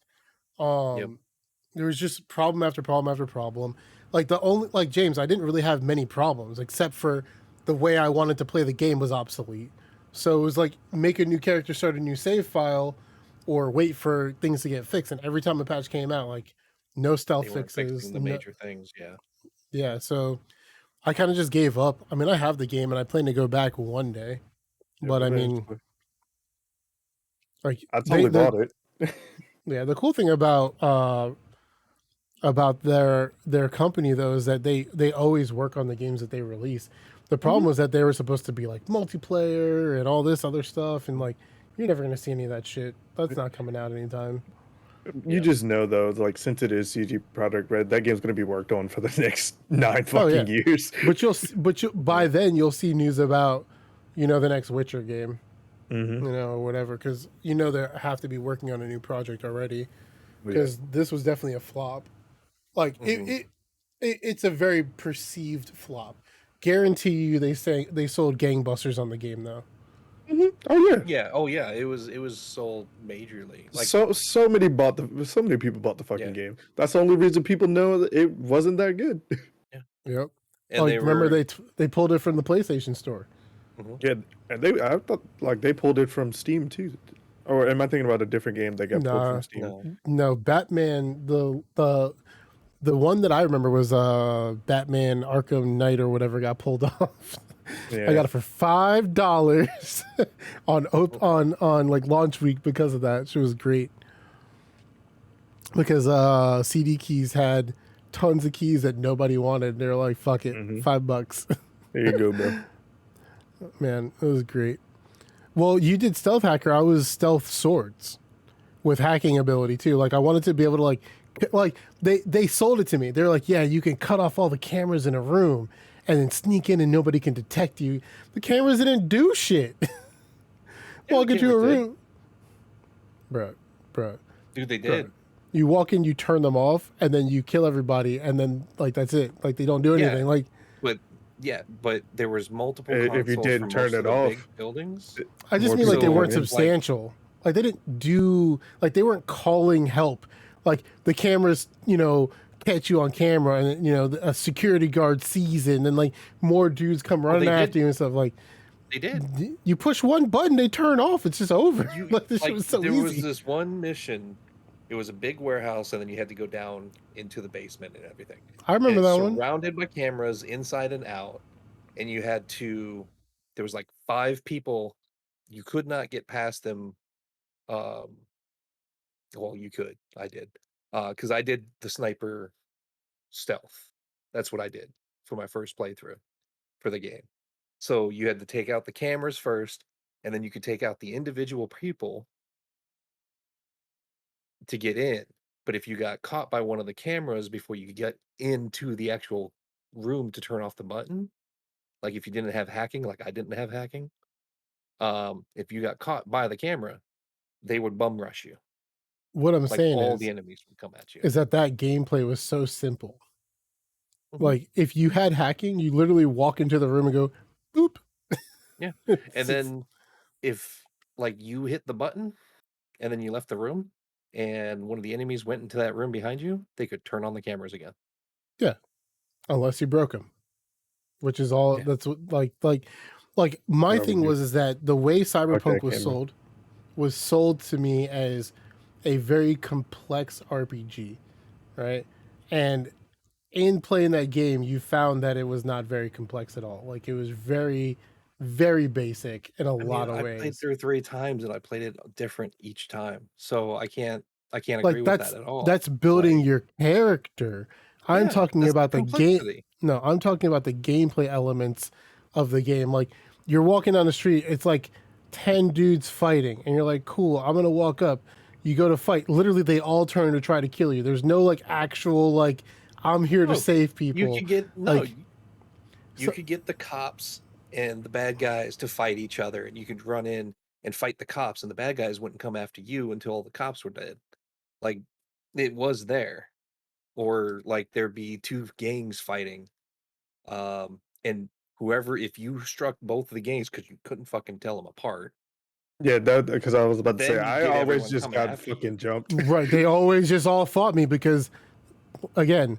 There was just problem after problem after problem. Like James, I didn't really have many problems except for the way I wanted to play the game was obsolete. So it was like make a new character, start a new save file, or wait for things to get fixed. And every time a patch came out, like no stealth
they weren't
fixes,
fixing the major things. Yeah.
Yeah, so I kind of just gave up. I mean, I have the game and I plan to go back one day, but I mean, like
I totally bought it.
Yeah, the cool thing about their company though is that they always work on the games that they release. The problem was that they were supposed to be like multiplayer and all this other stuff, and like you're never gonna see any of that shit. That's not coming out anytime.
You just know though, like since it is CG product, right? That game's gonna be worked on for the next 9 fucking years.
But by then you'll see news about, the next Witcher game, or whatever, because they have to be working on a new project already. Because this was definitely a flop. Like it's a very perceived flop. Guarantee you, they sold gangbusters on the game though.
Oh yeah.
Yeah. Oh yeah. It was sold majorly. Like
So many people bought the fucking game. That's the only reason people know that it wasn't that good.
Yep.
And
like
they
remember
were
they pulled it from the PlayStation Store.
Yeah, and I thought like they pulled it from Steam too. Or am I thinking about a different game that got pulled
Nah,
from Steam?
no.
no, Batman. The one that I remember was Batman Arkham Knight or whatever got pulled off.
Yeah.
I got it for $5 on like launch week because of that. She was great. Because CD keys had tons of keys that nobody wanted. They're like, fuck it, $5.
There you go, bro.
Man, it was great. Well, you did Stealth Hacker. I was Stealth Swords with hacking ability too. Like I wanted to be able to like they sold it to me. They're like, yeah, you can cut off all the cameras in a room and then sneak in and nobody can detect you. The cameras didn't do shit. Walk into a room. Bruh.
Dude, they did.
You walk in, you turn them off, and then you kill everybody, and then like that's it. Like they don't do anything. Like
But there was multiple
If you
consoles
didn't
for
turn
most
it
of the
off,
big buildings.
I just
more
mean like they
people
weren't
come in.
substantial. Like they didn't do like they weren't calling help. Like the cameras, catch you on camera, and a security guard sees it, and then like more dudes come running
they
after
did.
you and stuff. Like
They did.
you push one button, they turn off. It's just over. Like this shit was so
there
easy.
was this one mission. It was a big warehouse, and then you had to go down into the basement and everything.
I remember that
It's
one.
surrounded by cameras inside and out, and you had to. There was like 5 people. You could not get past them. Well, you could. I did, because I did the sniper stealth. That's what I did for my first playthrough for the game. So you had to take out the cameras first, and then you could take out the individual people to get in. But if you got caught by one of the cameras before you could get into the actual room to turn off the button, like if you didn't have hacking, like I didn't have hacking, if you got caught by the camera, they would bum rush you.
What I'm
Like
saying
all
is
the enemies would come at you.
that gameplay was so simple.
Mhm.
Like if you had hacking, you literally walk into the room and go, boop.
Yeah. And then if like you hit the button and then you left the room and one of the enemies went into that room behind you, they could turn on the cameras again.
Unless you broke them, which is all.
Yeah.
That's what like my
Yeah,
thing
we
was that the way Cyberpunk was
camera.
sold to me as a very complex RPG, right? And in playing that game, you found that it was not very complex at all. Like it was very, very basic in a lot of
I played
ways.
through 3 times and I played it different each time. So I can't agree
Like
with
that's
that at all.
that's building
Like,
your character. I'm
yeah,
talking
that's
about the game.
complexity.
No, I'm talking about the gameplay elements of the game. Like you're walking down the street, it's like 10 dudes fighting, and you're like, cool, I'm gonna walk up. You go to fight. Literally, they all turn to try to kill you. There's no like actual like I'm here to
No,
save people.
You could get
like,
you could get the cops and the bad guys to fight each other, and you could run in and fight the cops, and the bad guys wouldn't come after you until all the cops were dead. Like it was there. Or like there'd be 2 gangs fighting. And whoever, if you struck both of the gangs because you couldn't fucking tell them apart,
Yeah, that because I was about to say
then you
I
get
always
everyone
just
coming
got
after
fucking
you.
jumped.
right? They always just all fought me because, again,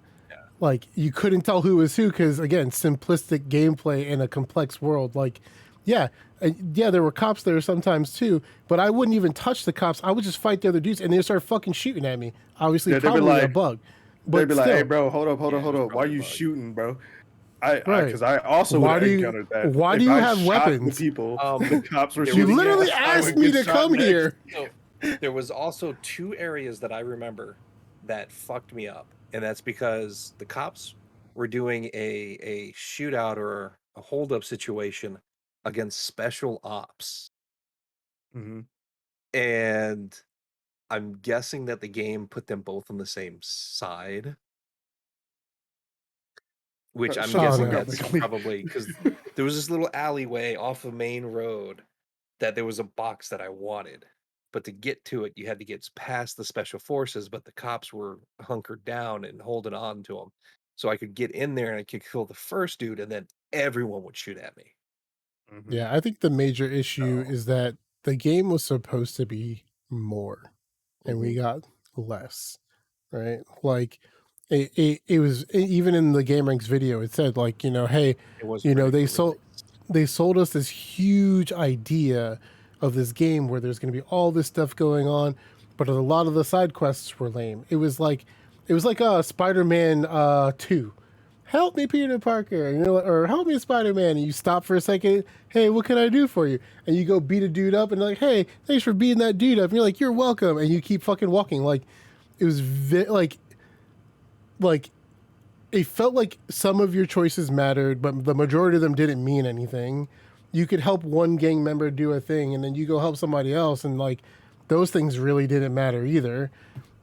like you couldn't tell who was who because again, simplistic gameplay in a complex world. Like, yeah, there were cops there sometimes too, but I wouldn't even touch the cops. I would just fight the other dudes, and they start fucking shooting at me. Obviously,
Yeah, they'd be
probably a
like-
bug.
They'd
But
be like,
still,
"Hey, bro, hold up.
Yeah, it was
Why
probably a
you
bug.
shooting, bro?"
Right.
Because I also
Why
would
do
have
you-
encountered that.
why
If
do you
I
have
shot
weapons?
The people,
Um,
the cops were
there
you
shooting.
was-
literally
at us, I
asked
would
me
get
to
shot
come
next.
here.
So there was also 2 areas that I remember that fucked me up, and that's because the cops were doing a shootout or a holdup situation against special ops,
Mhm.
and I'm guessing that the game put them both on the same side. Which I'm
Shut
guessing
up,
that's
Quickly.
probably because there was this little alleyway off a main road that there was a box that I wanted. But to get to it, you had to get past the special forces, but the cops were hunkered down and holding on to them. So I could get in there and I could kill the first dude, and then everyone would shoot at me.
Mhm.
Yeah, I think the major issue
Oh.
is that the game was supposed to be more, and we
Mhm.
got less, right? Like It was even in the Game Ranks video. It said like, hey,
It was
they sold us this huge idea of this game where there's going to be all this stuff going on, but a lot of the side quests were lame. It was like Spider-Man 2. Help me, Peter Parker, or help me, Spider-Man. And you stop for a second. Hey, what can I do for you? And you go beat a dude up, and like, hey, thanks for beating that dude up. And you're like, you're welcome. And you keep fucking walking. Like, it was like it felt like some of your choices mattered, but the majority of them didn't mean anything. You could help one gang member do a thing, and then you go help somebody else, and like those things really didn't matter either.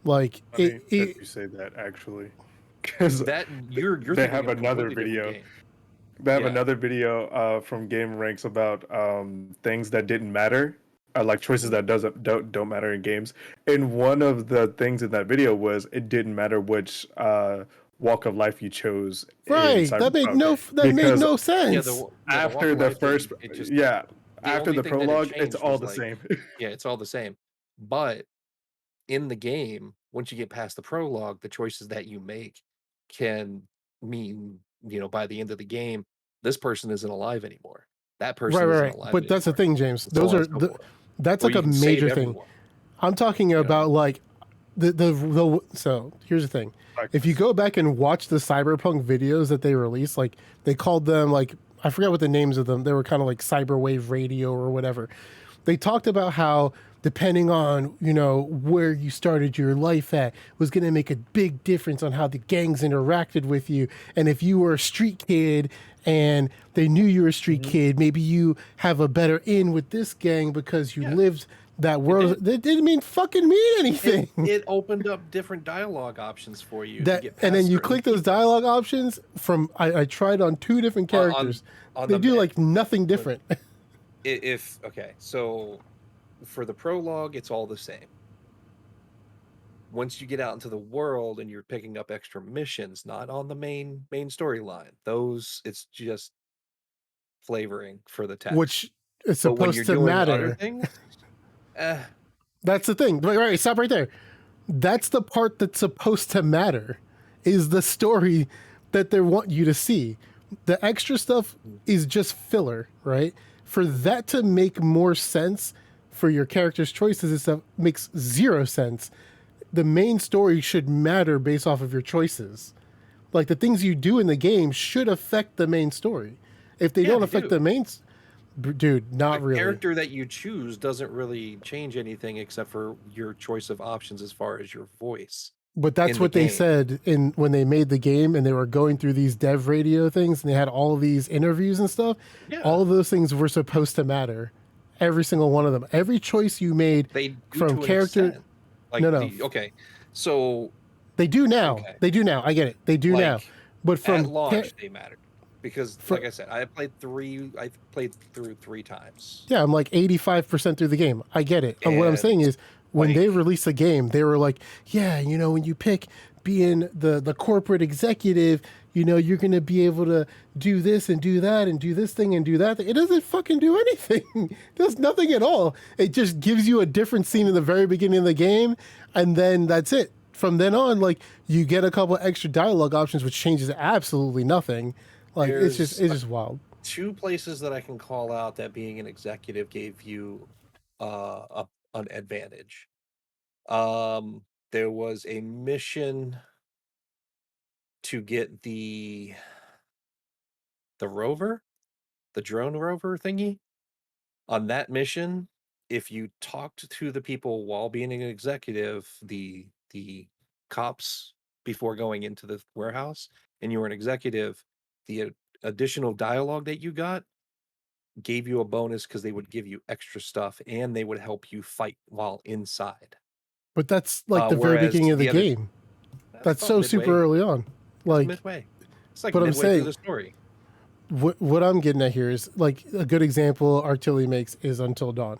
Like
if you say that, actually, because
that you're
they have
thinking of a
another
completely
video.
different game.
They have
Yeah.
another video from Game Ranks about things that didn't matter, like choices that don't matter in games. And one of the things in that video was it didn't matter which walk of life you chose.
Right,
in
that made
Cyberpunk,
made no
Yeah,
sense.
the
after
walk
the
of life
first,
thing, it just
after
only
the
thing that it
prologue, it's
changed
all
was,
the
like,
same.
yeah, it's all the same. But in the game, once you get past the prologue, the choices that you make can mean, by the end of the game, this person isn't alive anymore. That person isn't
Right.
alive
But that's the
anymore.
thing, James.
So
Those
on
are
and so forth.
that's
Or
like
you
a
can save
major thing.
everyone.
I'm talking about like the so here's the thing. If you go back and watch the Cyberpunk videos that they released, like they called them like I forget what the names of them. They were kind of like cyberwave radio or whatever. They talked about how depending on where you started your life at was going to make a big difference on how the gangs interacted with you. And if you were a street kid and they knew you were a street kid, maybe you have a better in with this gang because you lived that world. That didn't mean fucking mean anything.
It opened up different dialogue options for you to
That
get past
and then you
certain
click those
people.
dialogue options from I tried on 2 different characters.
on
they
the
do
ma-
like nothing different.
So for the prologue, it's all the same. Once you get out into the world and you're picking up extra missions, not on the main storyline, those it's just flavoring for the text.
Which is
But when you're
supposed to
doing other
matter.
things,
That's the thing. Right, stop right there. That's the part that's supposed to matter, is the story that they want you to see. The extra stuff is just filler, right? For that to make more sense for your character's choices and stuff makes zero sense. The main story should matter based off of your choices. Like the things you do in the game should affect the main story. If they don't affect the main, dude, not
the
really.
character that you choose doesn't really change anything except for your choice of options as far as your voice.
But that's what they said when they made the game and they were going through these dev radio things and they had all of these interviews and stuff.
Yeah.
All of those things were supposed to matter. Every single one of them. Every choice you made from character.
Okay. So
they do now.
Okay.
They do now. I get it. They do now. But from
at launch, they mattered. Because, like I said, I played through 3 times.
Yeah, I'm like 85% through the game. I get it. And what I'm saying is, when they released the game, they were like, yeah, when you pick being the corporate executive, you're going to be able to do this and do that and do this thing and do that thing. It doesn't fucking do anything. It does nothing at all. It just gives you a different scene in the very beginning of the game, and then that's it. From then on, like, you get a couple extra dialogue options, which changes absolutely nothing. Like, it's just wild.
2 places that I can call out that being an executive gave you an advantage. There was a mission to get the rover, the drone rover thingy. On that mission, if you talked to the people while being an executive, the cops before going into the warehouse, and you were an executive, the additional dialogue that you got gave you a bonus because they would give you extra stuff and they would help you fight while inside.
But that's like the very beginning of the game. That's so
midway.
super early on. Like
midway. It's like
but
midway
I'm saying,
through the story.
What I'm getting at here is like a good example Artilly makes is Until Dawn.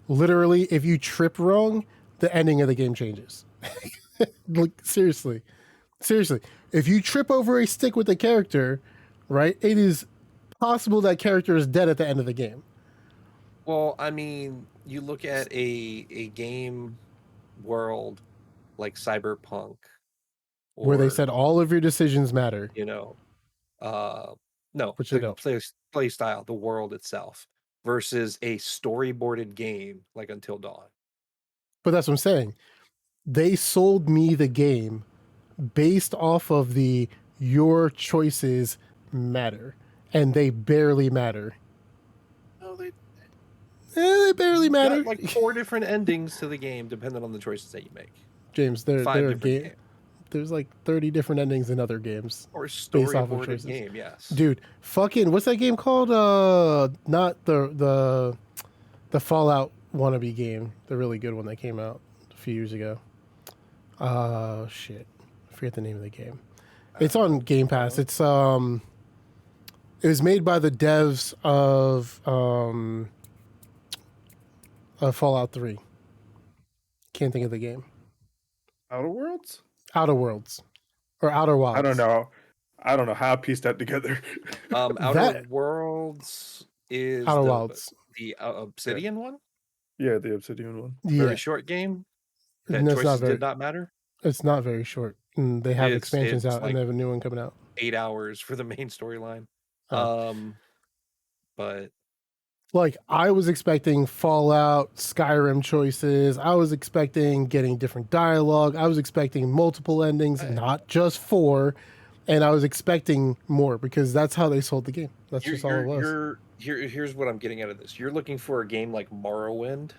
Literally, if you trip wrong, the ending of the game changes. Like seriously. If you trip over a stick with a character, right, it is possible that character is dead at the end of the game.
Well, I mean, you look at a game world like Cyberpunk
Where they
or,
said all of your decisions matter.
you know, no,
Which they
the
don't.
play style, the world itself, versus a storyboarded game like Until Dawn.
But that's what I'm saying. They sold me the game based off of your choices matter, and they barely matter.
Oh, they
They barely matter.
got like 4 different endings to the game, depending on the choices that you make.
James, there
5
are
different games.
There's like 30 different endings in other games.
Or
Based off of
storyboarded
choices.
game, yes.
Dude, fucking what's that game called? Not the Fallout wannabe game, the really good one that came out a few years ago. Shit, I forget the name of the game. It's on Game Pass. It's it was made by the devs of Fallout 3. Can't think of the game.
Outer Worlds?
Outer Worlds or Outer Wilds.
I don't know how I pieced that together.
Outer Worlds is
Outer Wilds.
the Obsidian one.
Yeah, the Obsidian one.
Yeah,
Very short game. That
And that's
choices
not very-
did not matter.
it's not very short. And they have expansions
it's
out,
like
and they have a new one coming out.
8 hours for the main storyline.
Oh.
But
Like, I was expecting Fallout, Skyrim choices. I was expecting getting different dialogue. I was expecting multiple endings, not just 4. And I was expecting more because that's how they sold the game. That's just all it was.
Here's what I'm getting out of this. You're looking for a game like Morrowind,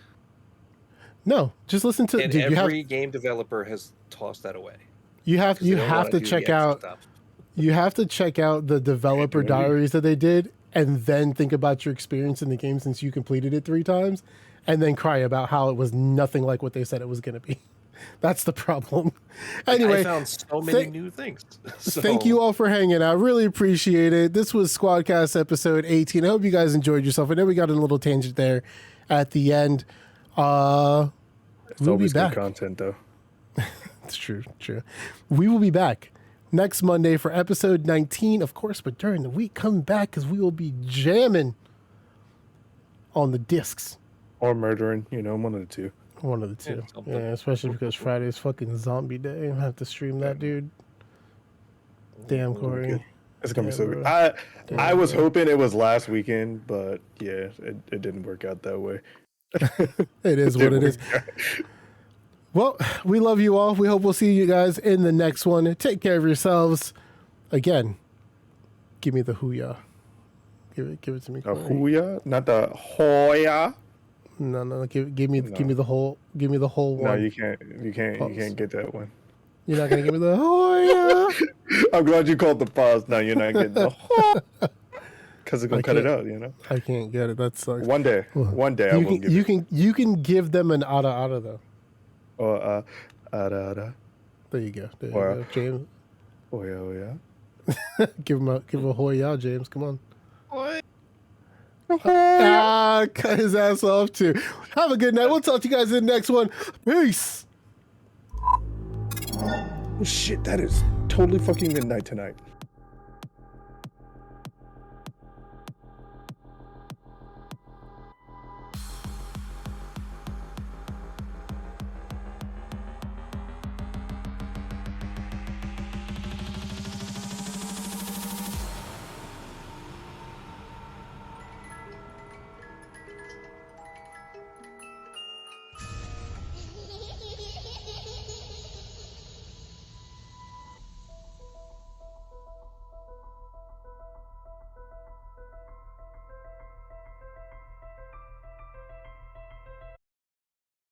No, just listen to.
and
Dude,
every game developer has tossed that away.
you have
'cause they don't
to
wanna do the
check
extra
out.
stuff.
You have to check out the developer diaries that they did, and then think about your experience in the game since you completed it 3 times, and then cry about how it was nothing like what they said it was going to be. That's the problem. Anyway,
I found so many new things.
thank you all for hanging out. Really appreciate it. This was SKWADcast episode 18. I hope you guys enjoyed yourself. I know we got a little tangent there at the end.
It's
we'll be
always good
back.
content, though.
It's true. We will be back next Monday for episode 19, of course, but during the week, come back because we will be jamming on the discs.
Or murdering, one of the two.
One of the two.
something.
Yeah, especially because Friday is fucking zombie day. I have to stream that, dude. Damn, Corey.
It's gonna be so good.
bro.
I was hoping it was last weekend, but yeah, it didn't work out that way.
It is what it is. Well, we love you all. We hope we'll see you guys in the next one. Take care of yourselves. Again, give me the hooyah. Give it to me.
A
Corey.
hooyah, not the hoya.
No. Give me the whole one.
No, you can't get that one.
You're not gonna give me the hooyah.
I'm glad you called the pause. No, you're not getting the because it's gonna cut it out.
I can't get it. That sucks.
One day I will give it.
You can give them an ada though.
Or
There you go.
Or-
James.
oh yeah.
Give him a hooyah, James. Come on.
What?
Cut his ass off too. Have a good night. We'll talk to you guys in the next one. Peace.
Oh, shit, that is totally fucking midnight tonight.